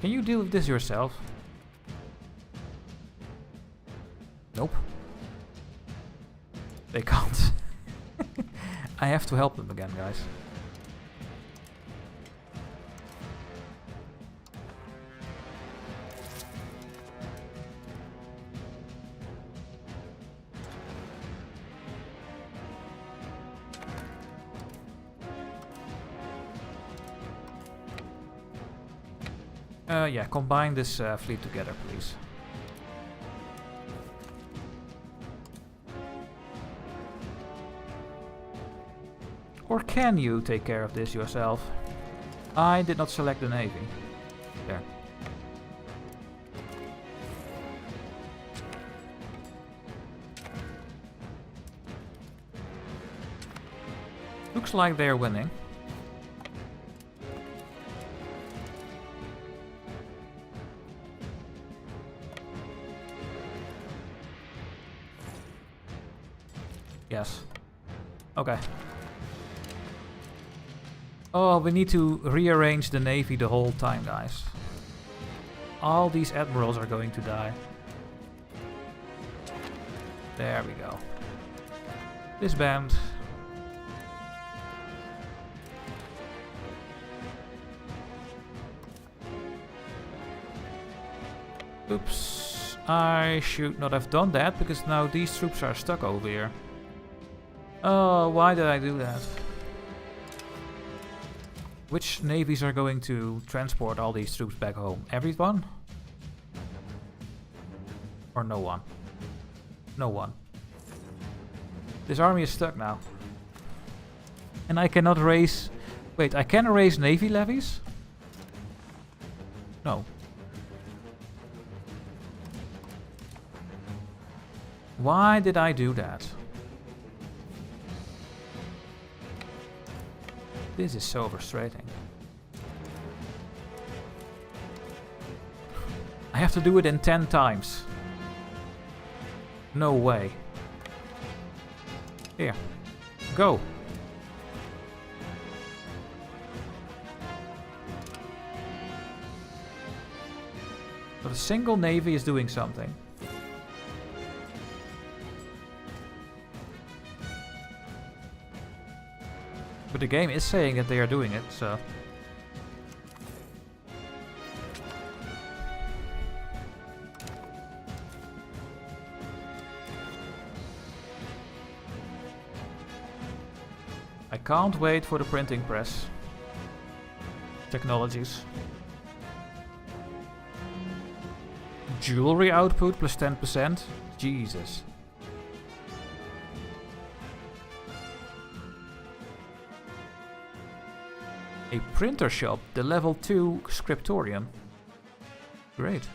Can you deal with this yourself? Nope. They can't. I have to help them again, guys. Yeah, combine this fleet together, please. Or can you take care of this yourself? I did not select the navy. There. Looks like they're winning. Yes. Okay. Oh, we need to rearrange the navy the whole time, guys. All these admirals are going to die. There we go. Disband. Oops. I should not have done that, because now these troops are stuck over here. Oh, why did I do that? Which navies are going to transport all these troops back home? Everyone? Or no one? No one. This army is stuck now. And I cannot raise... Wait, I can raise navy levies? No. Why did I do that? This is so frustrating. I have to do it in 10 times. No way. Here. Go. But a single navy is doing something. But the game is saying that they are doing it, so... I can't wait for the printing press. Technologies. Jewelry output plus 10%? Jesus. A printer shop, the level 2 scriptorium. Great.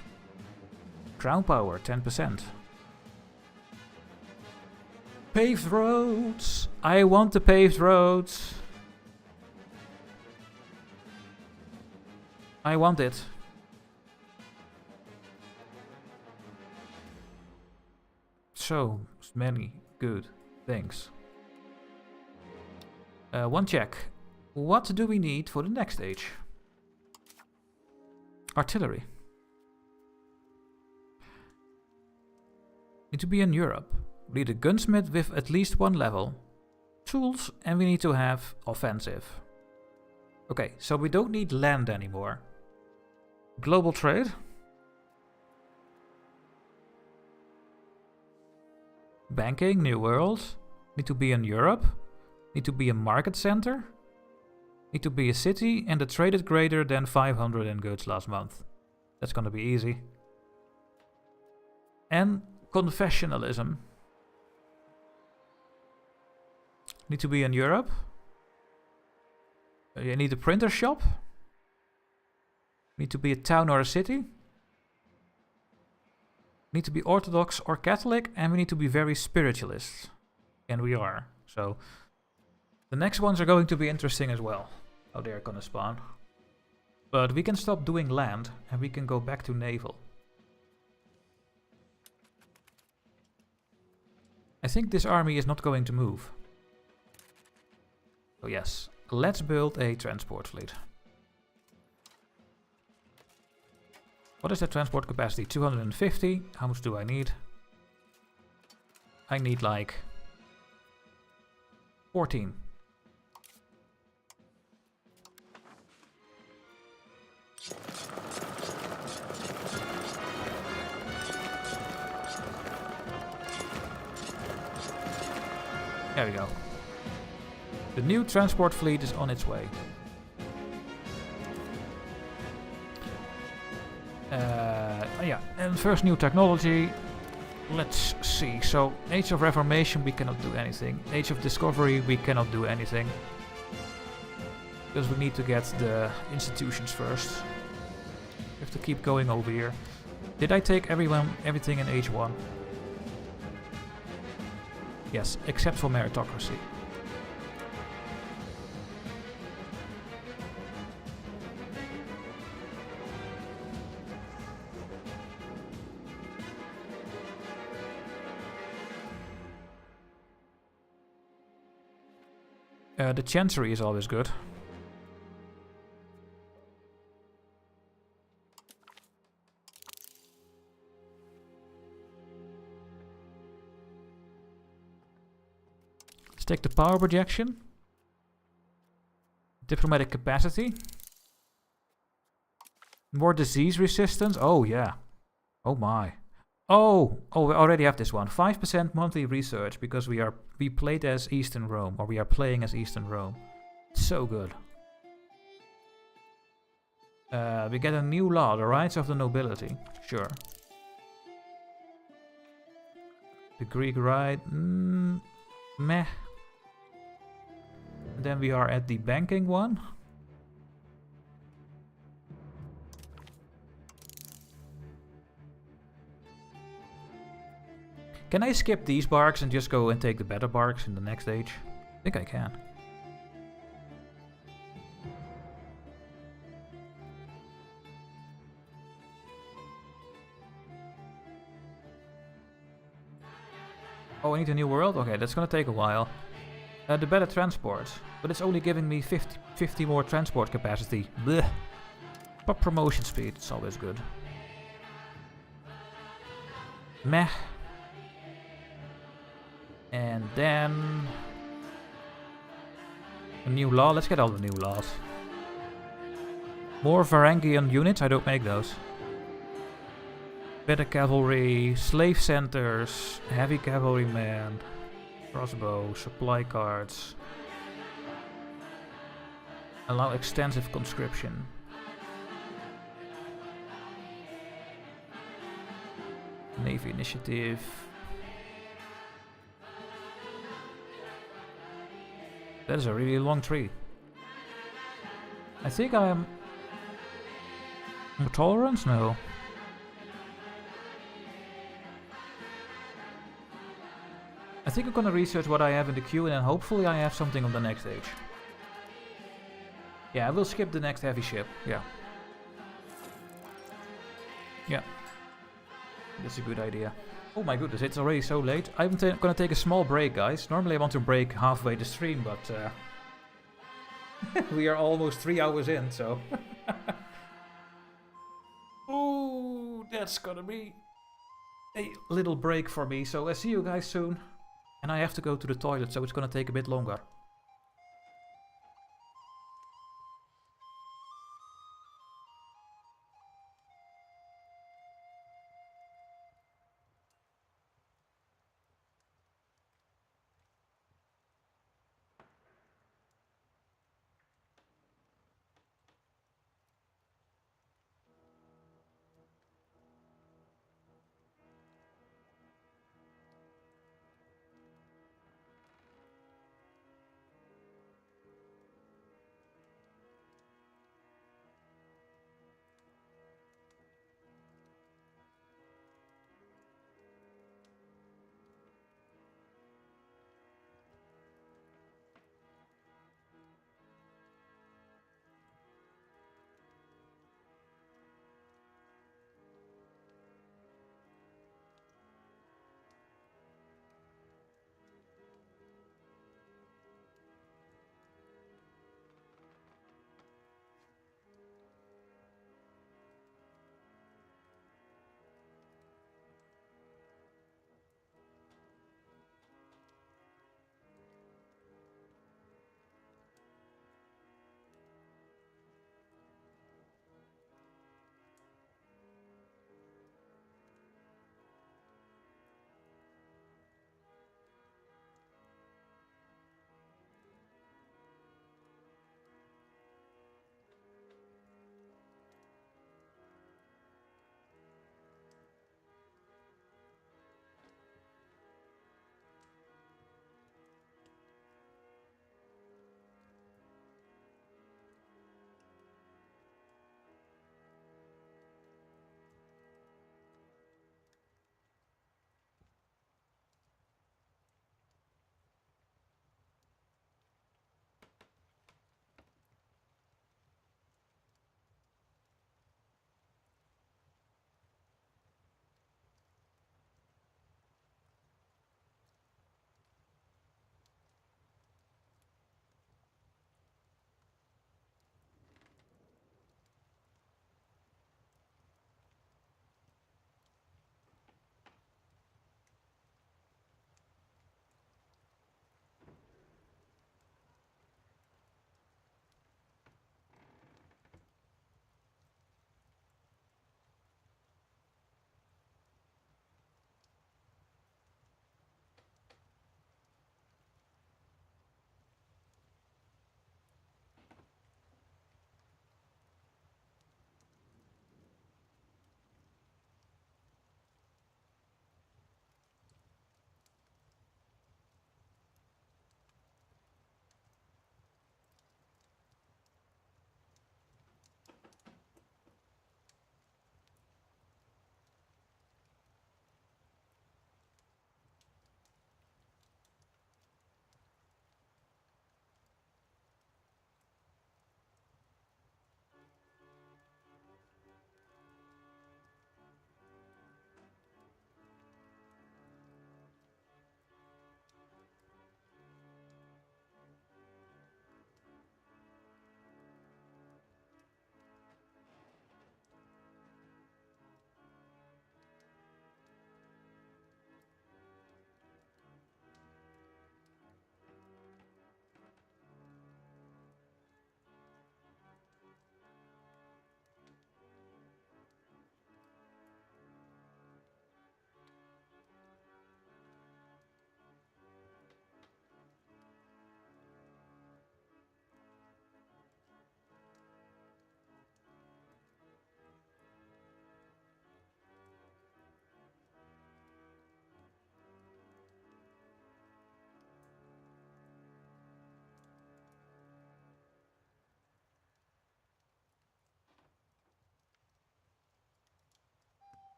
Crown power, 10%. Paved roads! I want the paved roads! I want it. So many good things. One check. What do we need for the next stage? Artillery. Need to be in Europe. We need a gunsmith with at least 1 level. Tools, and we need to have offensive. Okay, so we don't need land anymore. Global trade. Banking, New World. Need to be in Europe. Need to be a market center. Need to be a city, and the traded greater than 500 in goods last month. That's gonna be easy. And confessionalism. Need to be in Europe. You need a printer shop. Need to be a town or a city. Need to be Orthodox or Catholic, and we need to be very spiritualist. And we are. So the next ones are going to be interesting as well. How they are gonna spawn. But we can stop doing land, and we can go back to naval. I think this army is not going to move. So yes, let's build a transport fleet. What is the transport capacity? 250. How much do I need? I need like 14. There we go. The new transport fleet is on its way. Yeah, and first new technology. Let's see. So, Age of Reformation, we cannot do anything. Age of Discovery, we cannot do anything. Because we need to get the institutions first. We have to keep going over here. Did I take everything in Age 1? Yes, except for meritocracy. The Chancery is always good. Let's take the power projection. Diplomatic capacity. More disease resistance. Oh, yeah. Oh, my. Oh, we already have this one. 5% monthly research because we played as Eastern Rome, or we are playing as Eastern Rome. So good. We get a new law, the rights of the nobility. Sure. The Greek right. Meh. Then we are at the banking one. Can I skip these barks and just go and take the better barks in the next age? I think I can. Oh, I need a new world? Okay, that's gonna take a while. The better transport. But it's only giving me 50 more transport capacity. Blech. But promotion speed, it's always good. Meh. And then a new law. Let's get all the new laws. More Varangian units. I don't make those. Better cavalry, slave centers, heavy cavalrymen, crossbow, supply cards. Allow extensive conscription. Navy initiative. That is a really long tree. I think I am... Tolerance? No. I think I'm gonna research what I have in the queue and then hopefully I have something on the next age. Yeah, I will skip the next heavy ship. Yeah. Yeah. That's a good idea. Oh my goodness, it's already so late. I'm gonna take a small break, guys. Normally I want to break halfway the stream, but we are almost 3 hours in, so... Oh, that's gonna be a little break for me. So I'll see you guys soon. And I have to go to the toilet, so it's gonna take a bit longer.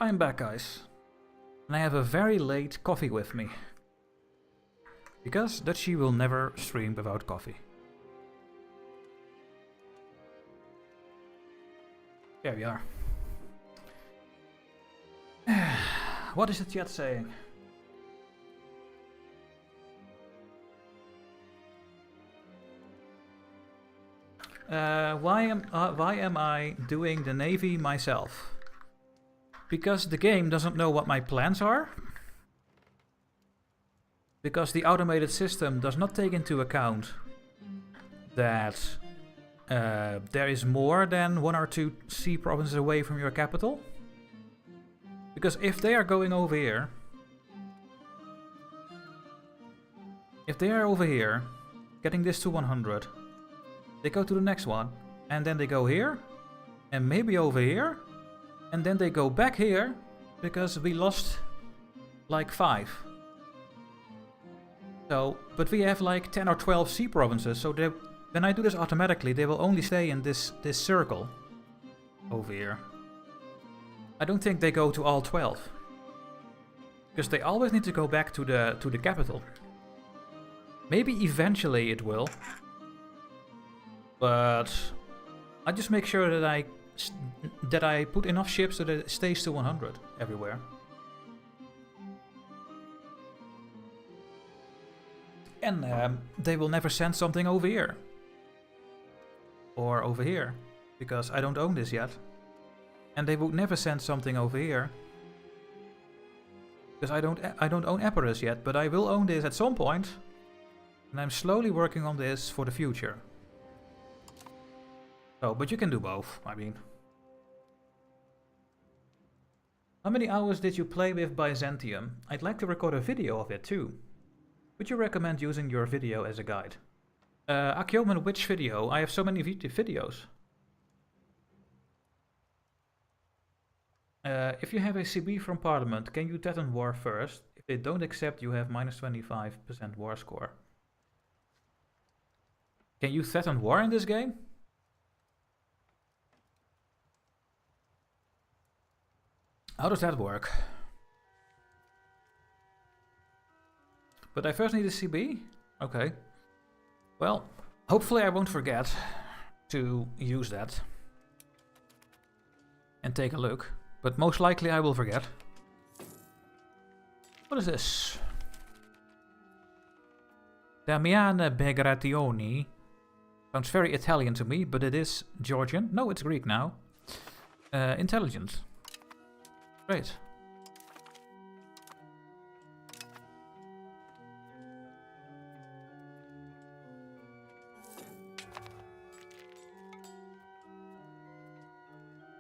I'm back, guys. And I have a very late coffee with me. Because Dutchy will never stream without coffee. There we are. What is the chat saying? Why am I doing the Navy myself? Because the game doesn't know what my plans are. Because the automated system does not take into account that there is more than 1 or 2 sea provinces away from your capital. Because if they are going over here, if they are over here, getting this to 100, they go to the next one, and then they go here, and maybe over here, and then they go back here, because we lost like 5. So, but we have like 10 or 12 sea provinces, so when I do this automatically, they will only stay in this circle over here. I don't think they go to all 12. Because they always need to go back to the capital. Maybe eventually it will. But I just make sure that I put enough ships so that it stays to 100 everywhere. And they will never send something over here. Or over here. Because I don't own this yet. And they would never send something over here. Because I don't own Epirus yet, but I will own this at some point. And I'm slowly working on this for the future. So, but you can do both, I mean. How many hours did you play with Byzantium? I'd like to record a video of it too. Would you recommend using your video as a guide? Akyoman, which video? I have so many videos. If you have a CB from Parliament, can you threaten war first? If they don't accept, you have minus 25% war score. Can you threaten war in this game? How does that work? But I first need a CB? Okay. Well, hopefully I won't forget to use that. And take a look. But most likely I will forget. What is this? Damiane Begrationi. Sounds very Italian to me, but it is Georgian. No, it's Greek now. Intelligent. Great.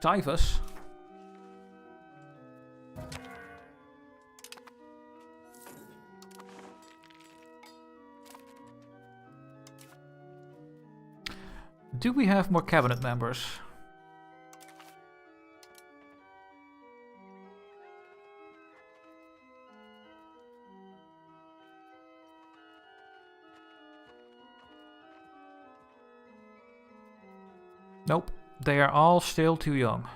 Typhus. Do we have more cabinet members? Nope, they are all still too young.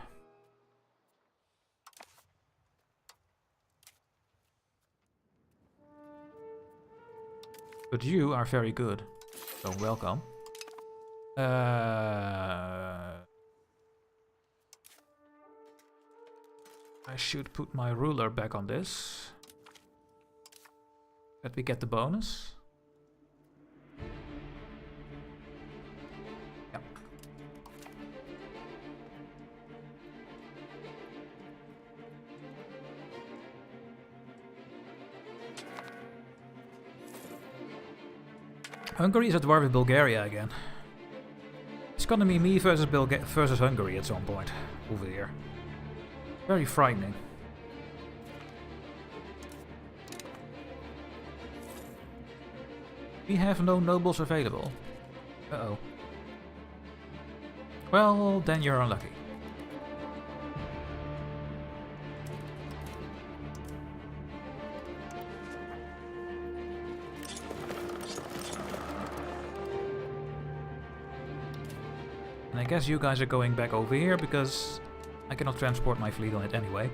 But you are very good, so welcome. I should put my ruler back on this. That we get the bonus. Yeah. Hungary is at war with Bulgaria again. It's gonna be me versus Hungary at some point over here. Very frightening. We have no nobles available. Uh-oh. Well, then you're unlucky. And I guess you guys are going back over here because I cannot transport my fleet on it anyway.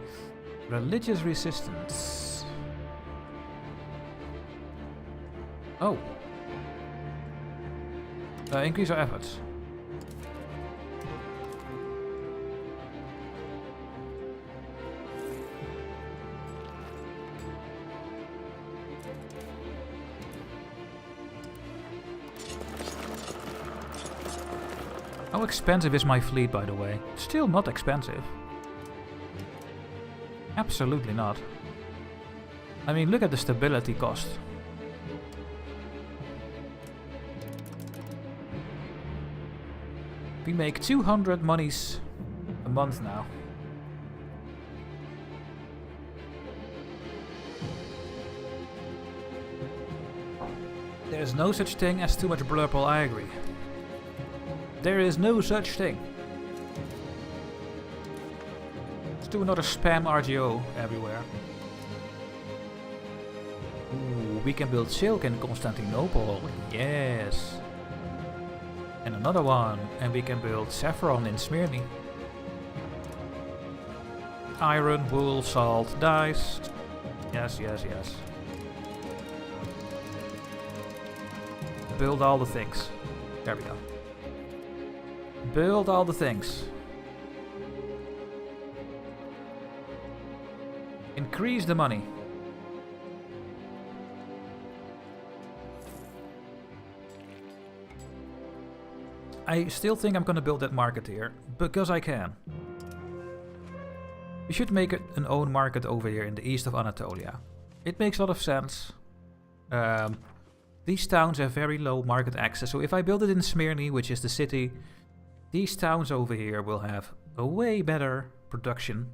Religious resistance. Oh. Increase our efforts. How expensive is my fleet, by the way? Still not expensive. Absolutely not. I mean, look at the stability cost. We make 200 monies a month now. There's no such thing as too much blurple, I agree. There is no such thing. Let's do another spam RGO everywhere. Ooh, we can build silk in Constantinople. Yes. And another one. And we can build saffron in Smyrna. Iron, wool, salt, dyes. Yes, yes, yes. Build all the things. There we go. Build all the things. Increase the money. I still think I'm gonna build that market here, because I can. We should make an own market over here in the east of Anatolia. It makes a lot of sense. These towns have very low market access, so if I build it in Smyrna, which is the city, these towns over here will have a way better production,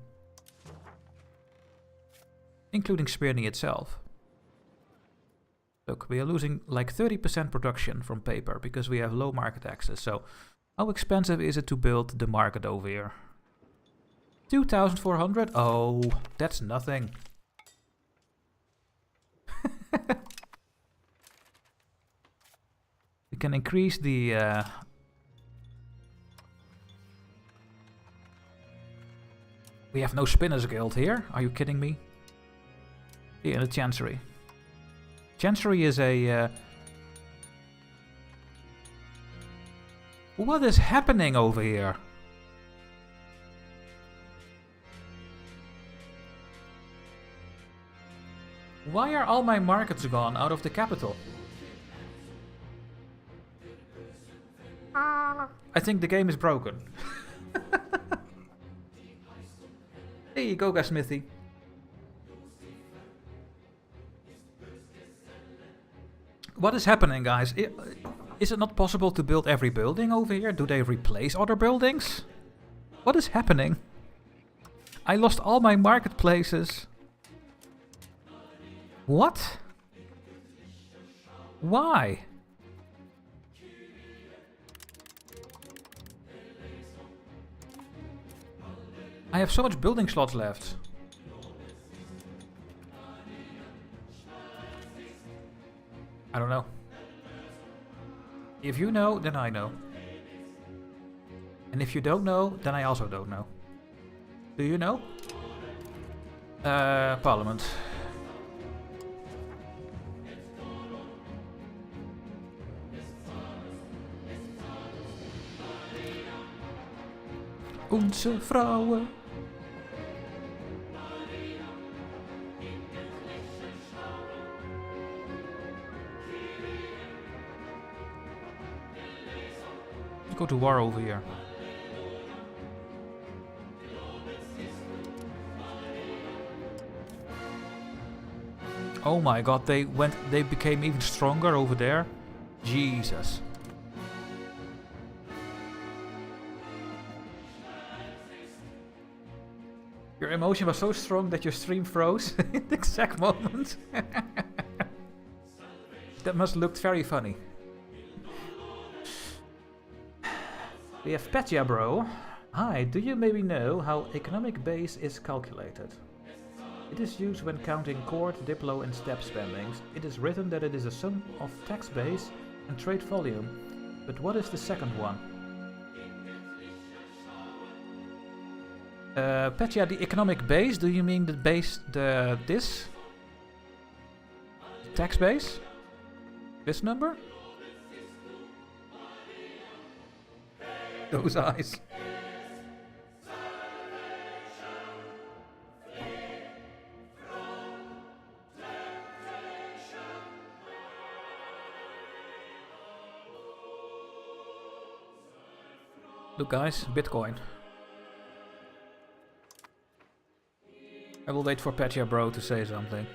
including Smyrna itself. Look, we are losing like 30% production from paper because we have low market access. So how expensive is it to build the market over here? 2,400? Oh, that's nothing. We can increase the... We have no Spinners Guild here. Are you kidding me? Here in the Chancery. Chancery is a... What is happening over here? Why are all my markets gone out of the capital? I think the game is broken. Hey, Goga Smithy. What is happening, guys? Is it not possible to build every building over here? Do they replace other buildings? What is happening? I lost all my marketplaces. What? Why? I have so much building slots left. I don't know. If you know, then I know. And if you don't know, then I also don't know. Do you know? Parliament. Onze vrouwen. Go to war over here. Oh my god, they became even stronger over there. Jesus. Your emotion was so strong that your stream froze in the exact moment. That must look very funny. We have Petya, bro. Hi, do you maybe know how economic base is calculated? It is used when counting court, diplo and step spendings. It is written that it is a sum of tax base and trade volume. But what is the second one? Petya, the economic base, do you mean the base, this? Tax base? This number? Those eyes. Look guys, Bitcoin. I will wait for Petya bro to say something.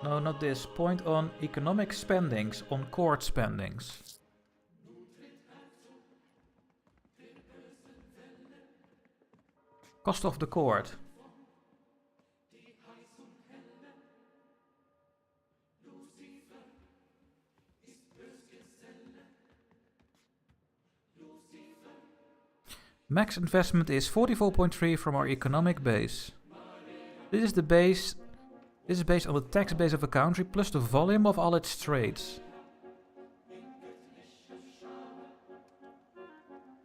No, not this. Point on economic spendings, on court spendings. Cost of the court. Max investment is 44.3 from our economic base. This is the base. This is based on the tax base of a country plus the volume of all its trades.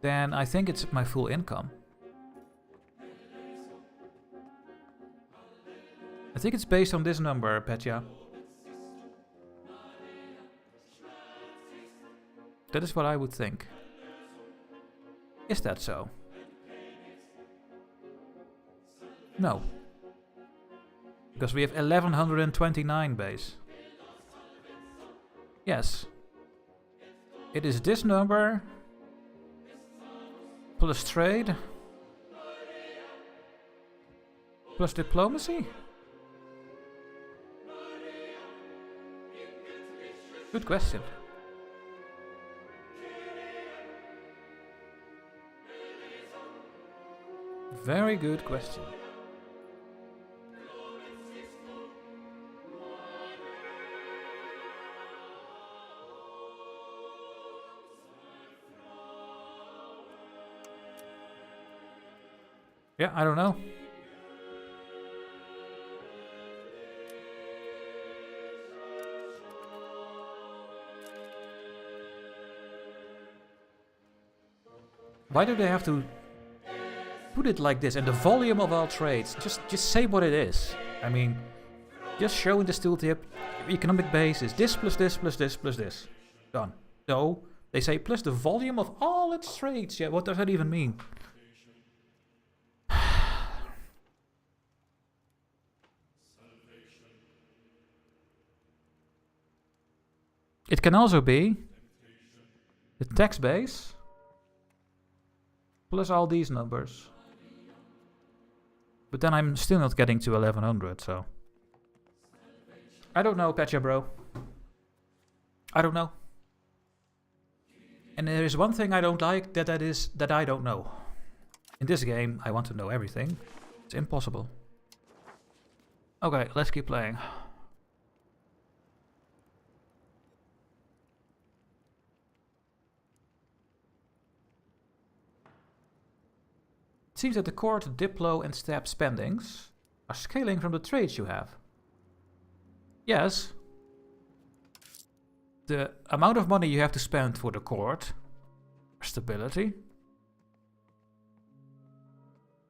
Then I think it's my full income. I think it's based on this number, Petya. That is what I would think. Is that so? No. Because we have 1129 base. Yes. It is this number plus trade plus diplomacy? Good question. Very good question. Yeah, I don't know. Why do they have to put it like this? And the volume of all trades, just say what it is. I mean, just showing this tooltip, economic base is this plus this plus this plus this. Done. No, they say plus the volume of all its trades. Yeah, what does that even mean? It can also be the tax base plus all these numbers. But then I'm still not getting to 1100, so... I don't know, Petya bro. I don't know. And there is one thing I don't like, that is that I don't know. In this game, I want to know everything. It's impossible. Okay, let's keep playing. It seems that the court, diplo and stab spendings are scaling from the trades you have. Yes. The amount of money you have to spend for the court, stability.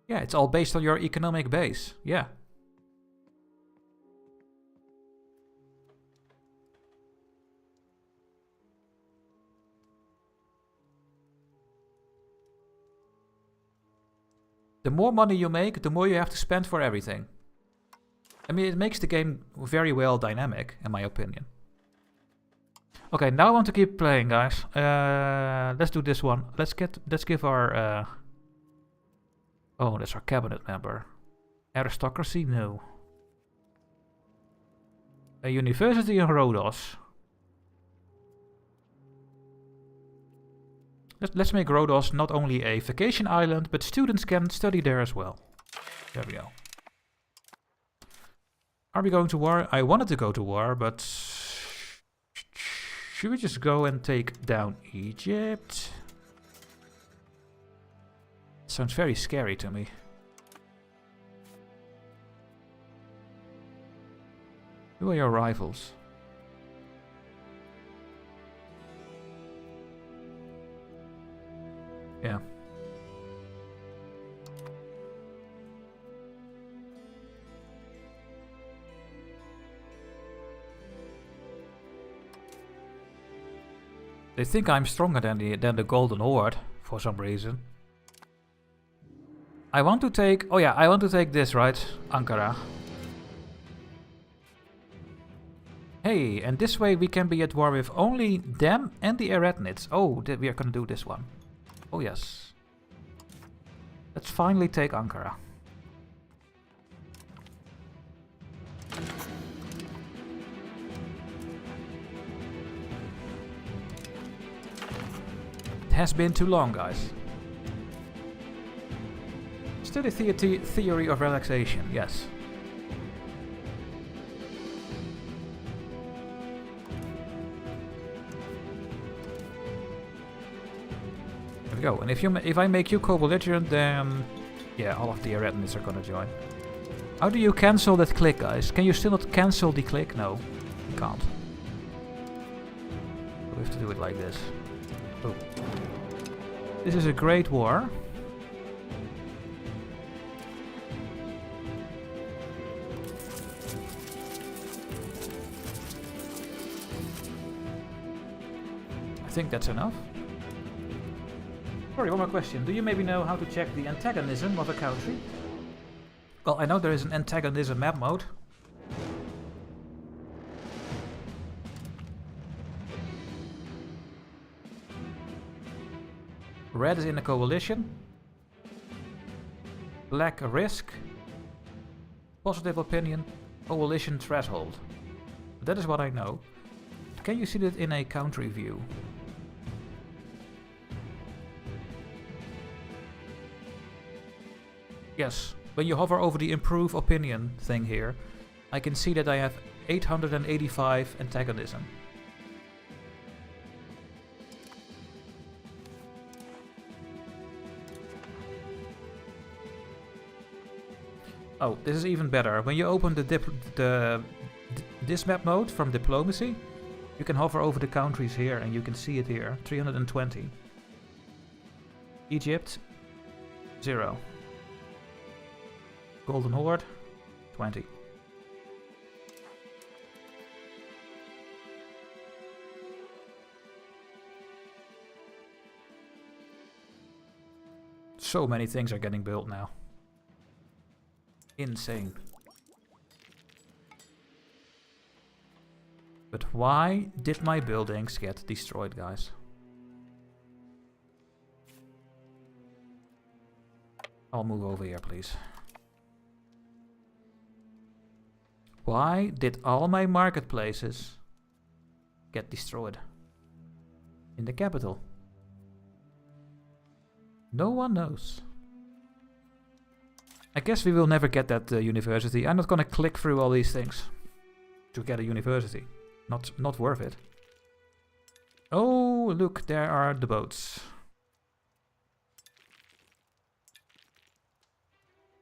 Yeah, it's all based on your economic base. Yeah. The more money you make, the more you have to spend for everything. I mean, it makes the game very well dynamic, in my opinion. Okay, now I want to keep playing, guys. Let's do this one. Let's give our... Oh, that's our cabinet member. Aristocracy? No. A university in Rhodos. Let's make Rhodos not only a vacation island, but students can study there as well. There we go. Are we going to war? I wanted to go to war, but... Should we just go and take down Egypt? Sounds very scary to me. Who are your rivals? Yeah. They think I'm stronger than the Golden Horde for some reason. I want to take... Oh yeah, I want to take this, right? Ankara. Hey, and this way we can be at war with only them and the Eretnids. Oh, we are gonna do this one. Oh yes. Let's finally take Ankara. It has been too long, guys. Still a theory of relaxation, yes. There we go. And if I make you co-belligerent, then yeah, all of the Eretnids are gonna join. How do you cancel that click, guys? Can you still not cancel the click? No, you can't. We have to do it like this. Oh. This is a great war. I think that's enough. Sorry, one more question. Do you maybe know how to check the antagonism of a country? Well, I know there is an antagonism map mode. Red is in a coalition. Black a risk. Positive opinion. Coalition threshold. That is what I know. Can you see that in a country view? Yes, when you hover over the improve opinion thing here, I can see that I have 885 antagonism. Oh, this is even better. When you open this map mode from diplomacy, you can hover over the countries here and you can see it here. 320. Egypt, 0. Golden Horde, 20. So many things are getting built now. Insane. But why did my buildings get destroyed, guys? I'll move over here, please. Why did all my marketplaces get destroyed? In the capital. No one knows. I guess we will never get that university. I'm not gonna click through all these things to get a university. Not worth it. Oh, look, there are the boats.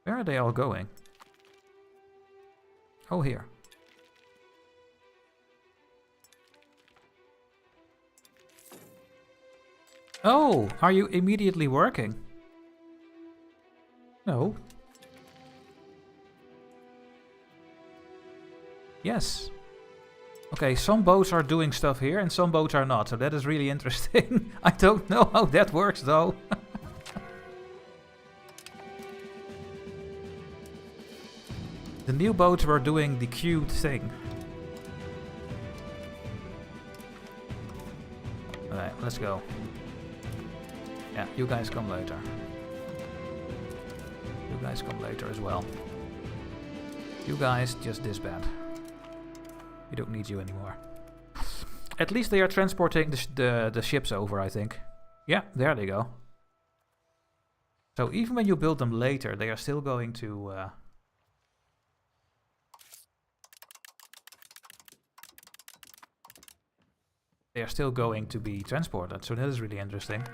Where are they all going? Oh, here. Oh, are you immediately working? No. Yes. Okay, some boats are doing stuff here and some boats are not, so that is really interesting. I don't know how that works though. The new boats were doing the cute thing. Alright, let's go. Yeah, you guys come later. You guys come later as well. You guys just disband. We don't need you anymore. At least they are transporting the ships over, I think. Yeah, there they go. So even when you build them later, they are still going to... they are still going to be transported, so that is really interesting.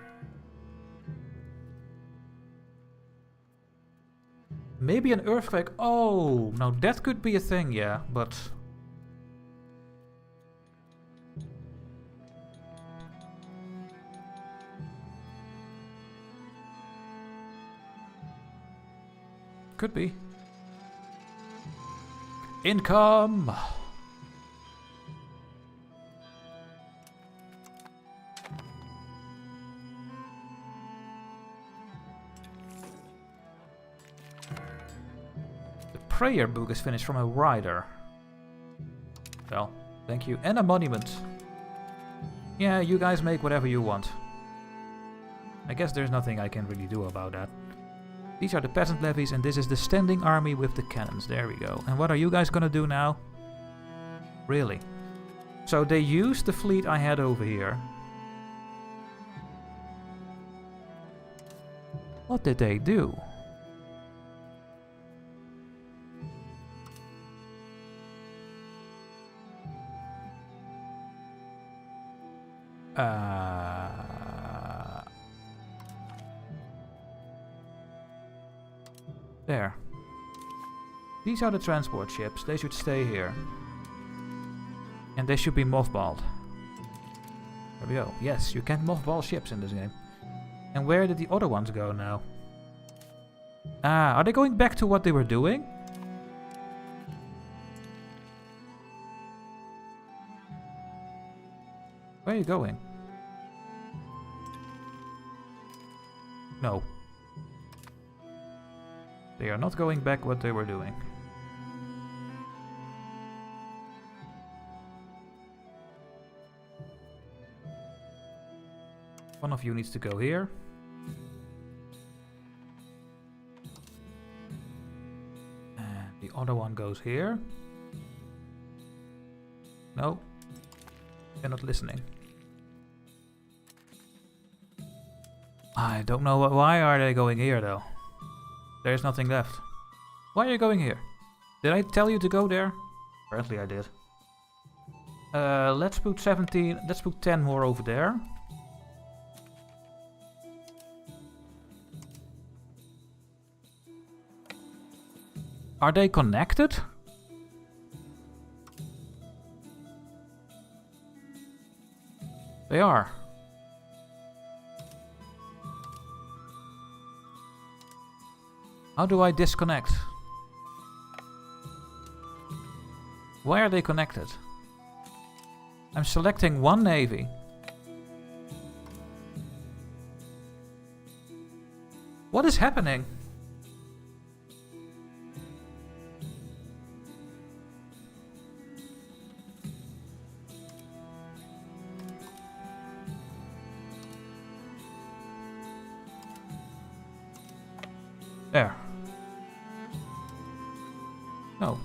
Maybe an earthquake. Oh, now that could be a thing, yeah, but... Could be. Income! The prayer book is finished from a rider. Well, thank you. And a monument. Yeah, you guys make whatever you want. I guess there's nothing I can really do about that. These are the peasant levies, and this is the standing army with the cannons. There we go. And what are you guys gonna do now? Really? So they used the fleet I had over here. What did they do? There. These are the transport ships. They should stay here. And they should be mothballed. There we go. Yes, you can mothball ships in this game. And where did the other ones go now? Ah, are they going back to what they were doing? Where are you going? No. They are not going back what they were doing. One of you needs to go here. And the other one goes here. No. They're not listening. I don't know why are they going here though. There's nothing left. Why are you going here? Did I tell you to go there? Apparently I did. Let's put 17, let's put 10 more over there. Are they connected? They are. How do I disconnect? Why are they connected? I'm selecting one navy. What is happening? There. No.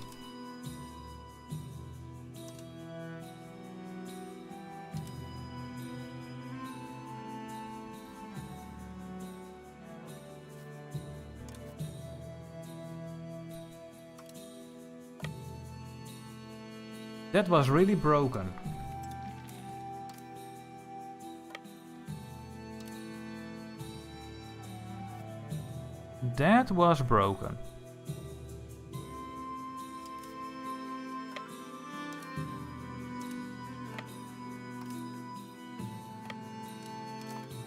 That was really broken. That was broken.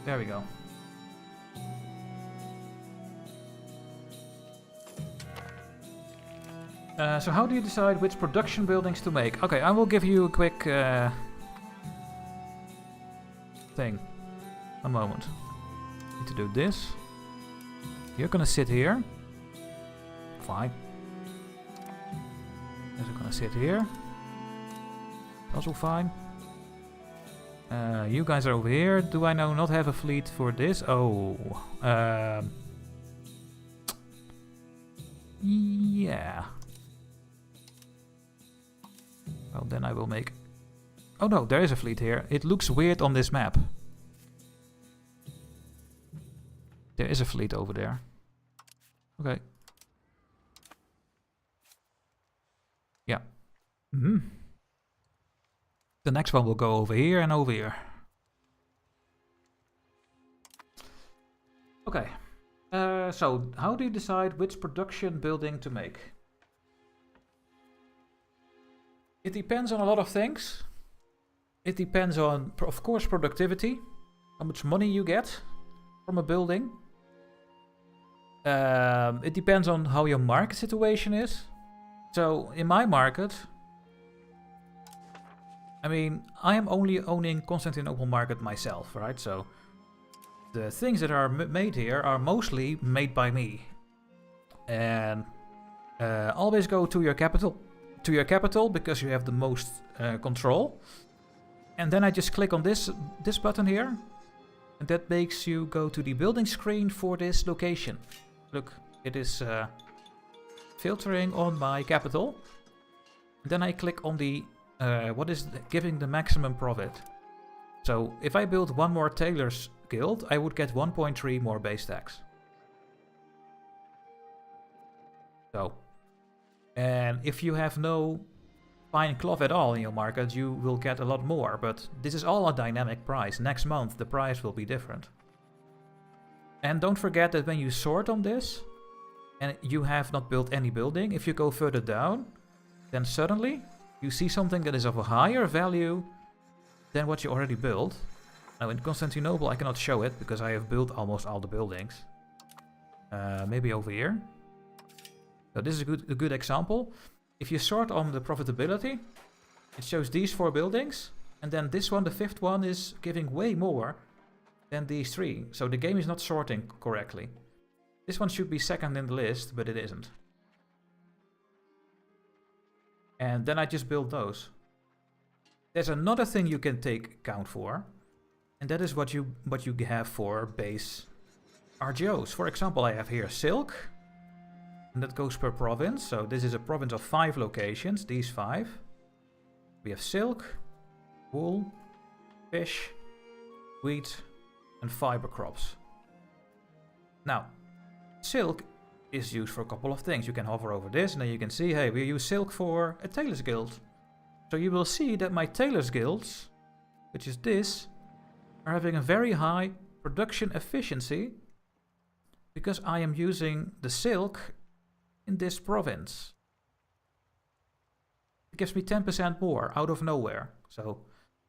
There we go. So how do you decide which production buildings to make? Okay, I will give you a quick thing. A moment. Need to do this. You're gonna sit here. Fine. You're gonna sit here. Also fine. You guys are over here. Do I now not have a fleet for this? Oh. Yeah. Well, then I will make... Oh no, there is a fleet here. It looks weird on this map. There is a fleet over there. Okay. Yeah. Mm-hmm. The next one will go over here and over here. Okay. So, how do you decide which production building to make? It depends on a lot of things. It depends on, of course, productivity. How much money you get from a building. It depends on how your market situation is. So in my market, I mean, I am only owning Constantinople market myself, right? So the things that are made here are mostly made by me. And always go to your capital. To your capital, because you have the most control. And then I just click on this button here. And that makes you go to the building screen for this location. Look, it is filtering on my capital. And then I click on the what is giving the maximum profit. So if I build one more tailor's guild, I would get 1.3 more base tax. So, and if you have no fine cloth at all in your market, you will get a lot more. But this is all a dynamic price. Next month the price will be different. And don't forget that when you sort on this, and you have not built any building, if you go further down, then suddenly you see something that is of a higher value than what you already built. Now in Constantinople I cannot show it because I have built almost all the buildings. Maybe over here. So this is a good example. If you sort on the profitability, it shows these 4 buildings, and then this one, the 5th one, is giving way more than these 3. So the game is not sorting correctly. This one should be second in the list, but it isn't. And then I just build those. There's another thing you can take account for, and that is what you have for base RGOs. For example, I have here silk, and that goes per province. So this is a province of 5 locations, these 5. We have silk, wool, fish, wheat, and fiber crops. Now, silk is used for a couple of things. You can hover over this and then you can see, hey, we use silk for a tailor's guild. So you will see that my tailor's guilds, which is this, are having a very high production efficiency because I am using the silk in this province. It gives me 10% more out of nowhere. So,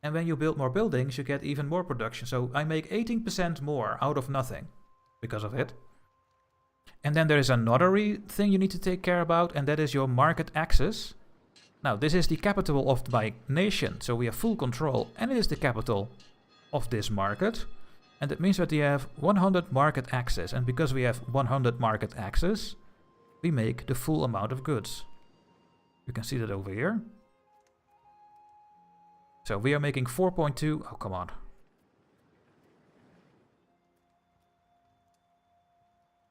and when you build more buildings, you get even more production. So I make 18% more out of nothing because of it. And then there is another thing you need to take care about, and that is your market access. Now, this is the capital of my nation, so we have full control, and it is the capital of this market. And that means that we have 100 market access, and because we have 100 market access, we make the full amount of goods. You can see that over here. So we are making 4.2. Oh, come on.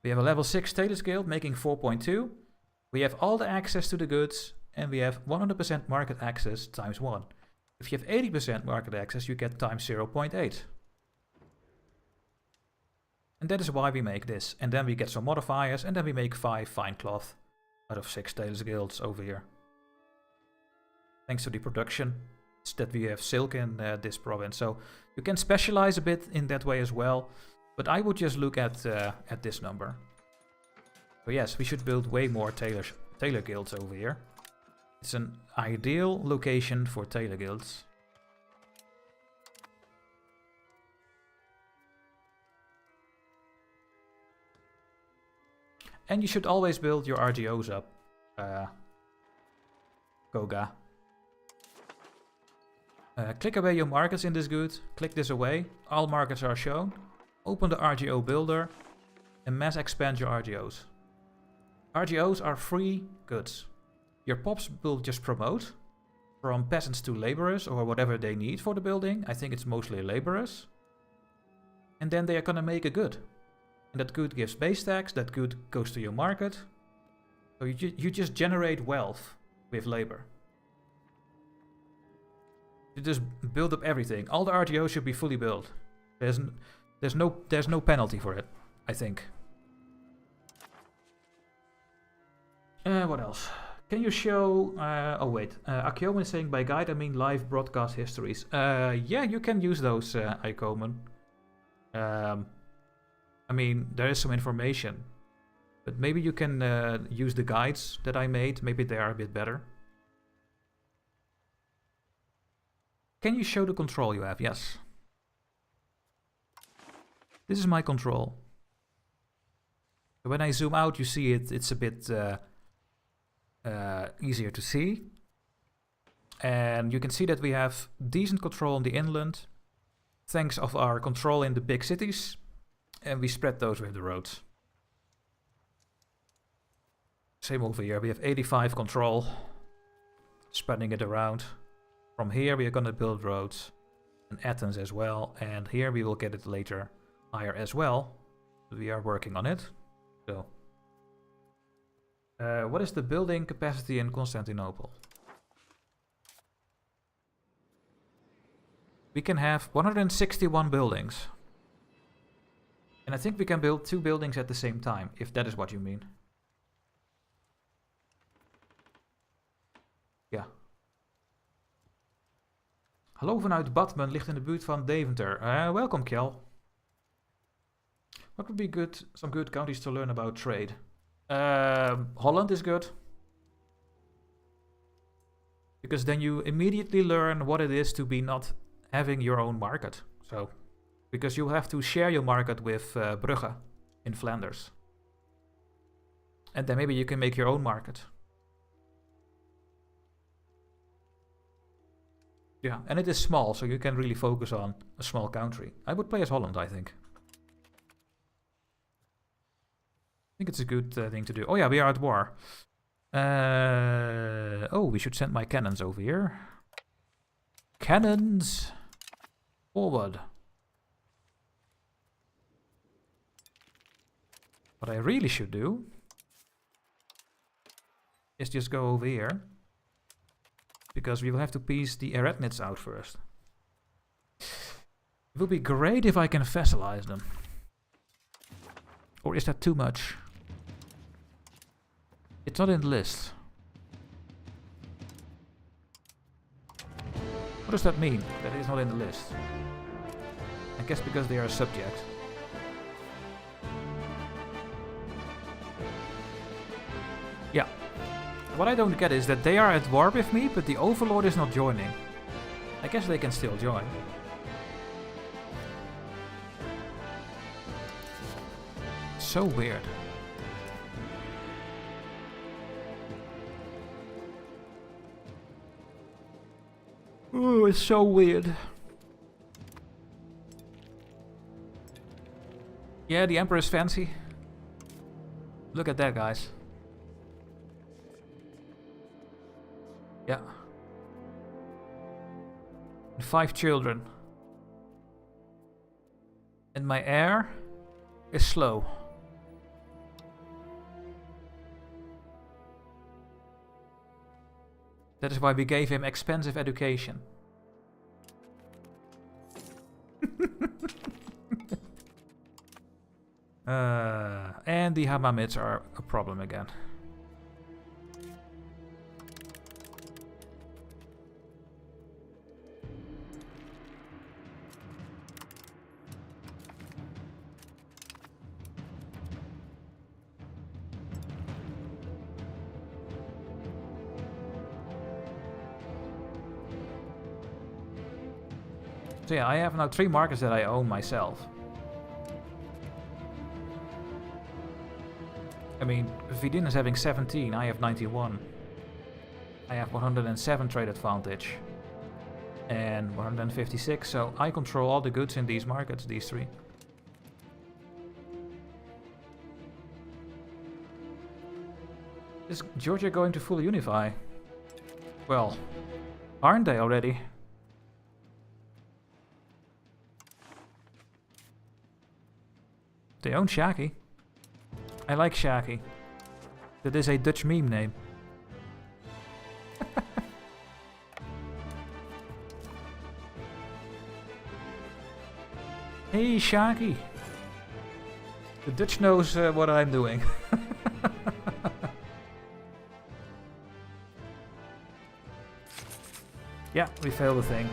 We have a level 6 tailor's guild making 4.2. We have all the access to the goods, and we have 100% market access times 1. If you have 80% market access, you get times 0.8. And that is why we make this. And then we get some modifiers, and then we make 5 fine cloth out of 6 tailor's guilds over here. Thanks to the production that we have silk in this province. So you can specialize a bit in that way as well. But I would just look at this number. So yes, we should build way more tailor guilds over here. It's an ideal location for tailor guilds. And you should always build your RGOs up. Koga. Click away your markets in this good. Click this away. All markets are shown. Open the RGO builder and mass expand your RGOs. RGOs are free goods. Your pops will just promote from peasants to laborers or whatever they need for the building. I think it's mostly laborers. And then they are gonna make a good. And that good gives base tax, that good goes to your market. So you just generate wealth with labor. You just build up everything. All the RGOs should be fully built. There's no penalty for it, I think. What else? Can you show... oh wait, Akyomen is saying by guide I mean live broadcast histories. Yeah, you can use those, Akyomen. I mean, there is some information. But maybe you can use the guides that I made. Maybe they are a bit better. Can you show the control you have? Yes. This is my control. So when I zoom out, you see it's a bit easier to see. And you can see that we have decent control on the inland, thanks of our control in the big cities, and we spread those with the roads. Same over here, we have 85 control, spreading it around. From here we are going to build roads, and Athens as well, and here we will get it later higher as well. We are working on it. So, what is the building capacity in Constantinople? We can have 161 buildings. And I think we can build 2 buildings at the same time, if that is what you mean. Ja. Hallo vanuit Badmen, ligt in de buurt van Deventer. Welcome, Kjell. What would be good? Some good countries to learn about trade. Holland is good. Because then you immediately learn what it is to be not having your own market. So, because you have to share your market with Brugge in Flanders. And then maybe you can make your own market. Yeah, and it is small, so you can really focus on a small country. I would play as Holland, I think. I think it's a good thing to do. Oh yeah, we are at war. Oh, we should send my cannons over here. Cannons! Forward. What I really should do is just go over here. Because we will have to piece the Eretnits out first. It would be great if I can vassalize them. Or is that too much? It's not in the list. What does that mean, that it is not in the list? I guess because they are a subject. Yeah. What I don't get is that they are at war with me, but the Overlord is not joining. I guess they can still join. So weird. Oh, it's so weird. Yeah, the Emperor is fancy. Look at that, guys. Yeah. 5 children. And my heir is slow. That is why we gave him expensive education. And the Hamamids are a problem again. So yeah, I have now 3 markets that I own myself. I mean, Vidin is having 17, I have 91. I have 107 trade advantage. And 156, so I control all the goods in these markets, these 3. Is Georgia going to fully unify? Well, aren't they already? They own Shaki. I like Shaki. That is a Dutch meme name. Hey Shaki. The Dutch knows what I'm doing. Yeah, we failed the thing.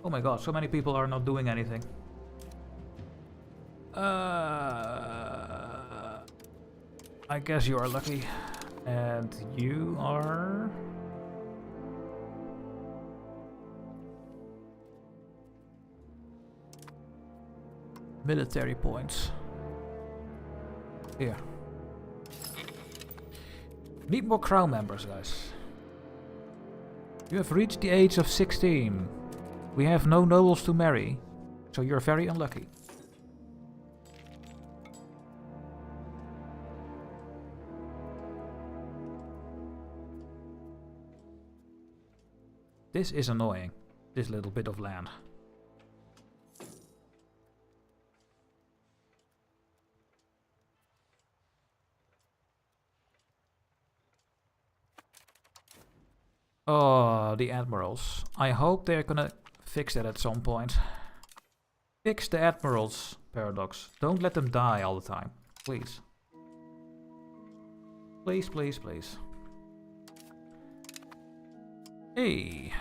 Oh my god, so many people are not doing anything. I guess you are lucky. And you are... Military points. Here. Need more crown members, guys. You have reached the age of 16. We have no nobles to marry, so you're very unlucky. This is annoying, this little bit of land. Oh, the admirals. I hope they're gonna fix that at some point. Fix the admirals, Paradox. Don't let them die all the time. Please. Please, please, please. Hey.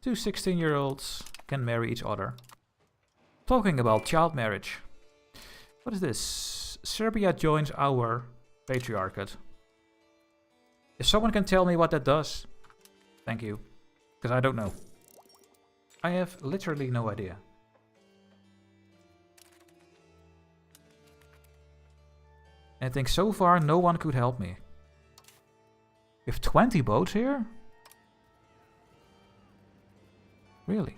2 16-year-olds can marry each other. Talking about child marriage. What is this? Serbia joins our patriarchate. If someone can tell me what that does, thank you. Because I don't know. I have literally no idea. And I think so far no one could help me. We have 20 boats here? Really?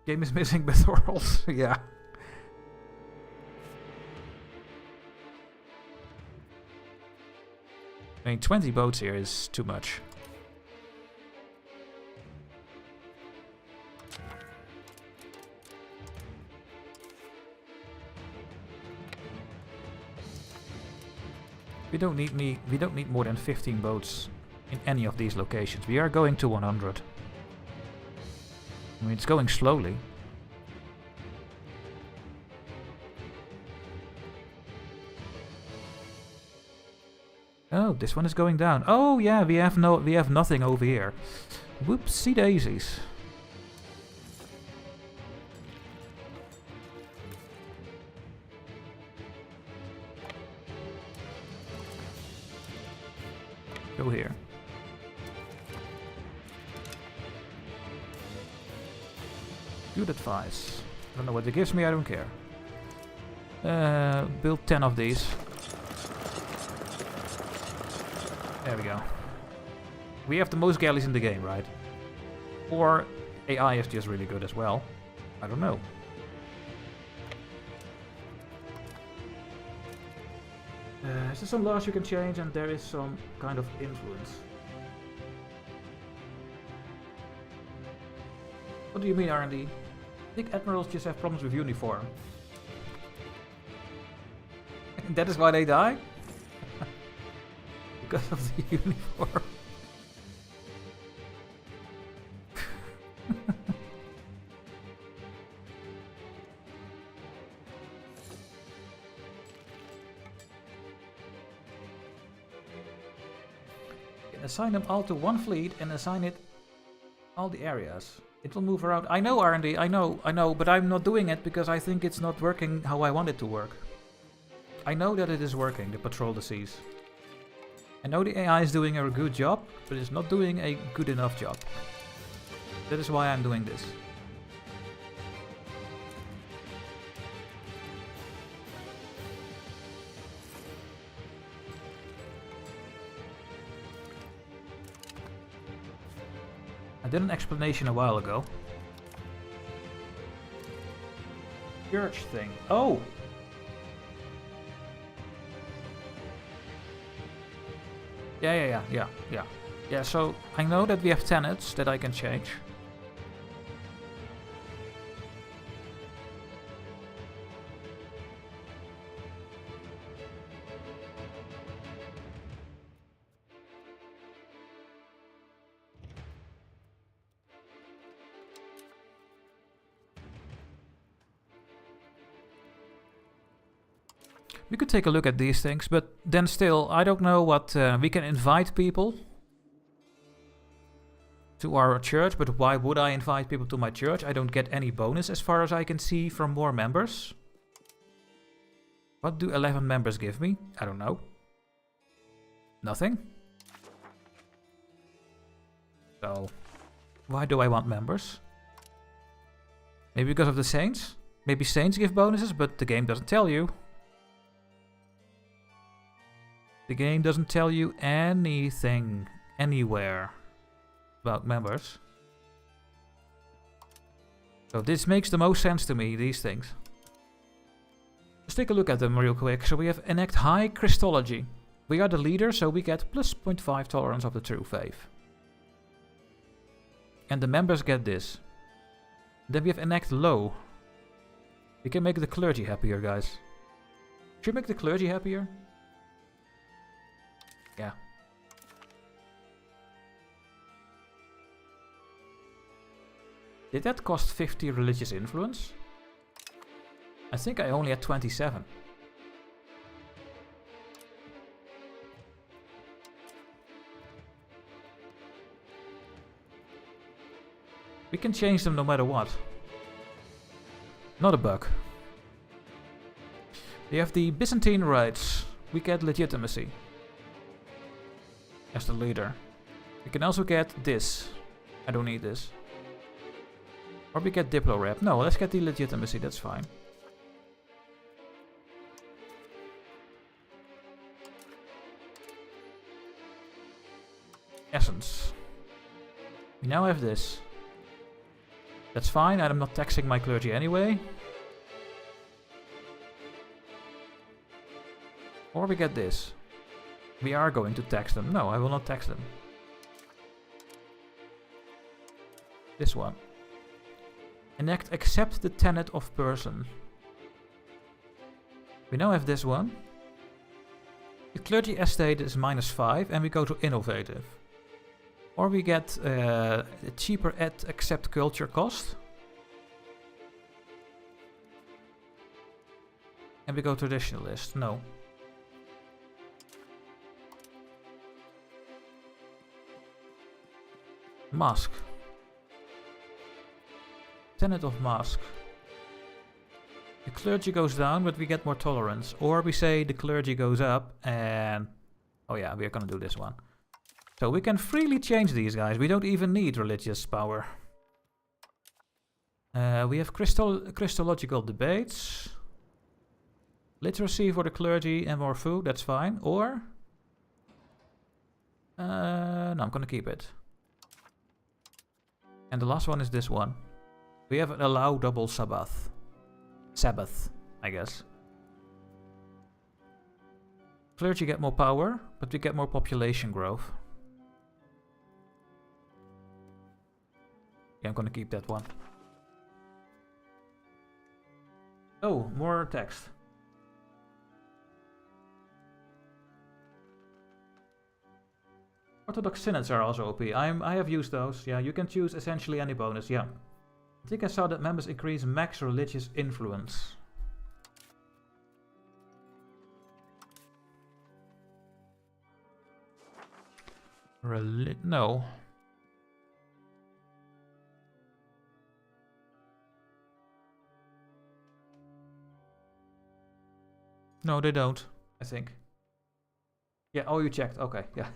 Game is missing bathrolls. Yeah. I mean, 20 boats here is too much. We don't need more than 15 boats in any of these locations. We are going to 100. I mean, it's going slowly. Oh, this one is going down. Oh yeah, we have nothing over here. Whoopsie daisies. Go here. Good advice. I don't know what it gives me, I don't care. Build 10 of these. There we go. We have the most galleys in the game, right? Or AI is just really good as well. I don't know. Is there some laws you can change and there is some kind of influence? What do you mean, R&D? I think admirals just have problems with uniform. And that is why they die? Because of the uniform. Assign them all to one fleet and assign it all the areas. It will move around. I know, R&D, I know, but I'm not doing it because I think it's not working how I want it to work. I know that it is working, the patrol the seas. I know the AI is doing a good job, but it's not doing a good enough job. That is why I'm doing this. I did an explanation a while ago. Church thing. Oh! Yeah, so I know that we have tenets that I can change. We could take a look at these things, but then still, I don't know what... we can invite people to our church, but why would I invite people to my church? I don't get any bonus as far as I can see from more members. What do 11 members give me? I don't know. Nothing? So, why do I want members? Maybe because of the Saints? Maybe Saints give bonuses, but the game doesn't tell you. The game doesn't tell you anything, anywhere, about members. So this makes the most sense to me, these things. Let's take a look at them real quick. So we have Enact High Christology. We are the leader, so we get plus 0.5 tolerance of the true faith. And the members get this. Then we have Enact Low. We can make the clergy happier, guys. Should we make the clergy happier? Yeah. Did that cost 50 religious influence? I think I only had 27. We can change them no matter what. Not a bug. We have the Byzantine rights. We get legitimacy as the leader. We can also get this. I don't need this. Or we get Diplo rep. No, let's get the legitimacy, that's fine. Essence. We now have this. That's fine, I'm not taxing my clergy anyway. Or we get this. We are going to tax them. No, I will not tax them. This one. Enact accept the tenet of person. We now have this one. The clergy estate is -5 and we go to innovative. Or we get a cheaper accept culture cost. And we go traditionalist. No. Mask. Tenet of Mask. The clergy goes down, but we get more tolerance. Or we say the clergy goes up and... Oh yeah, we're gonna do this one. So we can freely change these guys. We don't even need religious power. We have Christological debates. Literacy for the clergy and more food, that's fine. Or... no, I'm gonna keep it. And the last one is this one. We have an allow double Sabbath. Sabbath, I guess. Clergy get more power, but we get more population growth. Yeah, I'm gonna keep that one. Oh, more text. Orthodox synods are also OP. I have used those. Yeah, you can choose essentially any bonus. Yeah. I think I saw that members increase max religious influence. No. No, they don't, I think. Yeah, oh, you checked. Okay, yeah.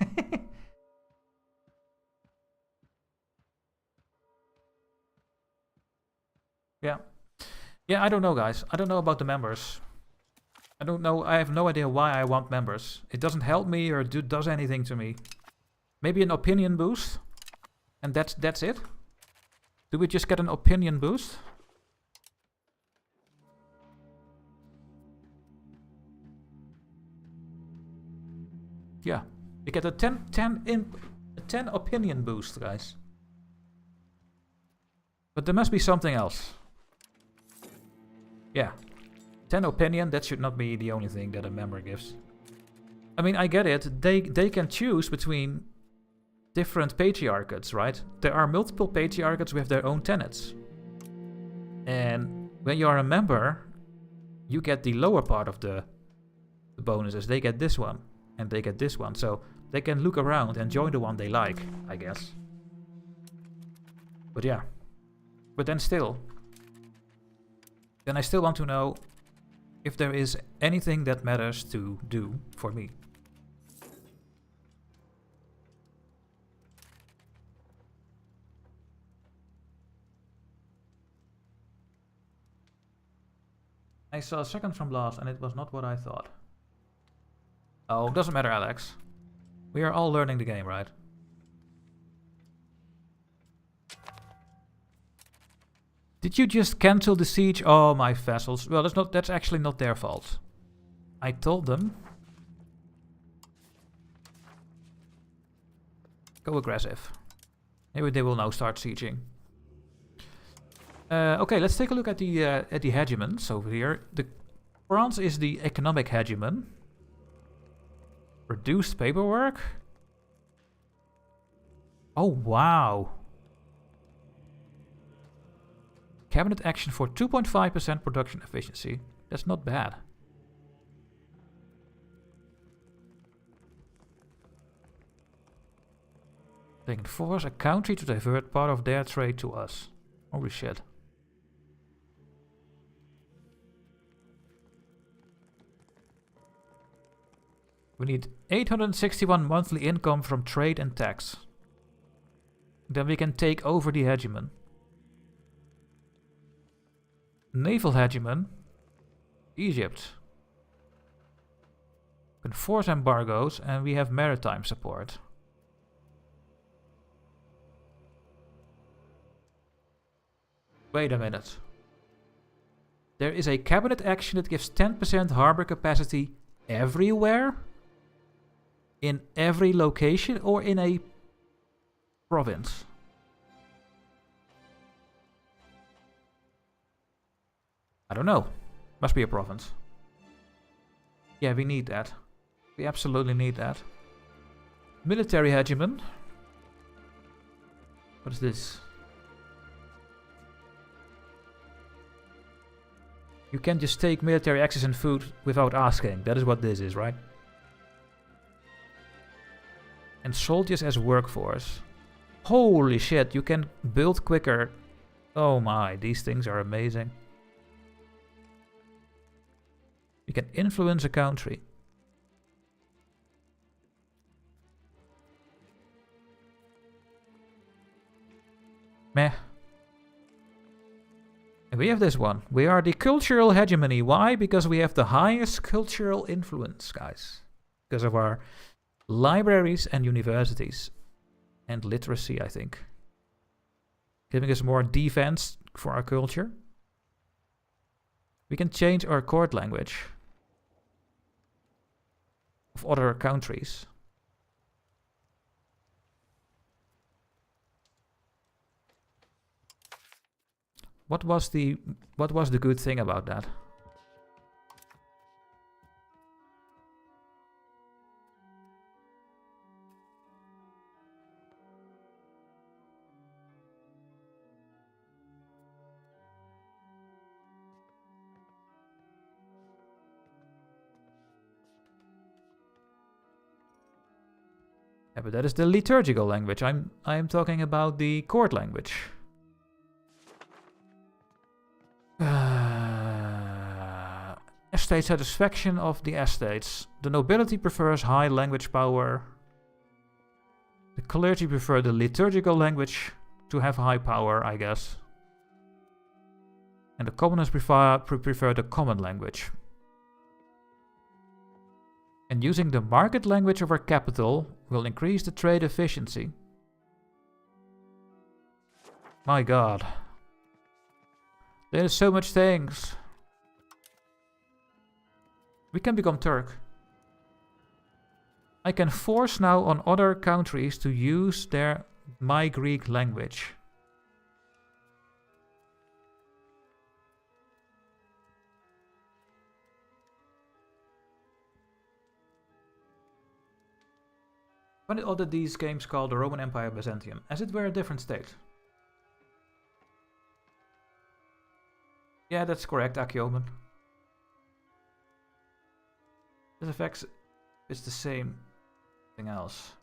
Yeah. Yeah, I don't know, guys. I don't know about the members. I don't know. I have no idea why I want members. It doesn't help me or does anything to me. Maybe an opinion boost? And that's it? Do we just get an opinion boost? Yeah. We get a 10 opinion boost, guys. But there must be something else. Yeah. 10 opinion, that should not be the only thing that a member gives. I mean, I get it. They can choose between different patriarchates, right? There are multiple patriarchates with their own tenets. And when you are a member, you get the lower part of the bonuses. They get this one, and they get this one. So they can look around and join the one they like, I guess. But yeah. But then still. Then I still want to know if there is anything that matters to do for me. I saw a second from last and it was not what I thought. Oh, doesn't matter, Alex. We are all learning the game, right? Did you just cancel the siege? Oh, my vassals. Well, that's actually not their fault. I told them. Go aggressive. Maybe they will now start sieging. Okay, let's take a look at the hegemons over here. France is the economic hegemon. Reduced paperwork. Oh, wow. Cabinet action for 2.5% production efficiency. That's not bad. They can force a country to divert part of their trade to us. Holy shit. We need 861 monthly income from trade and tax. Then we can take over the hegemon. Naval hegemon. Egypt. We can force embargoes and we have maritime support. Wait a minute. There is a cabinet action that gives 10% harbor capacity everywhere? In every location or in a province? I don't know. Must be a province. Yeah, we need that. We absolutely need that. Military hegemon. What is this? You can just take military access and food without asking. That is what this is, right? And soldiers as workforce. Holy shit, you can build quicker. Oh my, these things are amazing. You can influence a country. Meh. And we have this one. We are the cultural hegemony. Why? Because we have the highest cultural influence, guys. Because of our libraries and universities. And literacy, I think. Giving us more defense for our culture. We can change our court language of other countries. What was the good thing about that? Yeah, but that is the liturgical language. I am talking about the court language. Estate satisfaction of the estates. The nobility prefers high language power. The clergy prefer the liturgical language to have high power, I guess. And the commoners prefer the common language. And using the market language of our capital will increase the trade efficiency. My god. There's so much things. We can become Turk. I can force now on other countries to use my Greek language. When did all of these games called the Roman Empire Byzantium? As it were a different state. Yeah, that's correct, Akiomen. This affects it's the same thing else.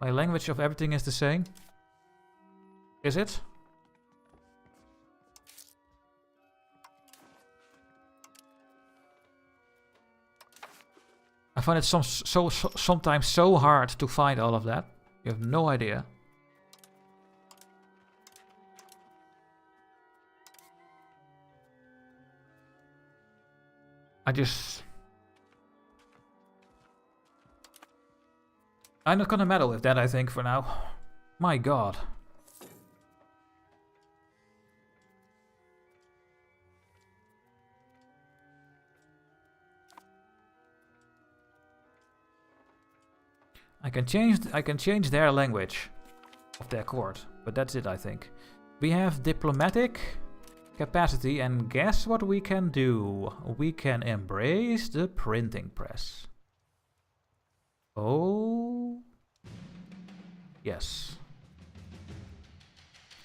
My language of everything is the same. Is it? I find it sometimes so hard to find all of that. You have no idea. I'm not gonna meddle with that, I think, for now. My god. I can change their language of their court, but that's it, I think. We have diplomatic capacity, and guess what we can do? We can embrace the printing press. Oh, yes.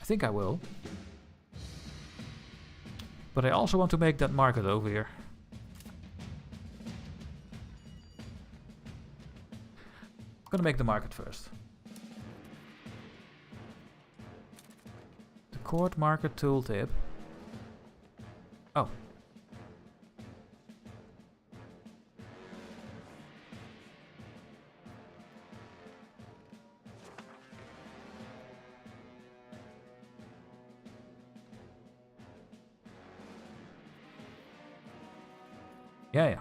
I think I will. But I also want to make that market over here. I'm gonna make the market first. The court market tooltip. Oh. Yeah.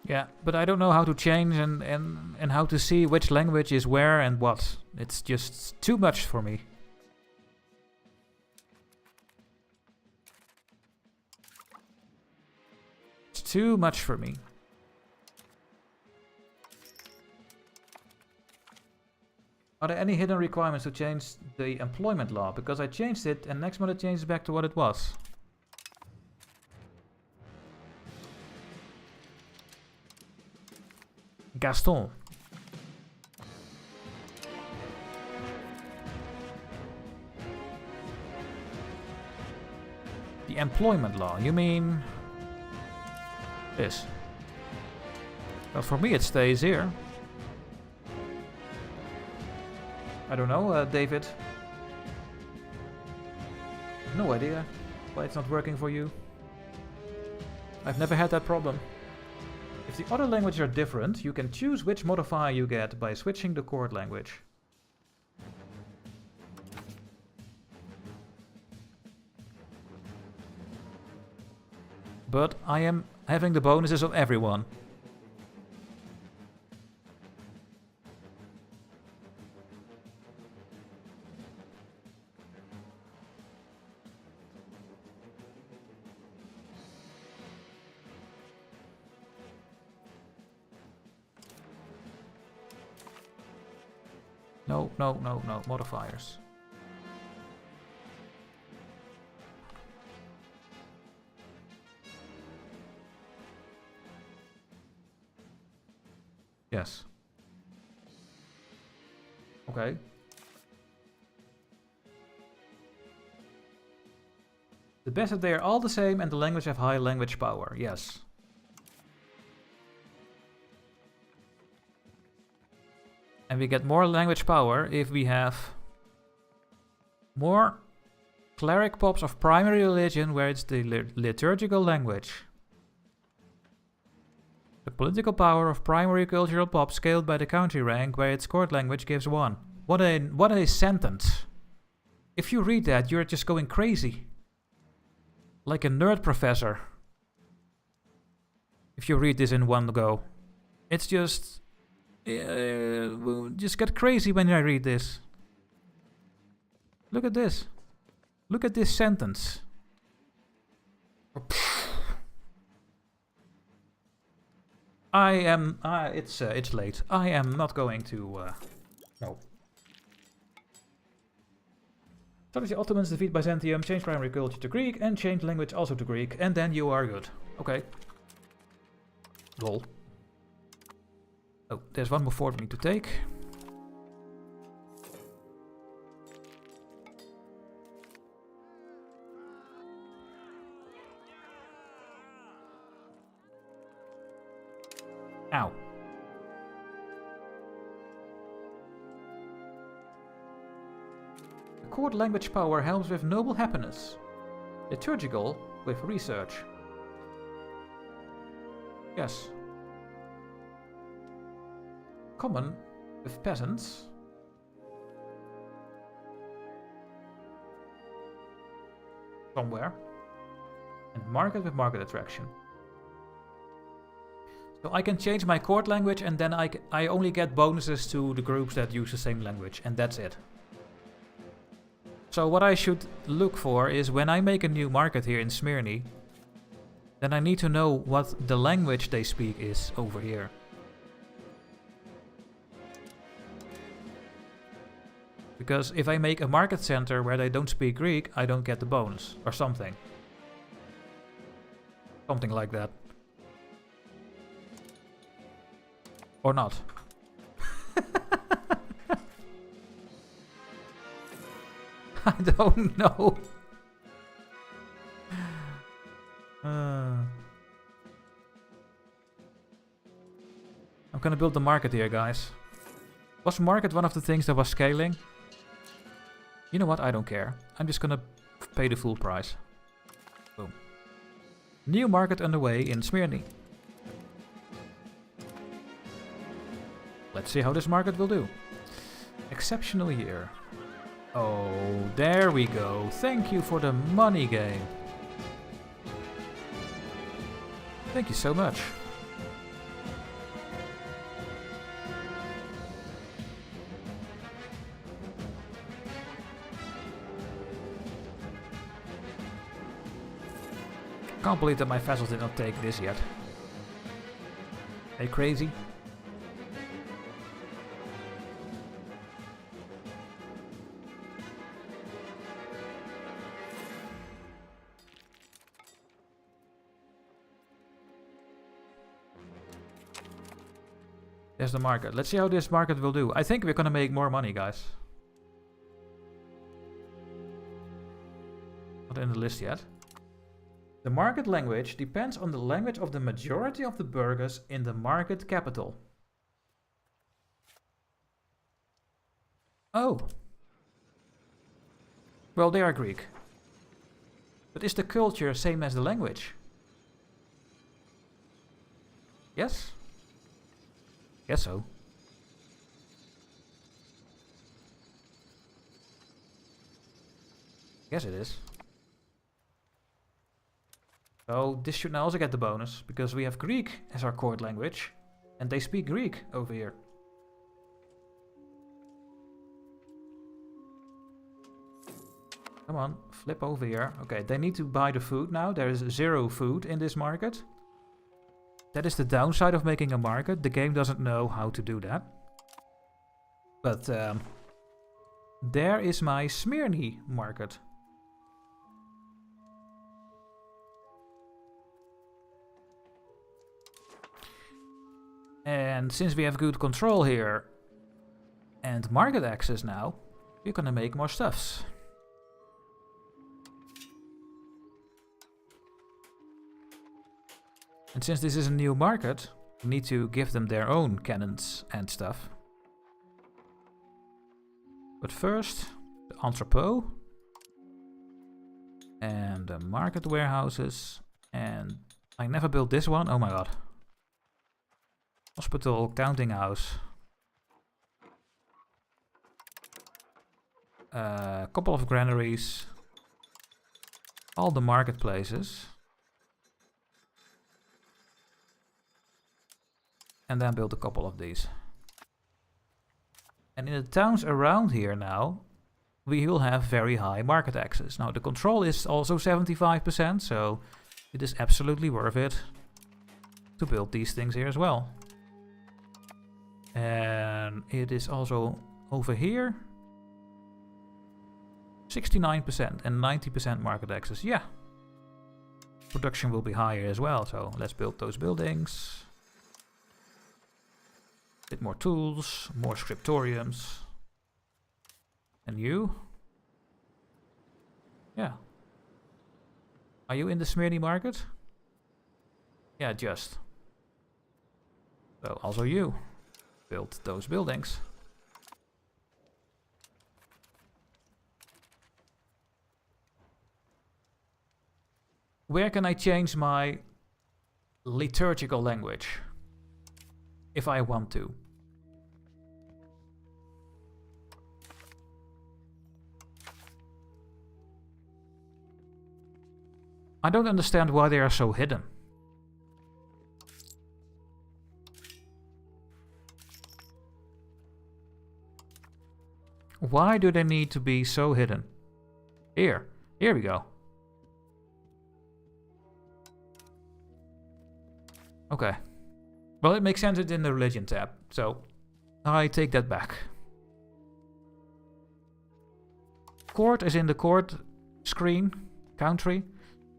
Yeah, but I don't know how to change and how to see which language is where and what. It's just too much for me. It's too much for me. Are there any hidden requirements to change the employment law? Because I changed it and next month it changes back to what it was. Gaston. The employment law, you mean this? Well, for me it stays here. I don't know, David. No idea why it's not working for you. I've never had that problem. If the other languages are different, you can choose which modifier you get by switching the court language. But I am having the bonuses of everyone. No, modifiers. Yes. Okay. The best that they are all the same and the language have high language power. Yes. And we get more language power if we have more cleric pops of primary religion where it's the liturgical language. The political power of primary cultural pop scaled by the country rank where its court language gives 1. What a sentence. If you read that, you're just going crazy. Like a nerd professor. If you read this in one go. It's just get crazy when I read this. Look at this. Look at this sentence. It's late. I am not going to, no. Strategy Ottomans defeat Byzantium, change primary culture to Greek, and change language also to Greek, and then you are good. Okay. Lol. Oh, there's one more fort we need to take. Ow. The court language power helps with noble happiness. Liturgical with research. Yes. Common with peasants. Somewhere. And market with market attraction. So I can change my court language and then I only get bonuses to the groups that use the same language. And that's it. So what I should look for is when I make a new market here in Smyrni, then I need to know what the language they speak is over here. Because if I make a market center where they don't speak Greek, I don't get the bonus or something. Something like that. Or not. I don't know. I'm gonna build the market here, guys. Was market one of the things that was scaling? You know what? I don't care. I'm just gonna pay the full price. Boom. New market underway in Smyrni. Let's see how this market will do. Exceptional year. Oh, there we go. Thank you for the money game. Thank you so much. Can't believe that my vassals did not take this yet. Are you crazy? There's the market. Let's see how this market will do. I think we're gonna make more money, guys. Not in the list yet. The market language depends on the language of the majority of the burghers in the market capital. Oh. Well, they are Greek. But is the culture same as the language? Yes? Guess so. Guess it is. So this should now also get the bonus, because we have Greek as our court language, and they speak Greek over here. Come on, flip over here. Okay, they need to buy the food now. There is 0 food in this market. That is the downside of making a market. The game doesn't know how to do that. But there is my Smyrni market. And since we have good control here and market access now, we're gonna make more stuffs. And since this is a new market, we need to give them their own cannons and stuff. But first, the entrepot. And the market warehouses. And I never built this one, oh my god. Hospital, counting house. A couple of granaries. All the marketplaces. And then build a couple of these. And in the towns around here now, we will have very high market access. Now the control is also 75%, so it is absolutely worth it to build these things here as well. And it is also over here 69% and 90% market access. Yeah. Production will be higher as well, so let's build those buildings. Bit more tools, more scriptoriums. And you? Yeah. Are you in the Smyrni market? Yeah, just. So also you. Build those buildings. Where can I change my liturgical language. If I want to. I don't understand why they are so hidden. Why do they need to be so hidden? Here we go. Okay. Well, it makes sense it's in the religion tab, so I take that back. Court is in the court screen, country.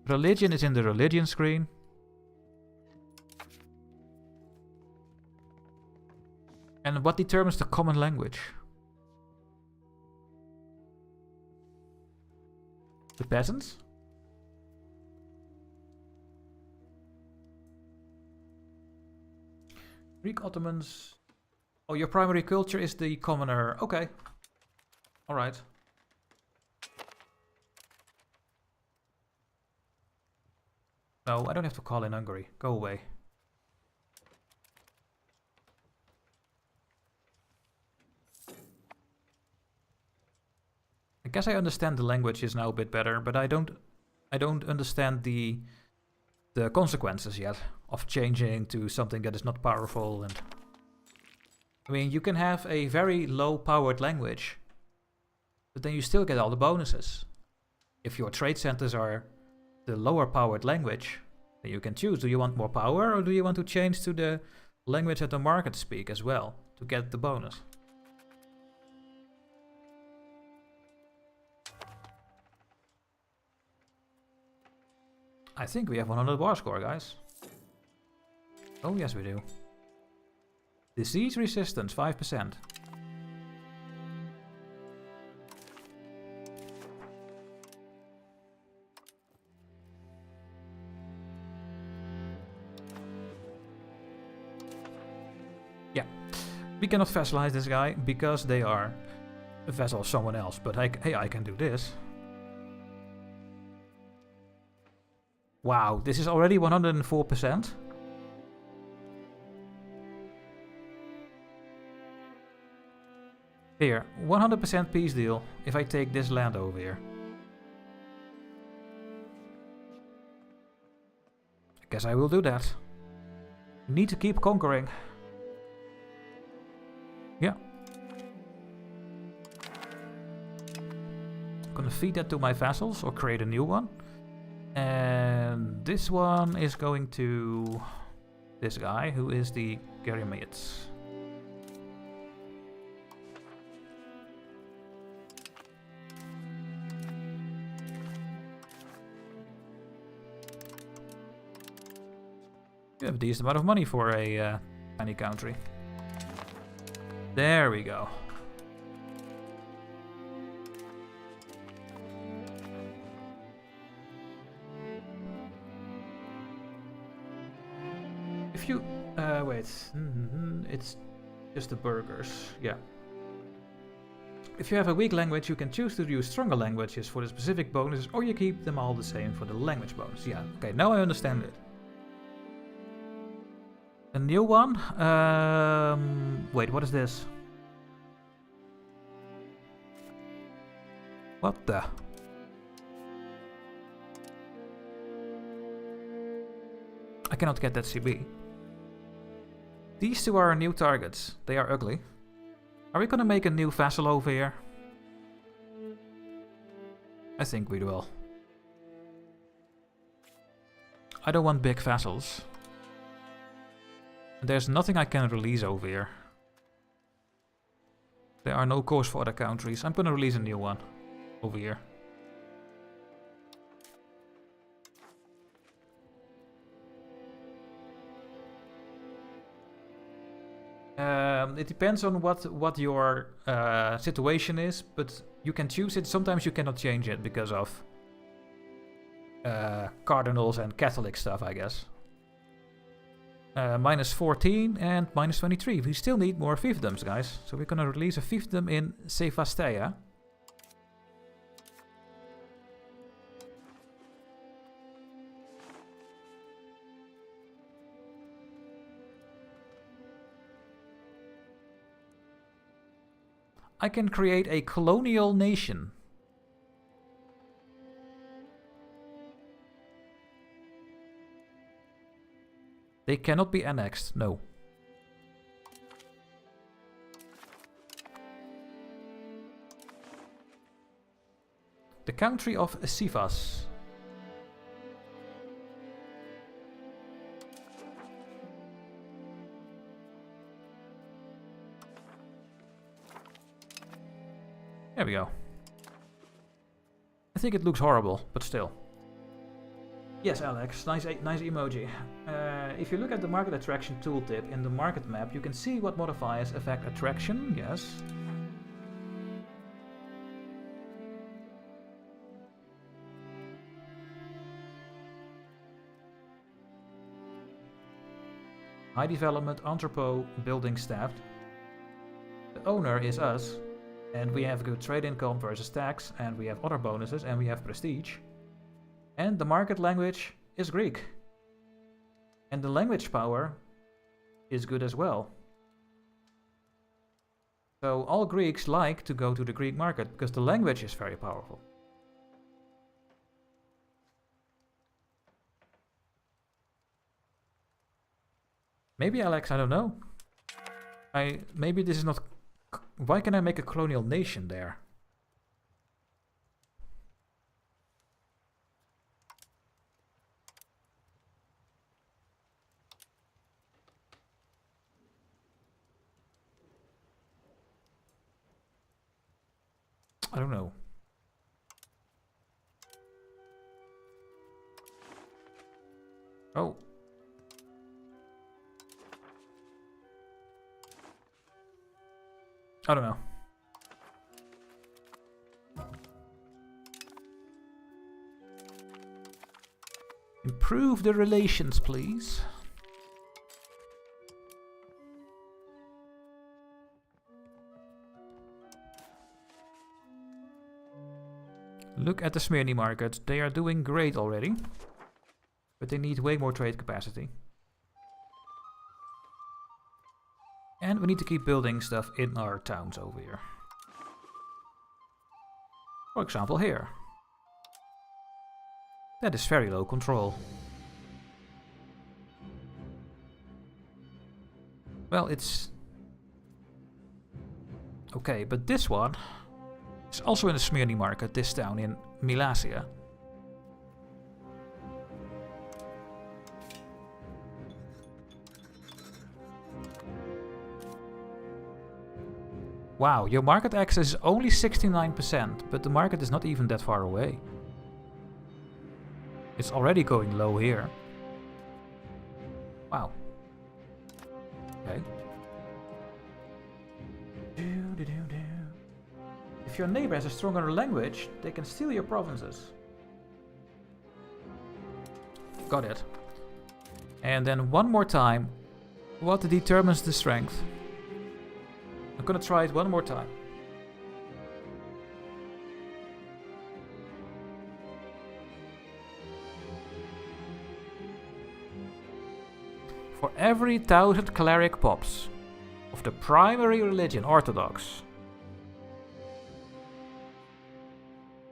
Religion is in the religion screen. And what determines the common language? The peasants? Greek Ottomans. Oh, your primary culture is the commoner. Okay. Alright. No, I don't have to call in Hungary. Go away. I guess I understand the languages now a bit better, but I don't understand the consequences yet of changing to something that is not powerful. And I mean, you can have a very low powered language, but then you still get all the bonuses. If your trade centers are the lower powered language, then you can choose. Do you want more power, or do you want to change to the language that the market speak as well to get the bonus? I think we have 100 war score, guys. Oh, yes, we do. Disease resistance, 5%. Yeah. We cannot vassalize this guy because they are a vassal of someone else. But hey, I can do this. Wow, this is already 104%. Here, 100% peace deal if I take this land over here. I guess I will do that. Need to keep conquering. Yeah. I'm gonna feed that to my vassals or create a new one. And this one is going to this guy, who is the Geremites. You have a decent amount of money for a tiny country. There we go. If you... wait. It's just the burgers. Yeah. If you have a weak language, you can choose to use stronger languages for the specific bonuses, or you keep them all the same for the language bonus. Yeah, okay, now I understand it. A new one? Wait, what is this? What the? I cannot get that CB. These two are our new targets. They are ugly. Are we gonna make a new vassal over here? I think we will. I don't want big vassals. There's nothing I can release over here. There are no cores for other countries. I'm gonna release a new one over here. It depends on what your situation is, but you can choose it. Sometimes you cannot change it because of cardinals and Catholic stuff, I guess. Minus 14 and minus 23. We still need more fiefdoms, guys. So we're gonna release a fiefdom in Sevastia. I can create a colonial nation. They cannot be annexed, no. The country of Sivas. There we go. I think it looks horrible, but still. Yes, Alex, nice emoji. If you look at the market attraction tooltip in the market map, you can see what modifiers affect attraction, yes. High development, entrepot, building staffed. The owner is us, and we have good trade income versus tax, and we have other bonuses, and we have prestige. And the market language is Greek. And the language power is good as well. So all Greeks like to go to the Greek market because the language is very powerful. Maybe, Alex, I don't know. Maybe this is not... Why can I make a colonial nation there? I don't know. Oh. I don't know. Improve the relations, please. Look at the Smyrna market. They are doing great already. But they need way more trade capacity. And we need to keep building stuff in our towns over here. For example, here. That is very low control. Well, it's... okay, but this one is also in the Smyrna market, this town in Mileghere. Wow, your market access is only 69%, but the market is not even that far away. It's already going low here. Wow. Okay. If your neighbor has a stronger language, they can steal your provinces. Got it. And then one more time, what determines the strength? I'm gonna try it one more time. For every 1000 cleric pops of the primary religion, Orthodox,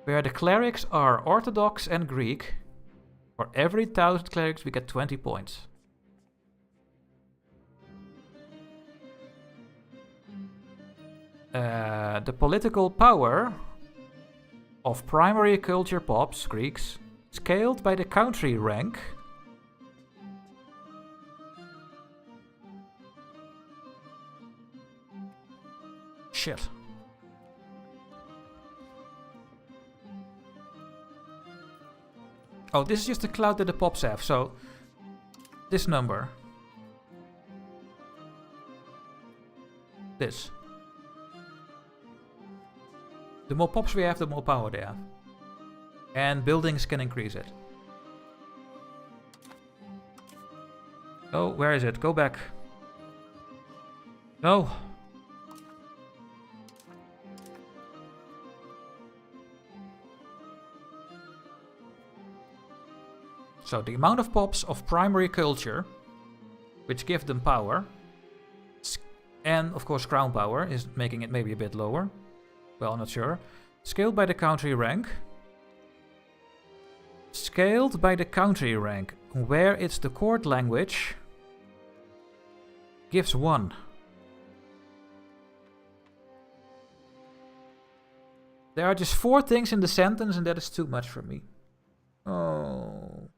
where the clerics are Orthodox and Greek, for every 1000 clerics we get 20 points. The political power of primary culture pops, Greeks, scaled by the country rank. Shit. Oh, this is just the cloud that the pops have, so this number. This. The more pops we have, the more power they have. And buildings can increase it. Oh, where is it? Go back. No. So the amount of pops of primary culture, which give them power, And of course crown power is making it maybe a bit lower. Well, I'm not sure. Scaled by the country rank. Scaled by the country rank. Where it's the court language. Gives 1. There are just 4 things in the sentence and that is too much for me. Oh.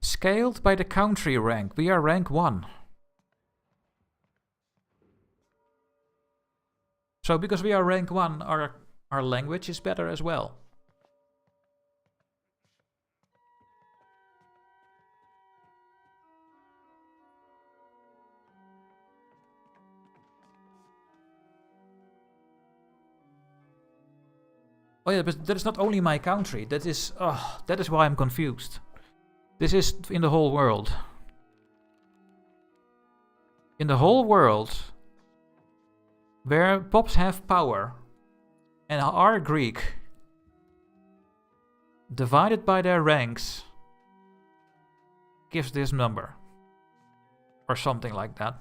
Scaled by the country rank. We are rank 1. So because we are rank 1, our language is better as well. Oh yeah, but that is not only my country. That is why I'm confused. This is in the whole world. In the whole world, where pops have power and are Greek, divided by their ranks, gives this number. Or something like that.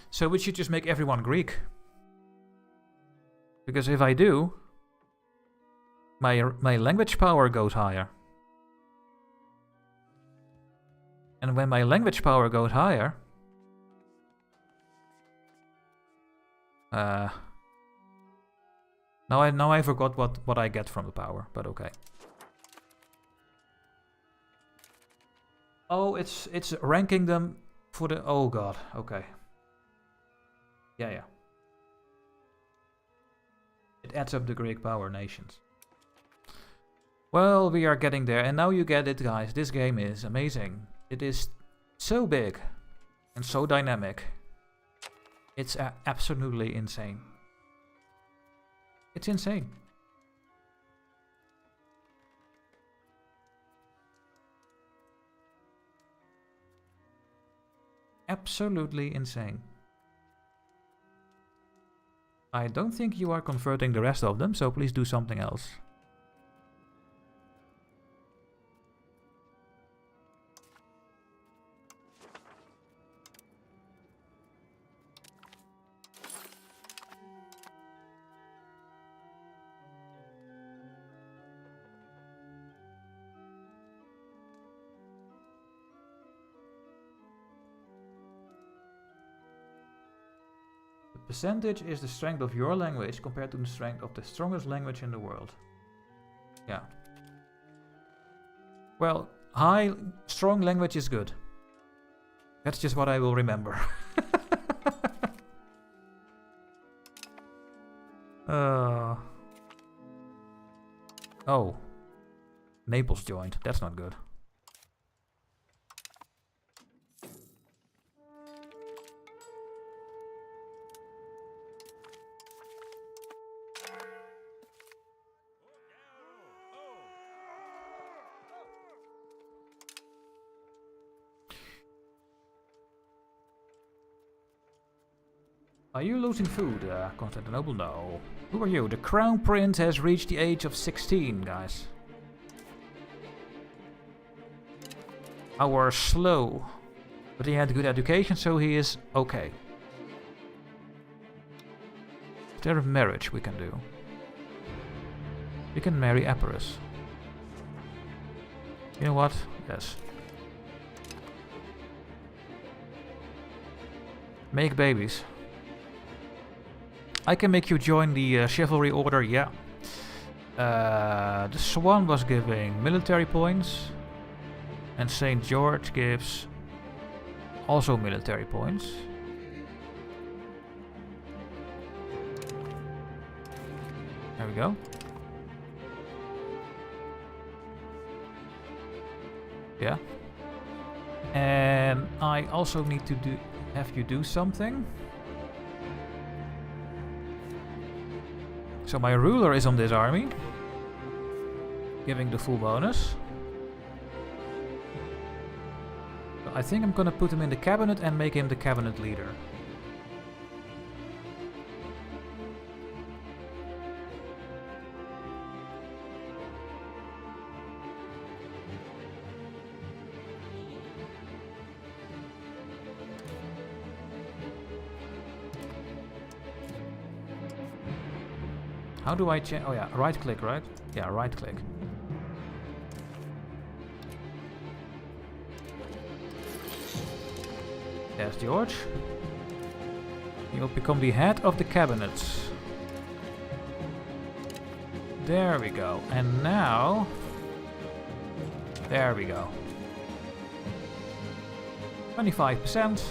So we should just make everyone Greek. Because if I do, my language power goes higher. And when my language power goes higher... Now I forgot what I get from the power, but okay. Oh, it's ranking them for the... Oh god, okay. Yeah. It adds up the Greek power nations. Well, we are getting there, and now you get it, guys. This game is amazing. It is so big and so dynamic. It's absolutely insane. It's insane. Absolutely insane. I don't think you are converting the rest of them, so please do something else. Percentage is the strength of your language compared to the strength of the strongest language in the world. Yeah. Well, strong language is good. That's just what I will remember. Oh. Naples joined. That's not good. Are you losing food, Constantinople? No. Who are you? The Crown Prince has reached the age of 16, guys. Our slow. But he had good education, so he is okay. Is there a marriage we can do? We can marry Epirus. You know what? Yes. Make babies. I can make you join the chivalry order, yeah. The Swan was giving military points. And St. George gives also military points. There we go. Yeah. And I also need to have you do something. So my ruler is on this army, giving the full bonus. I think I'm gonna put him in the cabinet and make him the cabinet leader. How do I change? Oh yeah, right click, right? Yeah, right click. There's George. He will become the head of the cabinet. There we go. And now... There we go. 25%,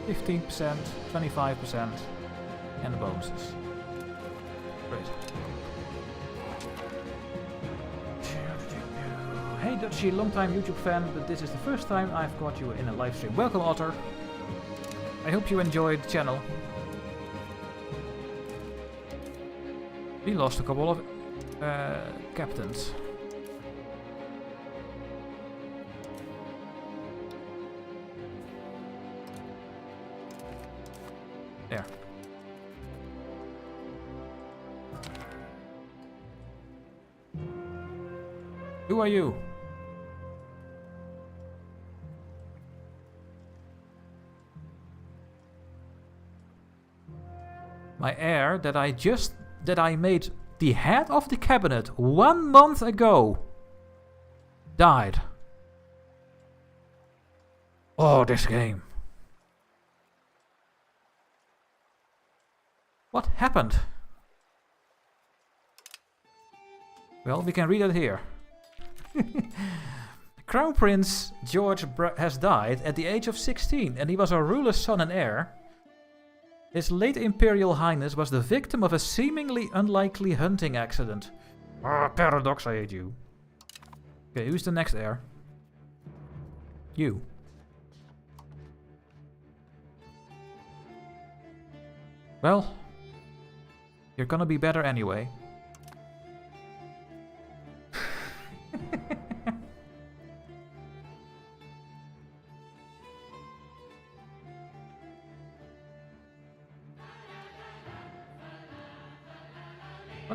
15%, 25%, and the bonuses. Great. Hey Dutchy, long time YouTube fan, but this is the first time I've got you in a live stream. Welcome, Otter. I hope you enjoyed the channel. We lost a couple of captains. There. Who are you? My heir that I made the head of the cabinet 1 month ago died. Oh, this game. What happened? Well, we can read it here. Crown Prince George has died at the age of 16, and he was a ruler's son and heir. His late Imperial Highness was the victim of a seemingly unlikely hunting accident. Ah, Paradox, I hate you. Okay, who's the next heir? You. Well, you're gonna be better anyway.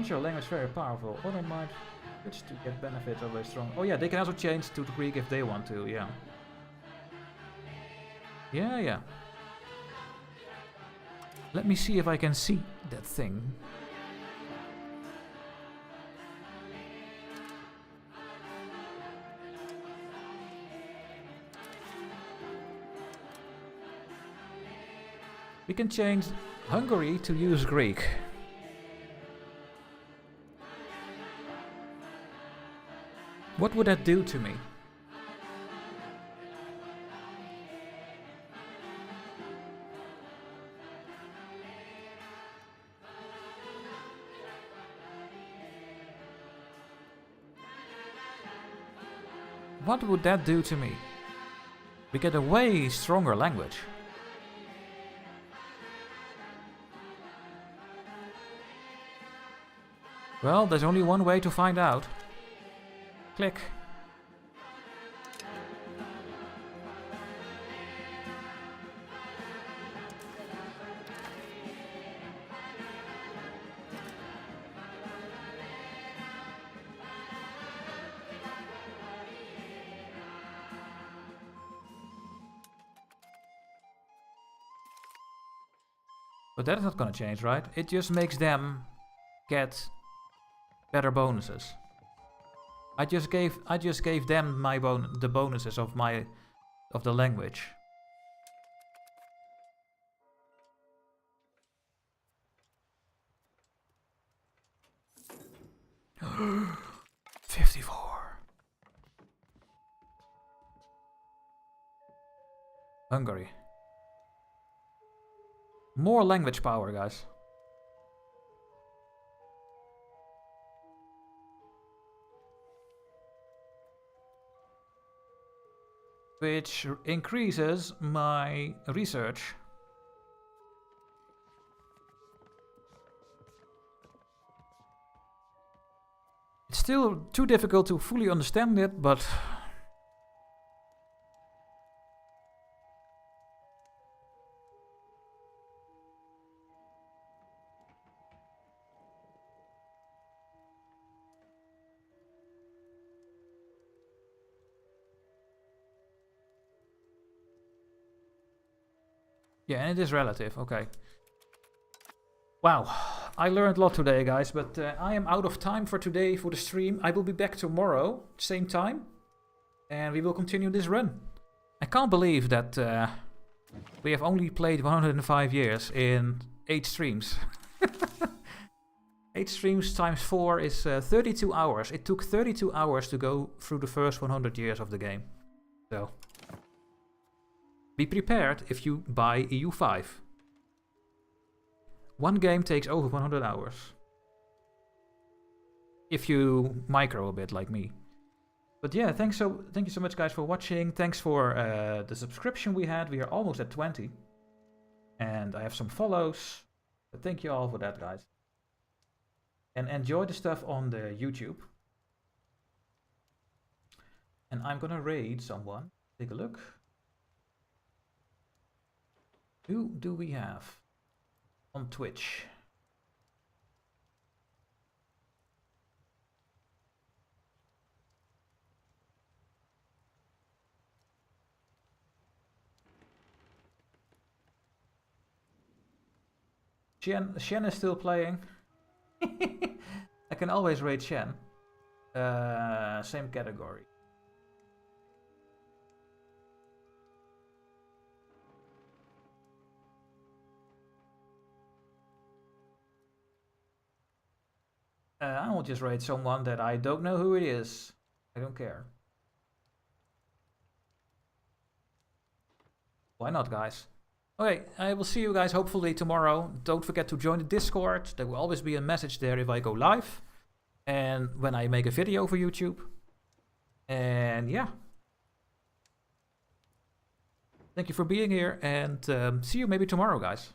Your language is very powerful. Other might switch to get benefits of a strong. Oh yeah, they can also change to Greek if they want to. Yeah. Yeah. Let me see if I can see that thing. We can change Hungary to use Greek. What would that do to me? What would that do to me? We get a way stronger language. Well, there's only one way to find out. Click. But that is not gonna change, right? It just makes them get better bonuses. I just gave them my the bonuses of the language. $54. Hungary. More language power, guys. Which increases my research. It's still too difficult to fully understand it, but Yeah, and it is relative. Okay. Wow, I learned a lot today, guys, but I am out of time for today for the stream. I will be back tomorrow, same time, and we will continue this run. I can't believe that we have only played 105 years in 8 streams. 8 streams times 4 is 32 hours. It took 32 hours to go through the first 100 years of the game. So, be prepared if you buy EU5. One game takes over 100 hours. If you micro a bit like me. But yeah, thank you so much, guys, for watching. Thanks for the subscription we had. We are almost at 20. And I have some follows. But thank you all for that, guys. And enjoy the stuff on the YouTube. And I'm gonna raid someone. Take a look. Who do we have on Twitch? Shen is still playing. I can always raid Shen. Same category. I will just raid someone that I don't know who it is. I don't care. Why not, guys? Okay, I will see you guys hopefully tomorrow. Don't forget to join the Discord. There will always be a message there if I go live. And when I make a video for YouTube. And yeah. Thank you for being here and see you maybe tomorrow, guys.